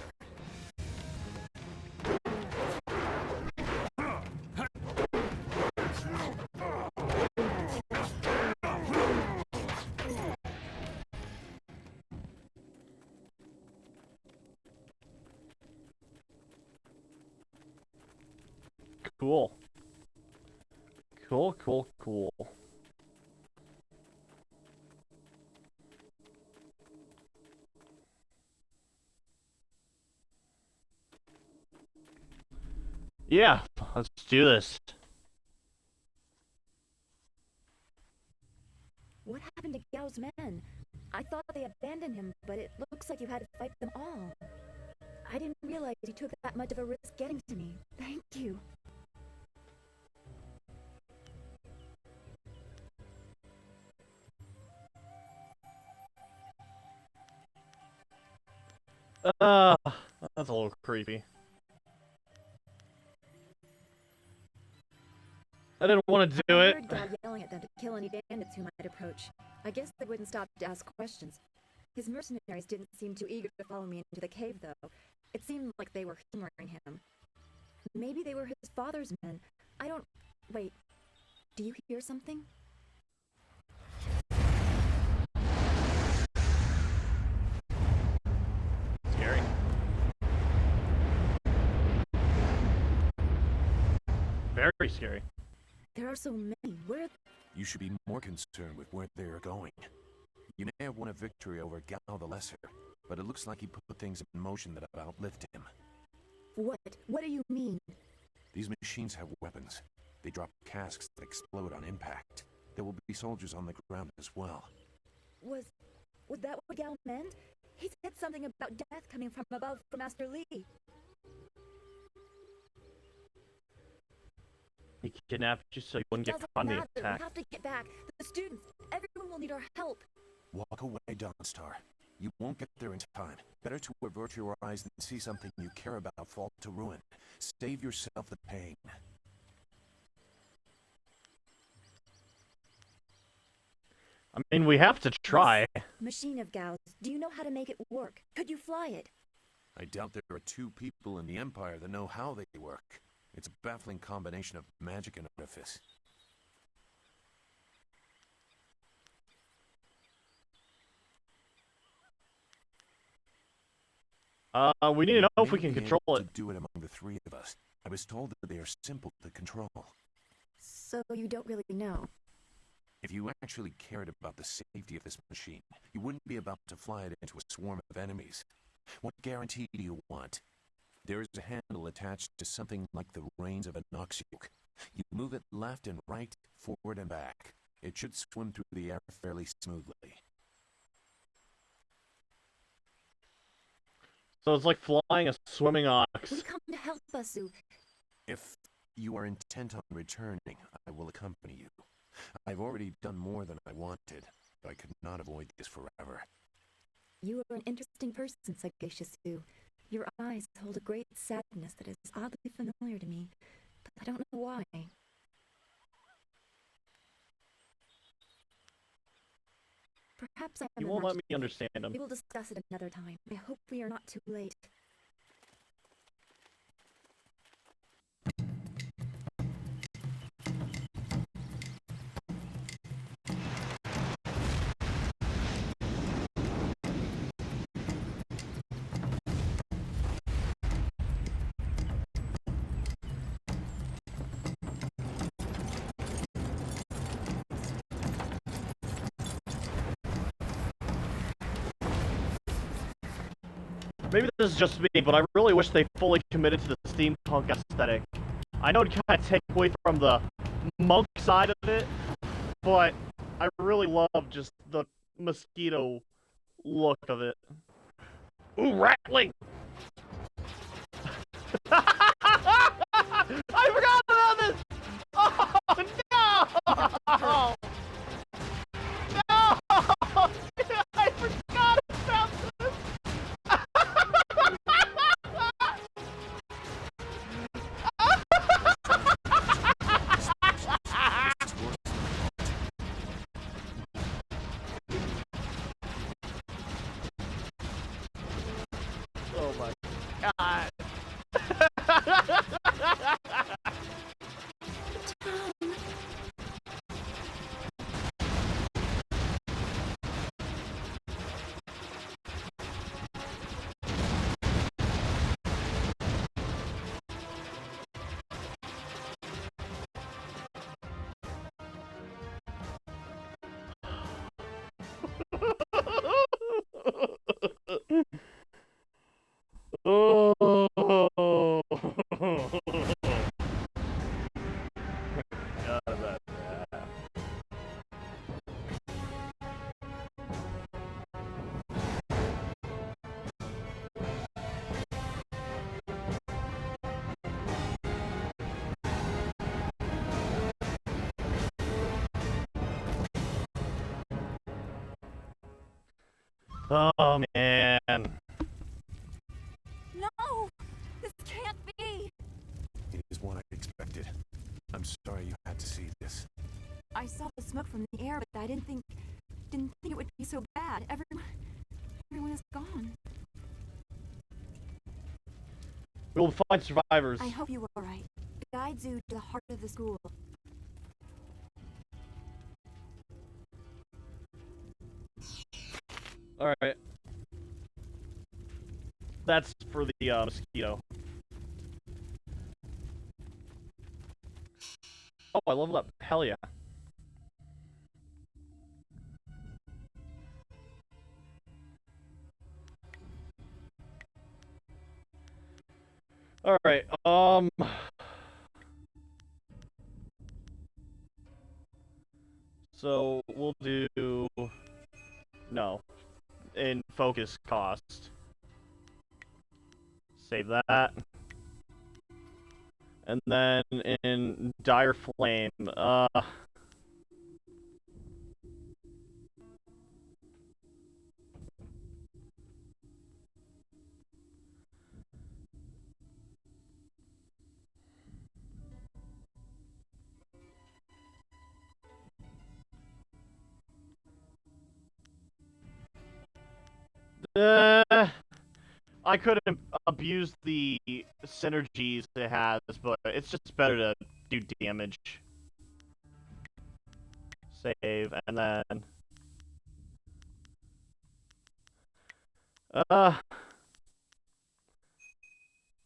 Cool. Cool. Yeah, let's do this.
What happened to Gao's men? I thought they abandoned him, but it looks like you had to fight them all. I didn't realize you took that much of a risk getting to me. Thank you.
That's a little creepy. I didn't want to do
I
it.
heard Gal yelling at them to kill any bandits who might approach. I guess they wouldn't stop to ask questions. His mercenaries didn't seem too eager to follow me into the cave, though. It seemed like they were humoring him. Maybe they were his father's men. I don't... Wait. Do you hear something?
Scary. Very scary.
There are so many. Where...
You should be more concerned with where they are going. You may have won a victory over Gal the Lesser, but it looks like he put things in motion that have outlived him.
What? What do you mean?
These machines have weapons. They drop casks that explode on impact. There will be soldiers on the ground as well.
Was that what Gal meant? He said something about death coming from above for Master Lee.
He kidnapped you so you wouldn't get
Doesn't
caught in the
matter.
attack.
We have to get back. The students, everyone will need our help.
Walk away, Dawnstar. You won't get there in time. Better to avert your eyes than see something you care about fall to ruin. Save yourself the pain.
I mean, we have to try.
Machine of Gal's, do you know how to make it work? Could you fly it?
I doubt there are two people in the Empire that know how they work. It's a baffling combination of magic and artifice.
We need to know if we can
May be
control
able
it.
to do it among the three of us. I was told that they are simple to control.
So you don't really know.
If you actually cared about the safety of this machine, you wouldn't be about to fly it into a swarm of enemies. What guarantee do you want? There is a handle attached to something like the reins of an ox yoke. You move it left and right, forward and back. It should swim through the air fairly smoothly.
So it's like flying a swimming ox.
We come to help us, Zook.
If you are intent on returning, I will accompany you. I've already done more than I wanted, but I could not avoid this forever.
You are an interesting person, sagacious Sue. Your eyes hold a great sadness that is oddly familiar to me, but I don't know why. Perhaps I am
You won't let me
imagining.
understand them.
We will discuss it another time. I hope we are not too late.
Maybe this is just me, but I really wish they fully committed to the steampunk aesthetic. I know it kind of take away from the monk side of it, but I really love just the mosquito look of it. Ooh, rattling! I forgot about this! Oh, no! No! I forgot about this! Oh my god. Oh. Forgot about that. Oh man.
No! This can't be!
It is what I expected. I'm sorry you had to see
I saw the smoke from the air, but I didn't think it would be so bad. Everyone is gone.
We'll find survivors.
I hope you were right. Guide Zoo to the heart of the school.
Alright. That's for the mosquito. Oh, I leveled up. Hell yeah. Alright, so we'll do... No. In focus cost. Save that. And then in Dire Flame, I could have abused the synergies it has, but it's just better to do damage. Save, and then...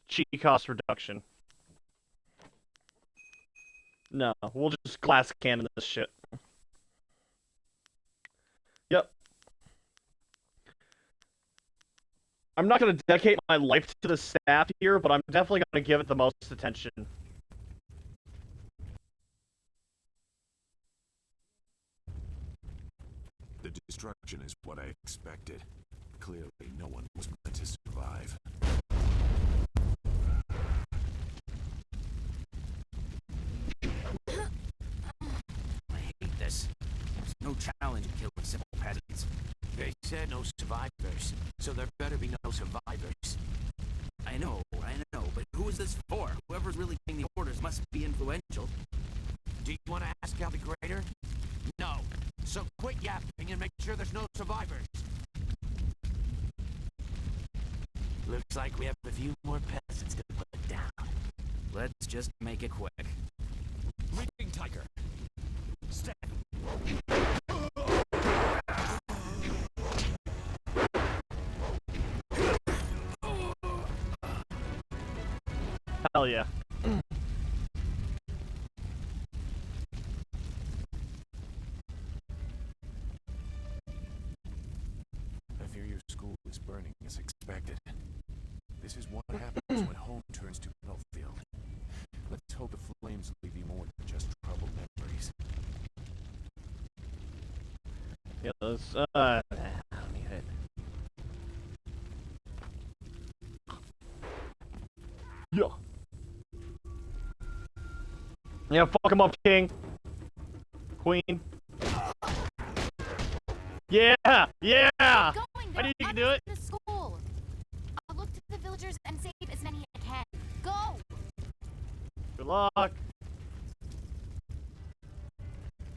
Chi cost reduction. No, we'll just glass cannon this shit. Yep. I'm not going to dedicate my life to the staff here, but I'm definitely going to give it the most attention.
The destruction is what I expected. Clearly, no one was meant to survive.
I hate this. There's no challenge in killing simple peasants. They said no survivors, so there better be no survivors. I know, but who is this for? Whoever's really giving the orders must be influential. Do you want to ask Cal the Greater? No. So quit yapping and make sure there's no survivors. Looks like we have a few more peasants to put down.
Let's just make it quick.
Reading Tiger. Step.
Hell yeah.
I fear your school is burning as expected. This is what happens when home turns to battlefield. Let's hope the flames leave you more than just troubled memories.
Yeah, let's, let me hit. Yeah. Yeah, fuck him up, King. Queen. Yeah! Yeah! I knew you could do it.
The school. I'll look to the villagers and save as many as I can. Go!
Good luck.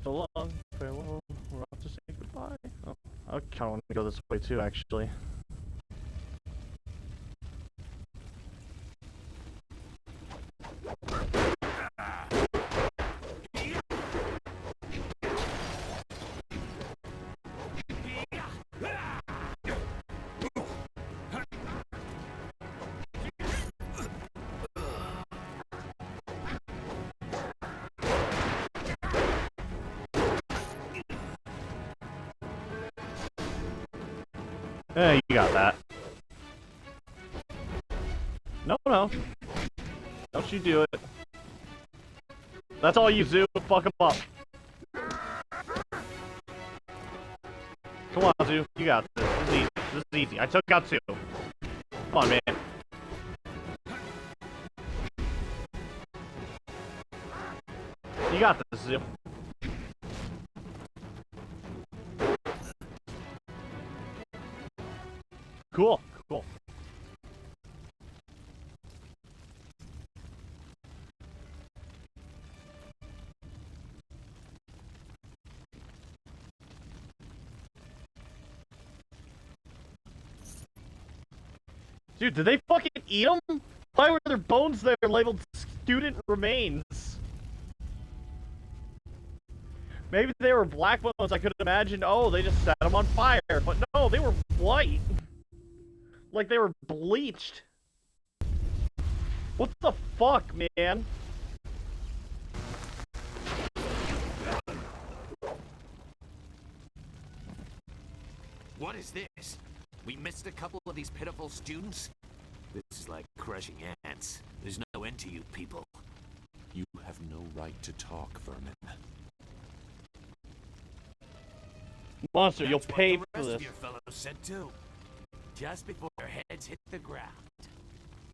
So long, farewell. We're off to say goodbye. Oh, I kind of want to go this way too, actually. Hey, you got that. No. Don't you do it. That's all you do. Fuck him up. Come on, Zoo. You got this. This is easy. This is easy. I took out 2. Come on, man. You got this, Zoo. Cool. Dude, did they fucking eat them? Why were their bones there labeled student remains? Maybe they were black bones. I could imagine, oh, they just set them on fire. But no, they were white. Like they were bleached. What the fuck, man?
What is this? We missed a couple of these pitiful students? This is like crushing ants. There's no end to you people.
You have no right to talk, vermin.
Monster, you'll
That's what
pay
the
for
rest
this.
of your fellows said too. Just before their heads hit the ground.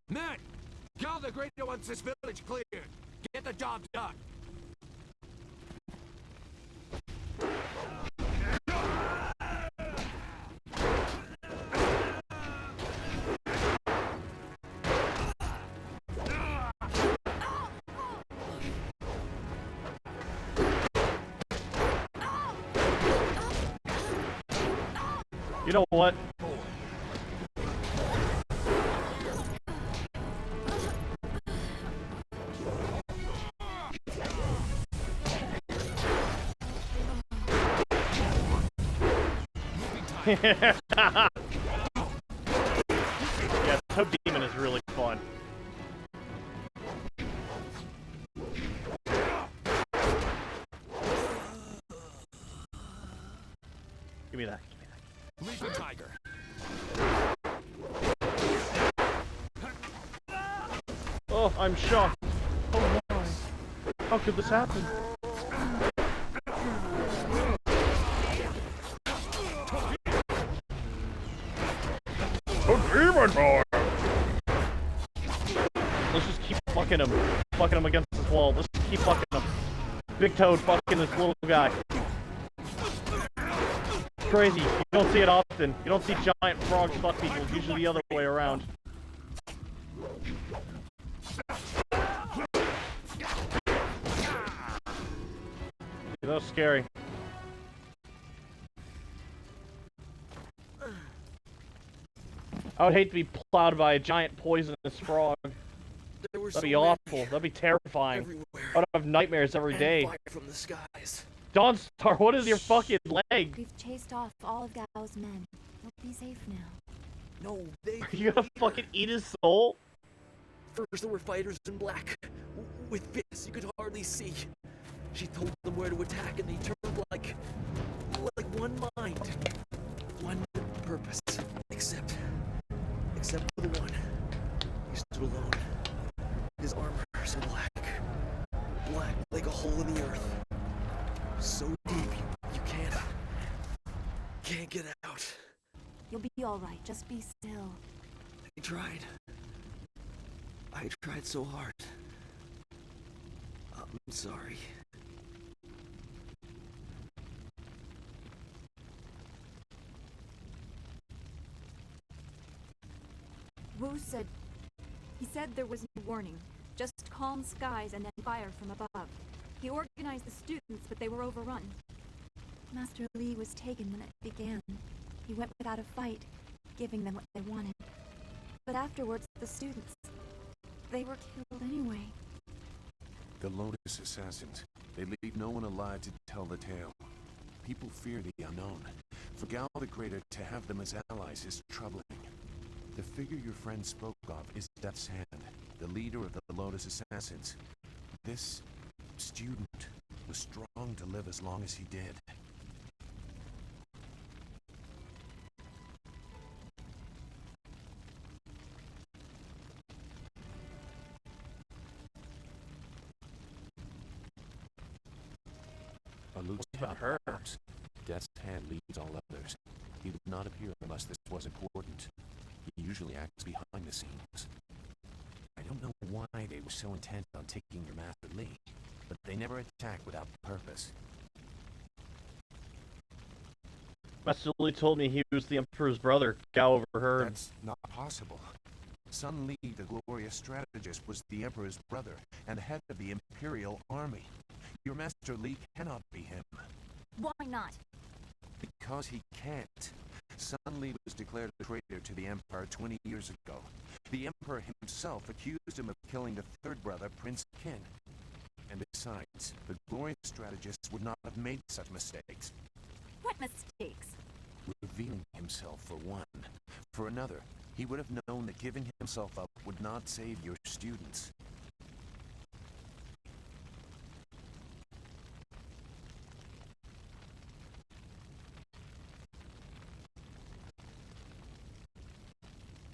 Men! Gather the greater once this village cleared. Get the job done.
You know what? Yeah, Toad Demon is really fun. Give me that.
Leap a tiger.
Oh, I'm shocked. Oh my. How could this happen? Oh, demon boy! Let's just keep fucking him. Fucking him against this wall. Let's just keep fucking him. Big Toad fucking this little guy. Crazy. You don't see it often. You don't see giant frogs fuck people. It's usually the other way around. That was scary. I would hate to be plowed by a giant poisonous frog. That'd be awful. That'd be terrifying. I'd have nightmares every day.
From the skies.
Dawnstar, what is your fucking leg?
We've chased off all of Gao's men. He'll be safe now.
No, they...
Are you gonna fucking eat his soul?
First there were fighters in black. With fists you could hardly see. She told them where to attack and they turned like one mind. One purpose. Except for the one. He stood alone. His armor so black. Black like a hole in the earth. So deep you can't get out.
You'll be alright, just be still.
I tried so hard. I'm sorry.
Wu said... He said there was no warning. Just calm skies and then fire from above. He organized the students, but they were overrun. Master Li was taken when it began. He went without a fight, giving them what they wanted. But afterwards, the students... They were killed anyway.
The Lotus Assassins. They leave no one alive to tell the tale. People fear the unknown. For Gao the Greater to have them as allies is troubling. The figure your friend spoke of is Death's Hand, the leader of the Lotus Assassins. This student was strong to live as long as he did. About her. Death's Hand leads all others. He would not appear unless this was important. He usually acts behind the scenes. I don't know why they were so intent on taking your Master Li, but they never attack without purpose.
Master Li told me he was the Emperor's brother. Gao overheard.
That's not possible. Sun Li, the glorious strategist, was the Emperor's brother and head of the Imperial Army. Your Master Li cannot be him.
Why not?
Because he can't. Sun Li was declared a traitor to the Empire 20 years ago. The Emperor himself accused him of killing the third brother, Prince Qin. And besides, the glorious strategist would not have made such mistakes.
What mistakes?
Revealing himself for one. For another, he would have known that giving himself up would not save your students.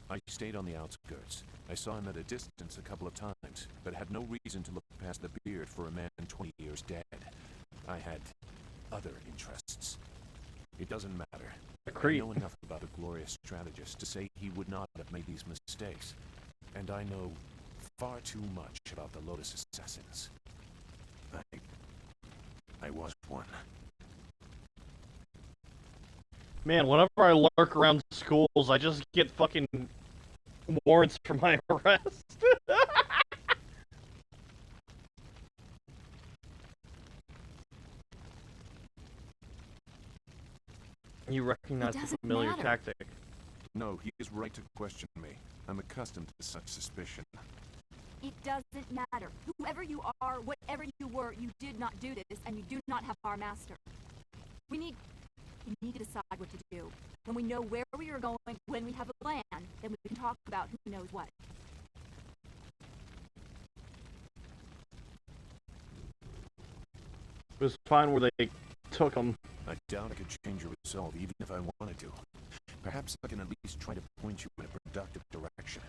I stayed on the outskirts. I saw him at a distance a couple of times, but had no reason to look past the beard for a man 20 years dead. I had other interests. It doesn't matter. I know enough about a glorious strategist to say he would not have made these mistakes. And I know far too much about the Lotus Assassins. I was one.
Man, whenever I lurk around schools, I just get fucking warrants for my arrest. You recognize the familiar tactic.
No, he is right to question me. I'm accustomed to such suspicion.
It doesn't matter. Whoever you are, whatever you were, you did not do this, and you do not have our master. We need to decide what to do. When we know where we are going, when we have a plan, then we can talk about who knows what.
It was fine where they took him.
I doubt I could change your resolve even if I wanted to. Perhaps I can at least try to point you in a productive direction.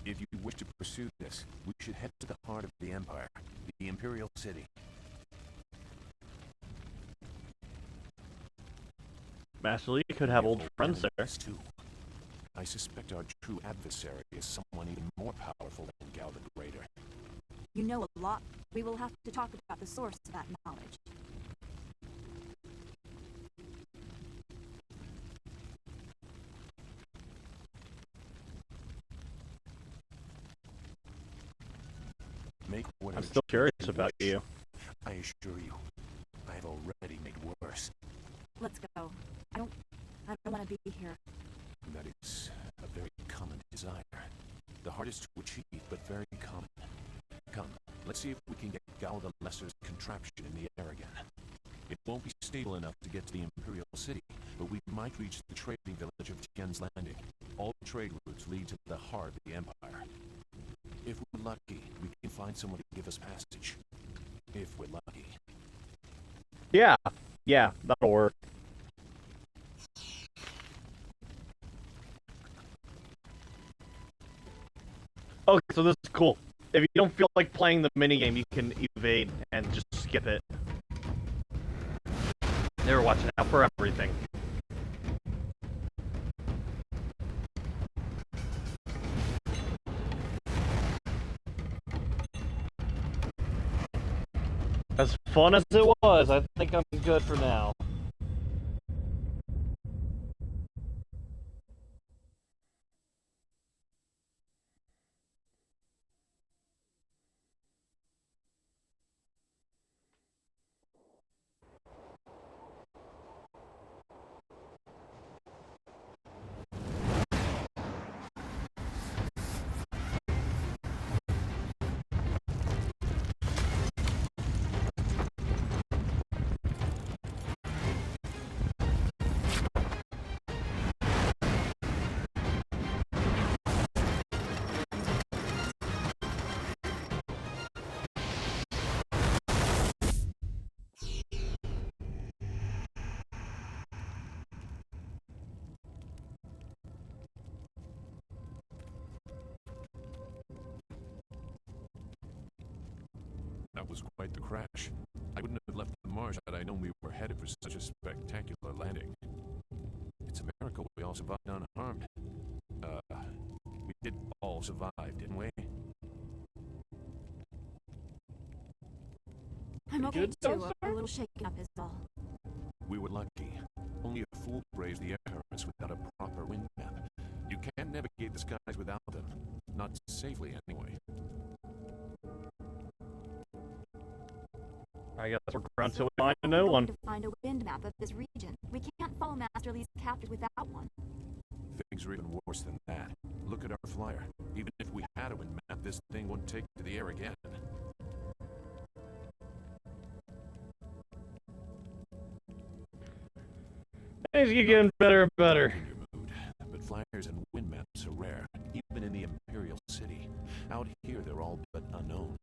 If you wish to pursue this, we should head to the heart of the Empire, the Imperial City.
Master Li could have old friends there.
Too. I suspect our true adversary is someone even more powerful than Gao the Greater.
You know a lot. We will have to talk about the source of that knowledge.
I'm still curious about you.
I assure you, I have already made worse.
Let's go. I don't want to be here.
That is a very common desire. The hardest to achieve, but very common. Come, let's see if we can get Gao the Lesser's contraption in the air again. It won't be stable enough to get to the Imperial City, but we might reach the trading village of Tian's Landing. All trade routes lead to the heart of the Empire. If we're lucky, we can find someone to give us passage. If we're lucky.
Yeah, that'll work. Okay, so this is cool. If you don't feel like playing the minigame, you can evade and just skip it. They were watching out for everything. As fun as it was, I think I'm good for now.
That was quite the crash. I wouldn't have left the marsh had I known we were headed for such a spectacular landing. It's a miracle we all survived unharmed. We did all survive, didn't we?
I'm okay too. A little shaken up is all.
We were lucky. Only a fool braved the air currents without a proper wind map. You can't navigate the skies without them. Not safely, anyway.
I guess we're going
So
to find a new
we're going
one.
to find a wind map of this region. We can't follow Master Lee's captors without one.
Things are even worse than that. Look at our flyer. Even if we had a wind map, this thing wouldn't take to the air again.
Things keep getting better and better.
In your mood, but flyers and wind maps are rare, even in the Imperial City. Out here, they're all but unknown.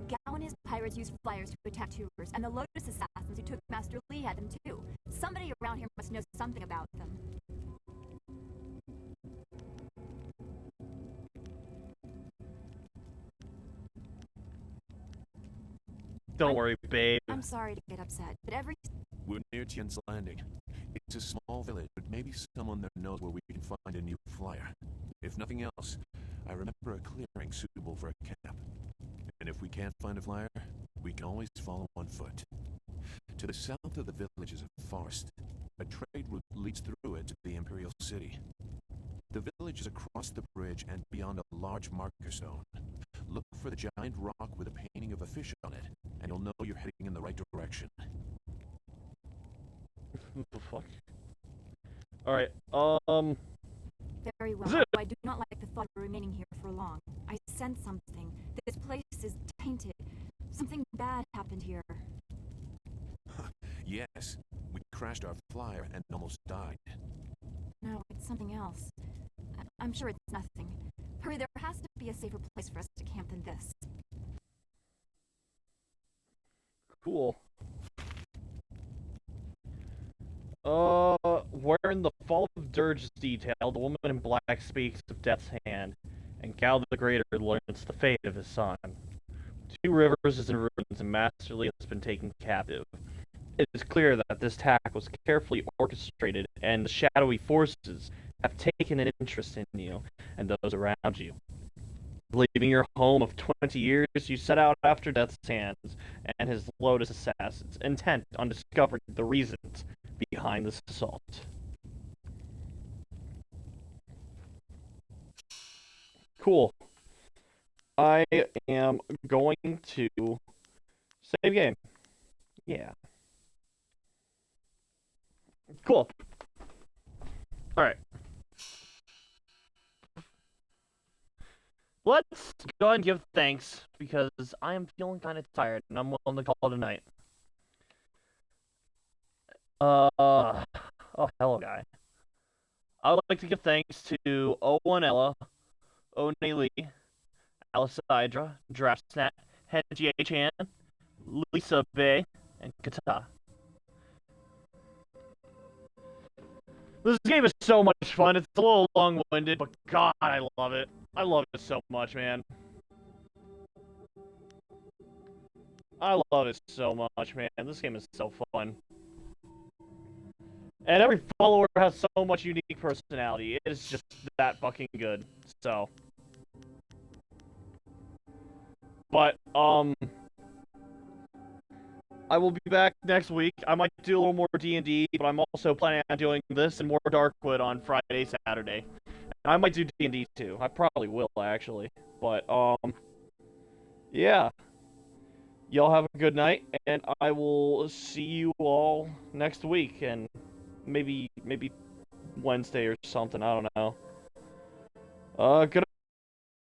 Gao and his pirates used flyers to attack tours, and the Lotus assassins who took Master Lee had them too. Somebody around here must know something about them.
Don't worry, babe.
I'm sorry to get upset, but
We're near Tien's Landing. It's a small village, but maybe someone there knows where we can find a new flyer. If nothing else, I remember a clearing suitable for a camp. And if we can't find a flyer, we can always follow on foot. To the south of the village is a forest. A trade route leads through it to the Imperial City. The village is across the bridge and beyond a large marker stone. Look for the giant rock with a painting of a fish on it, and you'll know you're heading in the right direction.
What the fuck? Alright,
very well. I do not like the thought of remaining here for long. I sense something. This place is tainted. Something bad happened here.
Yes, we crashed our flyer and almost died.
No, it's something else. I'm sure it's nothing. Hurry, there has to be a safer place for us to camp than this.
Cool. Where in the Fall of Dirge's detail, the woman in black speaks of Death's hand, and Gao the Greater learns the fate of his son. Two Rivers is in ruins and Master Lee has been taken captive. It is clear that this attack was carefully orchestrated, and the shadowy forces have taken an interest in you and those around you. Leaving your home of 20 years, you set out after Death's hands and his Lotus assassins, intent on discovering the reasons behind this assault. Cool. I am going to save game. Yeah. Cool. Alright. Let's go ahead and give thanks, because I am feeling kind of tired, and I'm willing to call it a night. Oh, hello, guy. I would like to give thanks to Owen Ella, One Lee, Alice Hydra, Draftsnat, Henji Chan, Lisa Bay, and Kata. This game is so much fun. It's a little long-winded, but God, I love it. I love it so much, man. I love it so much, man. This game is so fun. And every follower has so much unique personality. It is just that fucking good. So. But, I will be back next week. I might do a little more D&D, but I'm also planning on doing this and more Darkwood on Friday, Saturday. And I might do D&D too. I probably will, actually. But, yeah. Y'all have a good night, and I will see you all next week, and maybe Wednesday or something, I don't know. Good